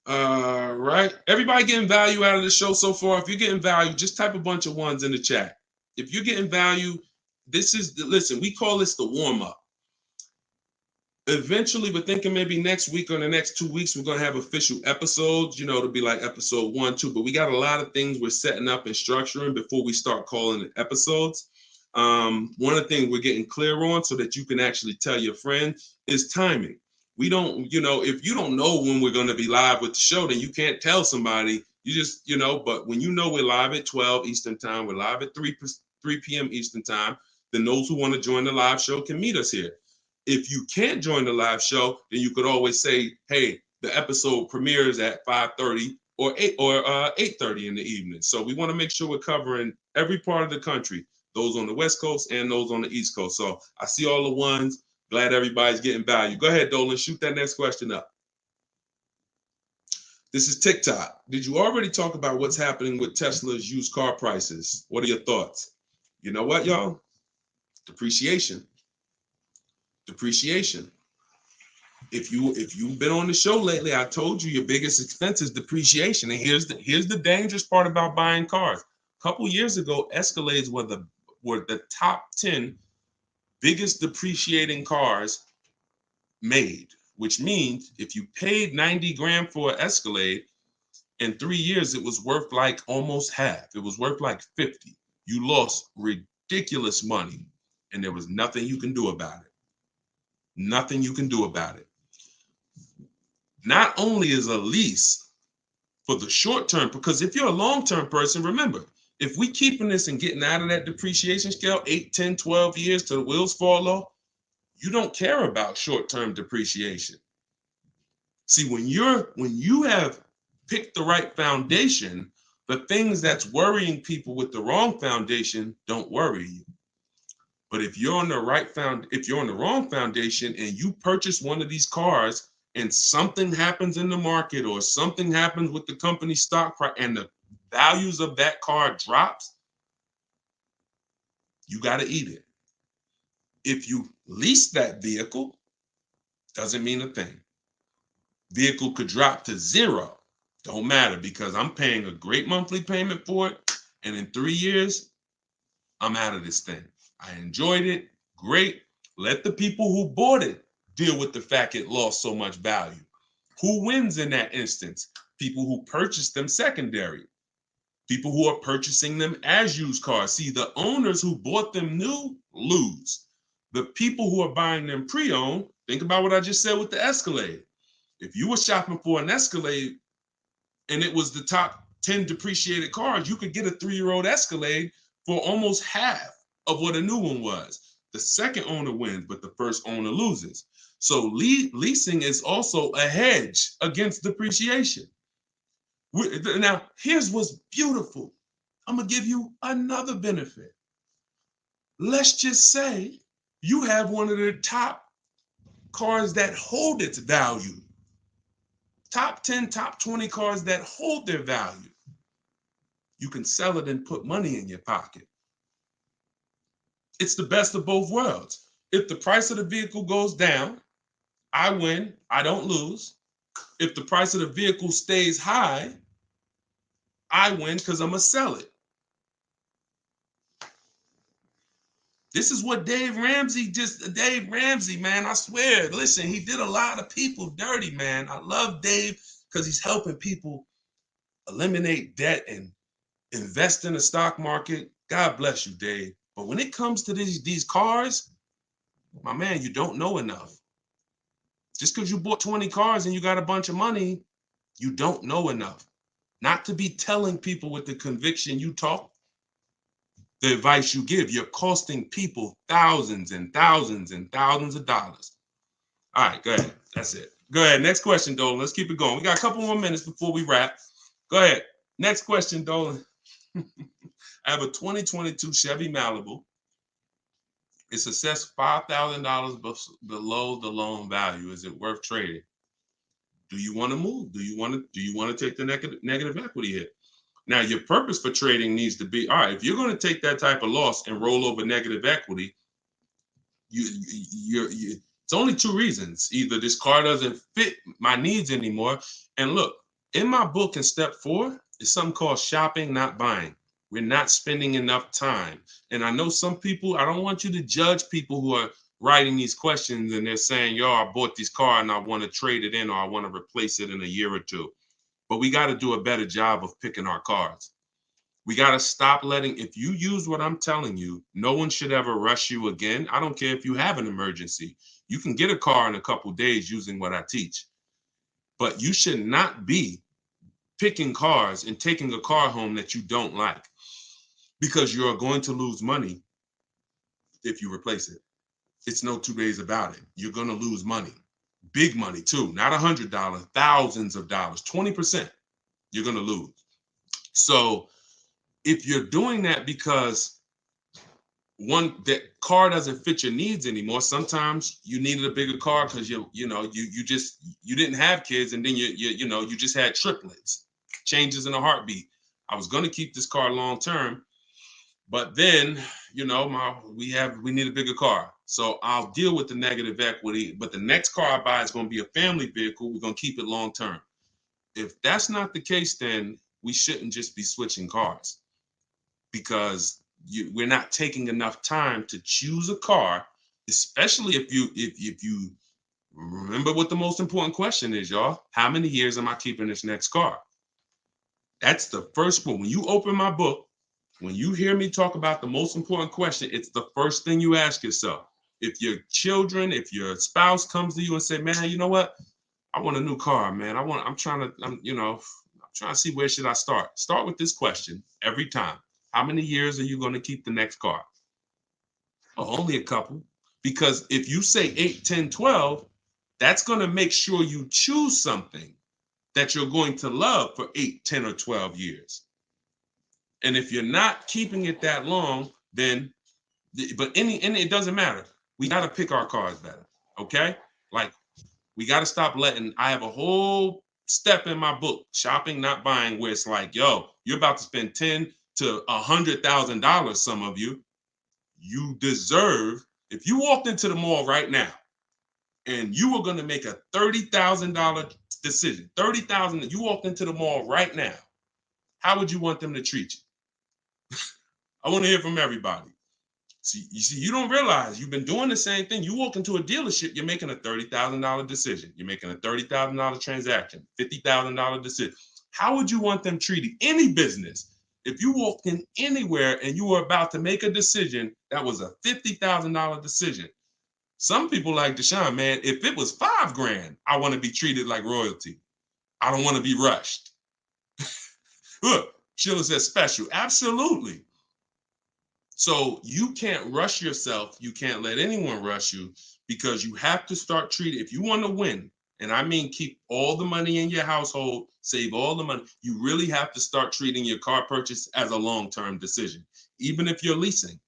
All right. Everybody getting value out of the show so far? If you're getting value, just type a bunch of ones in the chat. If you're getting value, listen, we call this the warm up. Eventually, we're thinking maybe next week or the next 2 weeks, we're going to have official episodes, to be like episode 1, 2. But we got a lot of things we're setting up and structuring before we start calling it episodes. One of the things we're getting clear on so that you can actually tell your friend is timing. We don't, if you don't know when we're going to be live with the show, then you can't tell somebody. You just, but when we're live at 12 Eastern time, we're live at 3 p.m. Eastern time, then those who want to join the live show can meet us here. If you can't join the live show, then you could always say, hey, the episode premieres at 5:30 or 8:30 in the evening. So we want to make sure we're covering every part of the country, those on the West Coast and those on the East Coast. So I see all the ones. Glad everybody's getting value. Go ahead, Dolan, shoot that next question up. This is TikTok. Did you already talk about what's happening with Tesla's used car prices? What are your thoughts? You know what, y'all? Depreciation. If you've been on the show lately, I told you your biggest expense is depreciation. And here's the dangerous part about buying cars. A couple years ago, Escalades were the top 10 biggest depreciating cars made, which means if you paid 90 grand for an Escalade, in 3 years it was worth like almost half. It was worth like 50. You lost ridiculous money, and there was nothing you can do about it. Nothing you can do about it. Not only is a lease for the short term, because if you're a long-term person, remember, if we keeping this and getting out of that depreciation scale 8, 10, 12 years till the wheels fall off, you don't care about short-term depreciation. See, when you have picked the right foundation, the things that's worrying people with the wrong foundation don't worry you. But if you're on the wrong foundation and you purchase one of these cars and something happens in the market or something happens with the company stock price and the values of that car drops, you got to eat it. If you lease that vehicle, doesn't mean a thing. Vehicle could drop to 0. Don't matter, because I'm paying a great monthly payment for it. And in 3 years, I'm out of this thing. I enjoyed it. Great. Let the people who bought it deal with the fact it lost so much value. Who wins in that instance? People who purchased them secondary. People who are purchasing them as used cars. See, the owners who bought them new lose. The people who are buying them pre-owned, think about what I just said with the Escalade. If you were shopping for an Escalade and it was the top 10 depreciated cars, you could get a 3-year-old Escalade for almost half of what a new one was. The second owner wins, but the first owner loses. So leasing is also a hedge against depreciation. Now, here's what's beautiful. I'm going to give you another benefit. Let's just say you have one of the top cars that hold its value. Top 10, top 20 cars that hold their value. You can sell it and put money in your pocket. It's the best of both worlds. If the price of the vehicle goes down, I win, I don't lose. If the price of the vehicle stays high, I win because I'm going to sell it. This is what Dave Ramsey, man, I swear, listen, he did a lot of people dirty, man. I love Dave because he's helping people eliminate debt and invest in the stock market. God bless you, Dave. But when it comes to these cars, my man, you don't know enough. Just because you bought 20 cars and you got a bunch of money, you don't know enough. Not to be telling people with the conviction you talk, the advice you give. You're costing people thousands and thousands and thousands of dollars. All right, go ahead. That's it. Go ahead. Next question, Dolan. Let's keep it going. We got a couple more minutes before we wrap. Go ahead. Next question, Dolan. I have a 2022 Chevy Malibu. It's assessed $5,000 below the loan value. Is it worth trading? Do you want to move? Do you want to take the negative equity hit? Now, your purpose for trading needs to be, all right, if you're going to take that type of loss and roll over negative equity, it's only two reasons. Either this car doesn't fit my needs anymore. And look, in my book in step 4, it's something called shopping, not buying. We're not spending enough time. And I know some people, I don't want you to judge people who are writing these questions and they're saying, yo, I bought this car and I want to trade it in or I want to replace it in a year or two. But we got to do a better job of picking our cars. We got to stop letting, if you use what I'm telling you, no one should ever rush you again. I don't care if you have an emergency. You can get a car in a couple days using what I teach. But you should not be picking cars and taking a car home that you don't like, because you're going to lose money if you replace it. It's no two ways about it. You're going to lose money. Big money too, not $100, thousands of dollars, 20%, you're going to lose. So if you're doing that because that car doesn't fit your needs anymore, sometimes you needed a bigger car because you didn't have kids and then you just had triplets, changes in a heartbeat. I was going to keep this car long term, but then we need a bigger car. So I'll deal with the negative equity, but the next car I buy is going to be a family vehicle. We're going to keep it long term. If that's not the case, then we shouldn't just be switching cars, because we're not taking enough time to choose a car, especially if you remember what the most important question is, y'all. How many years am I keeping this next car? That's the first one. When you open my book, when you hear me talk about the most important question, it's the first thing you ask yourself. If your spouse comes to you and say, man, you know what? I want a new car, man. I'm trying to see, where should I start? Start with this question every time. How many years are you going to keep the next car? Only a couple. Because if you say 8, 10, 12, that's going to make sure you choose something that you're going to love for 8, 10, or 12 years. And if you're not keeping it that long, then, it doesn't matter. We got to pick our cars better, okay? Like, we got to stop I have a whole step in my book, Shopping, Not Buying, where it's like, yo, you're about to spend $10,000 to $100,000, some of you. You deserve, if you walked into the mall right now and you were going to make a $30,000 decision, $30,000, you walked into the mall right now, how would you want them to treat you? I want to hear from everybody. See, you don't realize you've been doing the same thing. You walk into a dealership, you're making a $30,000 decision. You're making a $30,000 transaction, $50,000 decision. How would you want them treated? Any business, if you walked in anywhere and you were about to make a decision that was a $50,000 decision, some people like Deshone, man, if it was $5,000, I want to be treated like royalty. I don't want to be rushed. Look, Sheila says special. Absolutely. So you can't rush yourself. You can't let anyone rush you, because you have to start treating, if you want to win, and I mean keep all the money in your household, save all the money, you really have to start treating your car purchase as a long-term decision. Even if you're leasing,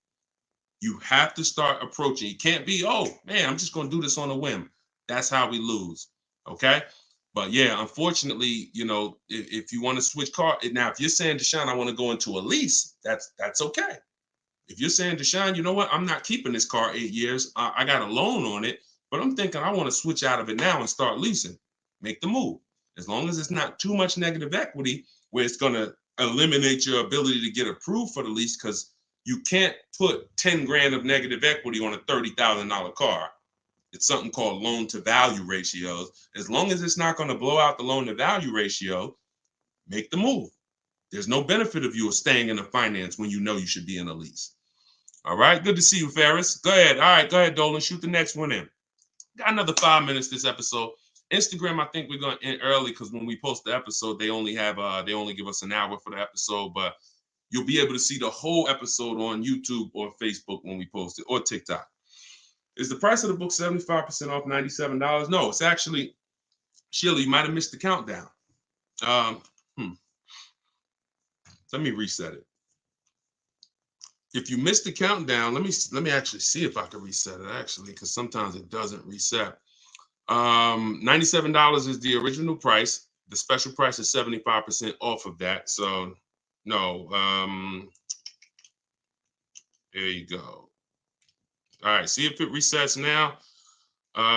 you have to start approaching. You can't be, oh man, I'm just going to do this on a whim. That's how we lose, okay? But yeah, unfortunately, if you want to switch car, now if you're saying, Deshone, I want to go into a lease, that's okay. If you're saying, Deshone, you know what? I'm not keeping this car 8 years. I got a loan on it, but I'm thinking I want to switch out of it now and start leasing. Make the move. As long as it's not too much negative equity where it's going to eliminate your ability to get approved for the lease, because you can't put 10 grand of negative equity on a $30,000 car. It's something called loan to value ratios. As long as it's not going to blow out the loan to value ratio, make the move. There's no benefit of you staying in a finance when you know you should be in a lease. All right, good to see you, Ferris. Go ahead. All right, go ahead, Dolan. Shoot the next one in. Got another 5 minutes this episode. Instagram, I think we're gonna end early because when we post the episode, they only give us an hour for the episode, but you'll be able to see the whole episode on YouTube or Facebook when we post it, or TikTok. Is the price of the book 75% off, $97? No, it's actually, Sheila, you might have missed the countdown. Let me reset it. If you missed the countdown, let me actually see if I can reset it, actually, because sometimes it doesn't reset. $97 is the original price. The special price is 75% off of that. So no, there you go. All right, see if it resets now.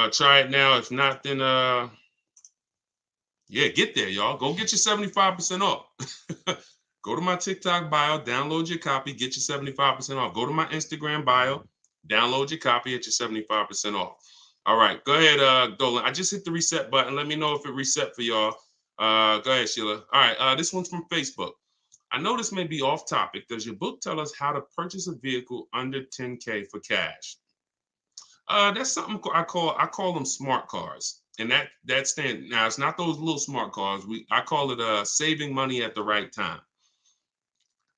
Try it now. If not, then yeah, get there, y'all. Go get your 75% off. Go to my TikTok bio, download your copy, get your 75% off. Go to my Instagram bio, download your copy, get your 75% off. All right, go ahead, Dolan. I just hit the reset button. Let me know if it reset for y'all. Go ahead, Sheila. All right, this one's from Facebook. I know this may be off topic. Does your book tell us how to purchase a vehicle under 10K for cash? That's something I call them smart cars. And that stand now, it's not those little smart cars. I call it saving money at the right time.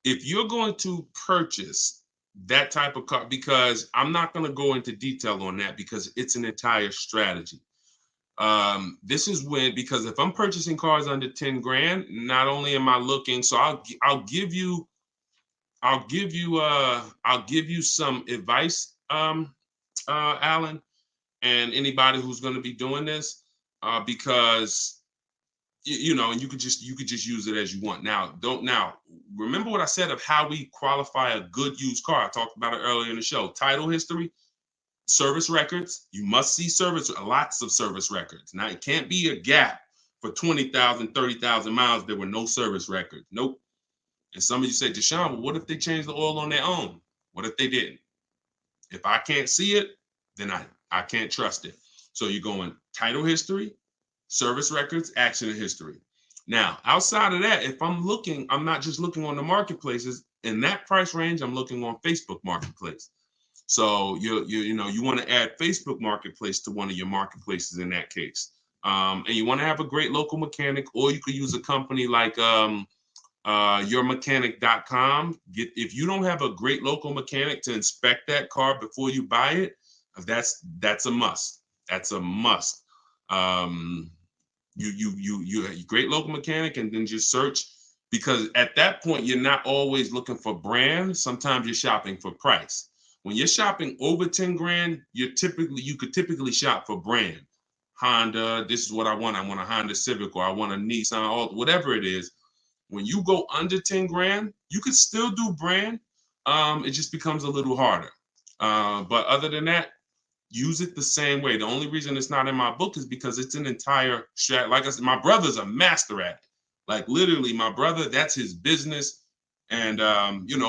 If you're going to purchase that type of car, because I'm not going to go into detail on that because it's an entire strategy. This is because if I'm purchasing cars under 10 grand, not only am I looking, so I'll give you some advice, Alan, and anybody who's going to be doing this, because and you could just use it as you want. Now, remember what I said of how we qualify a good used car. I talked about it earlier in the show. Title history, service records. You must see lots of service records. Now, it can't be a gap for 20,000, 30,000 miles. There were no service records. Nope. And some of you say, Deshone, well, what if they changed the oil on their own? What if they didn't? If I can't see it, then I can't trust it. So you're going title history, service records, accident history. Now, outside of that, if I'm not just looking on the marketplaces. In that price range, I'm looking on Facebook Marketplace. So you want to add Facebook Marketplace to one of your marketplaces in that case. And you want to have a great local mechanic, or you could use a company like yourmechanic.com. If you don't have a great local mechanic to inspect that car before you buy it, that's a must. That's a must. You a great local mechanic, and then just search, because at that point you're not always looking for brand. Sometimes you're shopping for price. When you're shopping over 10 grand, you could typically shop for brand. Honda, this is what I want. I want a Honda Civic, or I want a Nissan, or whatever it is. When you go under 10 grand, you could still do brand. It just becomes a little harder. But other than that, use it the same way. The only reason it's not in my book is because it's an entire strat. Like I said, my brother's a master at it. Like literally, my brother, that's his business. And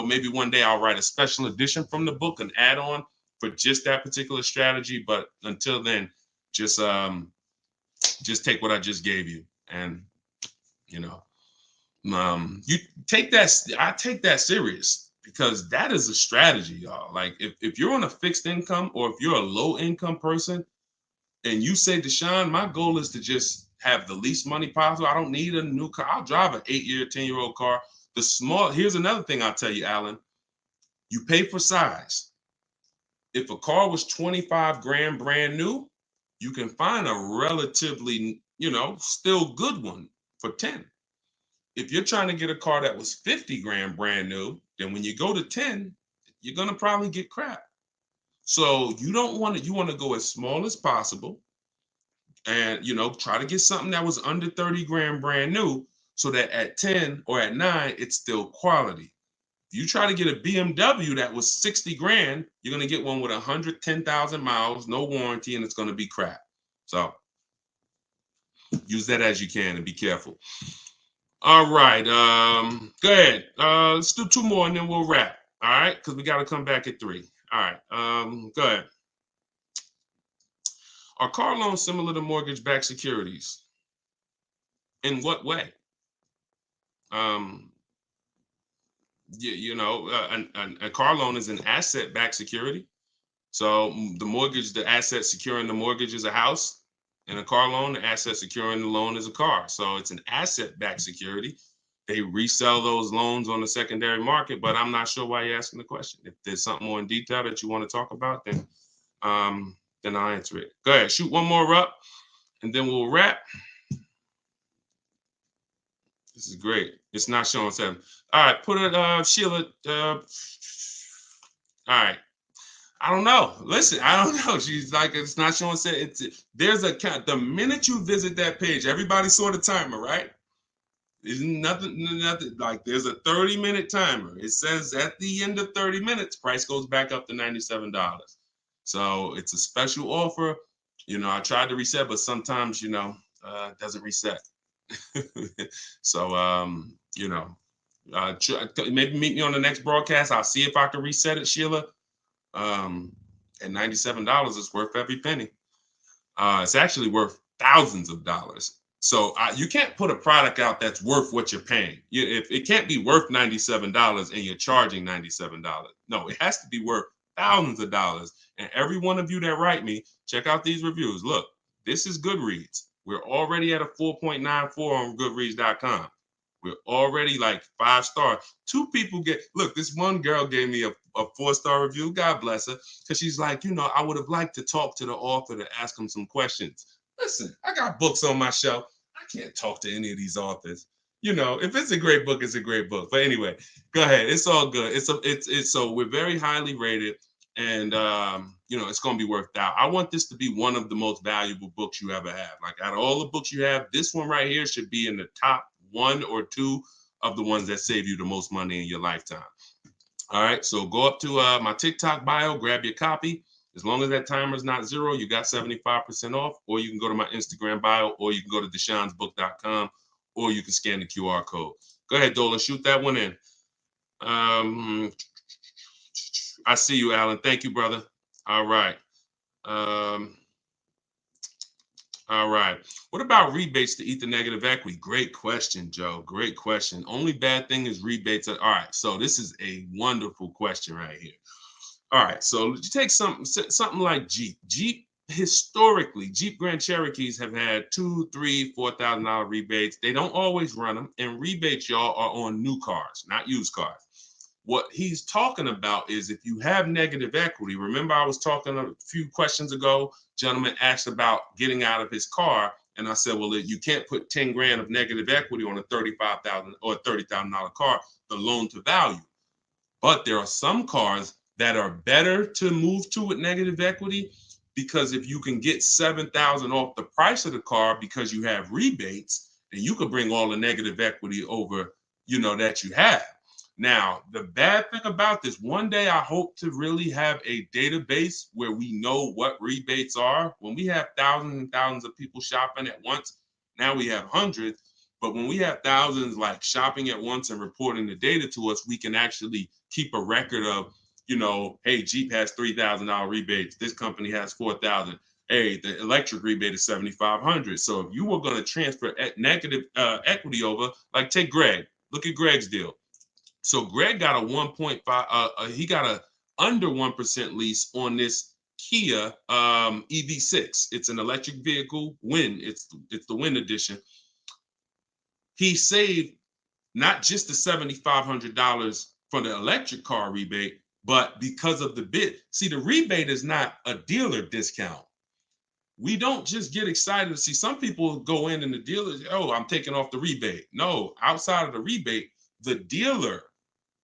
maybe one day I'll write a special edition from the book, an add-on for just that particular strategy. But until then, just take what I just gave you, and you take that. I take that serious, because that is a strategy, y'all. Like if you're on a fixed income, or if you're a low income person, and you say, Deshone, my goal is to just have the least money possible. I don't need a new car. I'll drive an 8-year, 10-year-old car. Here's another thing I'll tell you, Alan. You pay for size. If a car was 25 grand brand new, you can find a relatively, still good one for 10. If you're trying to get a car that was 50 grand brand new, then when you go to 10, you're going to probably get crap. So you want to go as small as possible, and, try to get something that was under 30 grand brand new, so that at 10 or at 9, it's still quality. If you try to get a BMW that was 60 grand, you're going to get one with 110,000 miles, no warranty, and it's going to be crap. So use that as you can, and be careful. All right. Go ahead. Let's do 2 more, and then we'll wrap. All right, because we got to come back at 3. All right. Go ahead. Are car loans similar to mortgage-backed securities? In what way? A car loan is an asset-backed security. So the mortgage, the asset securing the mortgage is a house, and a car loan, the asset securing the loan is a car. So it's an asset-backed security. They resell those loans on the secondary market, but I'm not sure why you're asking the question. If there's something more in detail that you want to talk about, then I'll answer it. Go ahead, shoot one more up, and then we'll wrap. This is great. It's not showing 7. All right, put it, Sheila. All right. I don't know. Listen, I don't know. She's like, it's not showing. There's a count. The minute you visit that page, everybody saw the timer, right? There's nothing like there's a 30-minute timer. It says at the end of 30 minutes, price goes back up to $97. So it's a special offer. You know, I tried to reset, but sometimes, you know, it doesn't reset. So, you know, maybe meet me on the next broadcast. I'll see if I can reset it, Sheila. At $97, it's worth every penny. It's actually worth thousands of dollars. So you can't put a product out that's worth what you're paying. If it can't be worth $97 and you're charging $97. No, it has to be worth thousands of dollars. And every one of you that write me, check out these reviews. Look, this is Goodreads. We're already at a 4.94 on Goodreads.com. We're already like 5 stars. 2 people look, this one girl gave me a 4-star review. God bless her. Because she's like, you know, I would have liked to talk to the author to ask him some questions. Listen, I got books on my shelf. I can't talk to any of these authors. You know, if it's a great book, it's a great book. But anyway, go ahead. It's all good. It's so we're very highly rated, and you know, it's gonna be worked out. I want this to be one of the most valuable books you ever have. Like out of all the books you have, this one right here should be in the top 1 or 2 of the ones that save you the most money in your lifetime. All right, so go up to my TikTok bio, grab your copy. As long as that timer is not 0, you got 75% off, or you can go to my Instagram bio, or you can go to deshonsbook.com, or you can scan the QR code. Go ahead, Dolan, shoot that one in. I see you, Alan. Thank you, brother. All right. All right. What about rebates to eat the negative equity? Great question, Joe. Great question. Only bad thing is rebates. All right. So this is a wonderful question right here. All right. So you take something like Jeep. Historically, Jeep Grand Cherokees have had $2,000, $3,000, $4,000 rebates. They don't always run them. And rebates, y'all, are on new cars, not used cars. What he's talking about is if you have negative equity, remember I was talking a few questions ago, gentleman asked about getting out of his car. And I said, well, you can't put 10 grand of negative equity on a $35,000 or $30,000 car, the loan to value. But there are some cars that are better to move to with negative equity, because if you can get $7,000 off the price of the car because you have rebates, then you could bring all the negative equity over, you know, that you have. Now, the bad thing about this, one day I hope to really have a database where we know what rebates are. When we have thousands and thousands of people shopping at once, now we have hundreds. But when we have thousands like shopping at once and reporting the data to us, we can actually keep a record of, you know, hey, Jeep has $3,000 rebates. This company has $4,000. Hey, the electric rebate is $7,500. So if you were going to transfer negative equity over, like take Greg, look at Greg's deal. So Greg got a 1.5, he got a under 1% lease on this Kia EV6. It's an electric vehicle, Win. It's the Win edition. He saved not just the $7,500 for the electric car rebate, but because of the bid. See, the rebate is not a dealer discount. We don't just get excited to see some people go in and the dealer, oh, I'm taking off the rebate. No, outside of the rebate, the dealer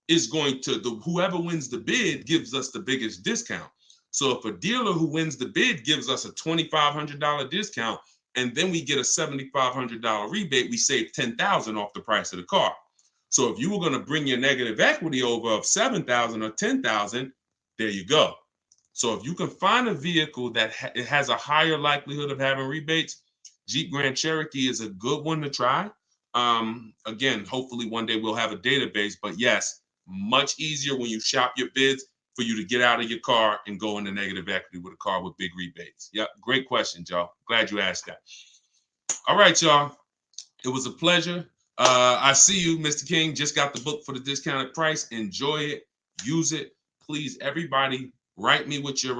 is going to, whoever wins the bid gives us the biggest discount. So if a dealer who wins the bid gives us a $2,500 discount, and then we get a $7,500 rebate, we save $10,000 off the price of the car. So if you were going to bring your negative equity over of $7,000 or $10,000, there you go. So if you can find a vehicle that it has a higher likelihood of having rebates, Jeep Grand Cherokee is a good one to try. Again, hopefully one day we'll have a database, but yes, much easier when you shop your bids for you to get out of your car and go into negative equity with a car with big rebates. Yep, great question, Joe. Glad you asked that. All right, y'all. It was a pleasure. I see you, Mr. King. Just got the book for the discounted price. Enjoy it. Use it. Please, everybody, Write me with your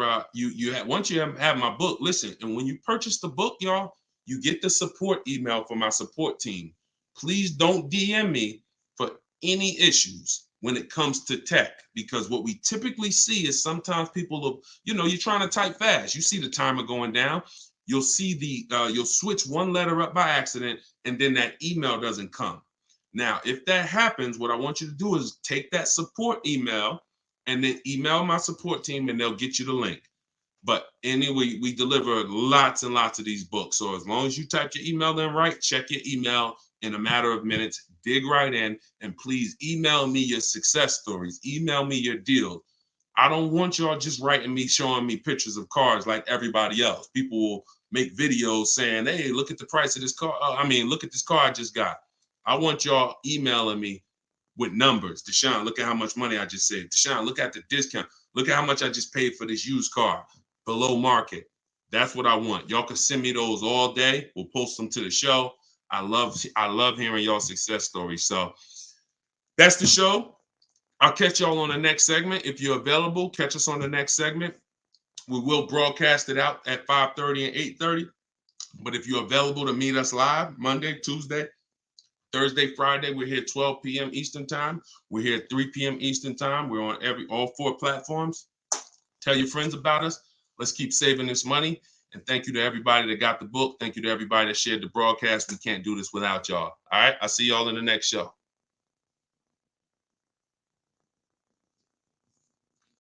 once you have my book. Listen, and when you purchase the book, y'all, you get the support email from my support team. Please don't DM me for any issues when it comes to tech, because what we typically see is sometimes people will, you're trying to type fast. You see the timer going down. You'll see you'll switch one letter up by accident, and then that email doesn't come. Now, if that happens, what I want you to do is take that support email and then email my support team, and they'll get you the link. But anyway, we deliver lots and lots of these books. So as long as you type your email in right, check your email in a matter of minutes, dig right in, and please email me your success stories. Email me your deals. I don't want y'all just writing me, showing me pictures of cars like everybody else. People will make videos saying, hey, look at the price of this car. Look at this car I just got. I want y'all emailing me with numbers. Deshone, look at how much money I just saved. Deshone, look at the discount. Look at how much I just paid for this used car below market. That's what I want. Y'all can send me those all day. We'll post them to the show. I love hearing y'all success stories. So that's the show. I'll catch y'all on the next segment. If you're available, catch us on the next segment. We will broadcast it out at 5:30 and 8:30. But if you're available to meet us live Monday, Tuesday, Thursday, Friday, we're here 12 p.m. Eastern time. We're here 3 p.m. Eastern time. We're on all 4 platforms. Tell your friends about us. Let's keep saving this money. And thank you to everybody that got the book. Thank you to everybody that shared the broadcast. We can't do this without y'all. All right. I'll see y'all in the next show.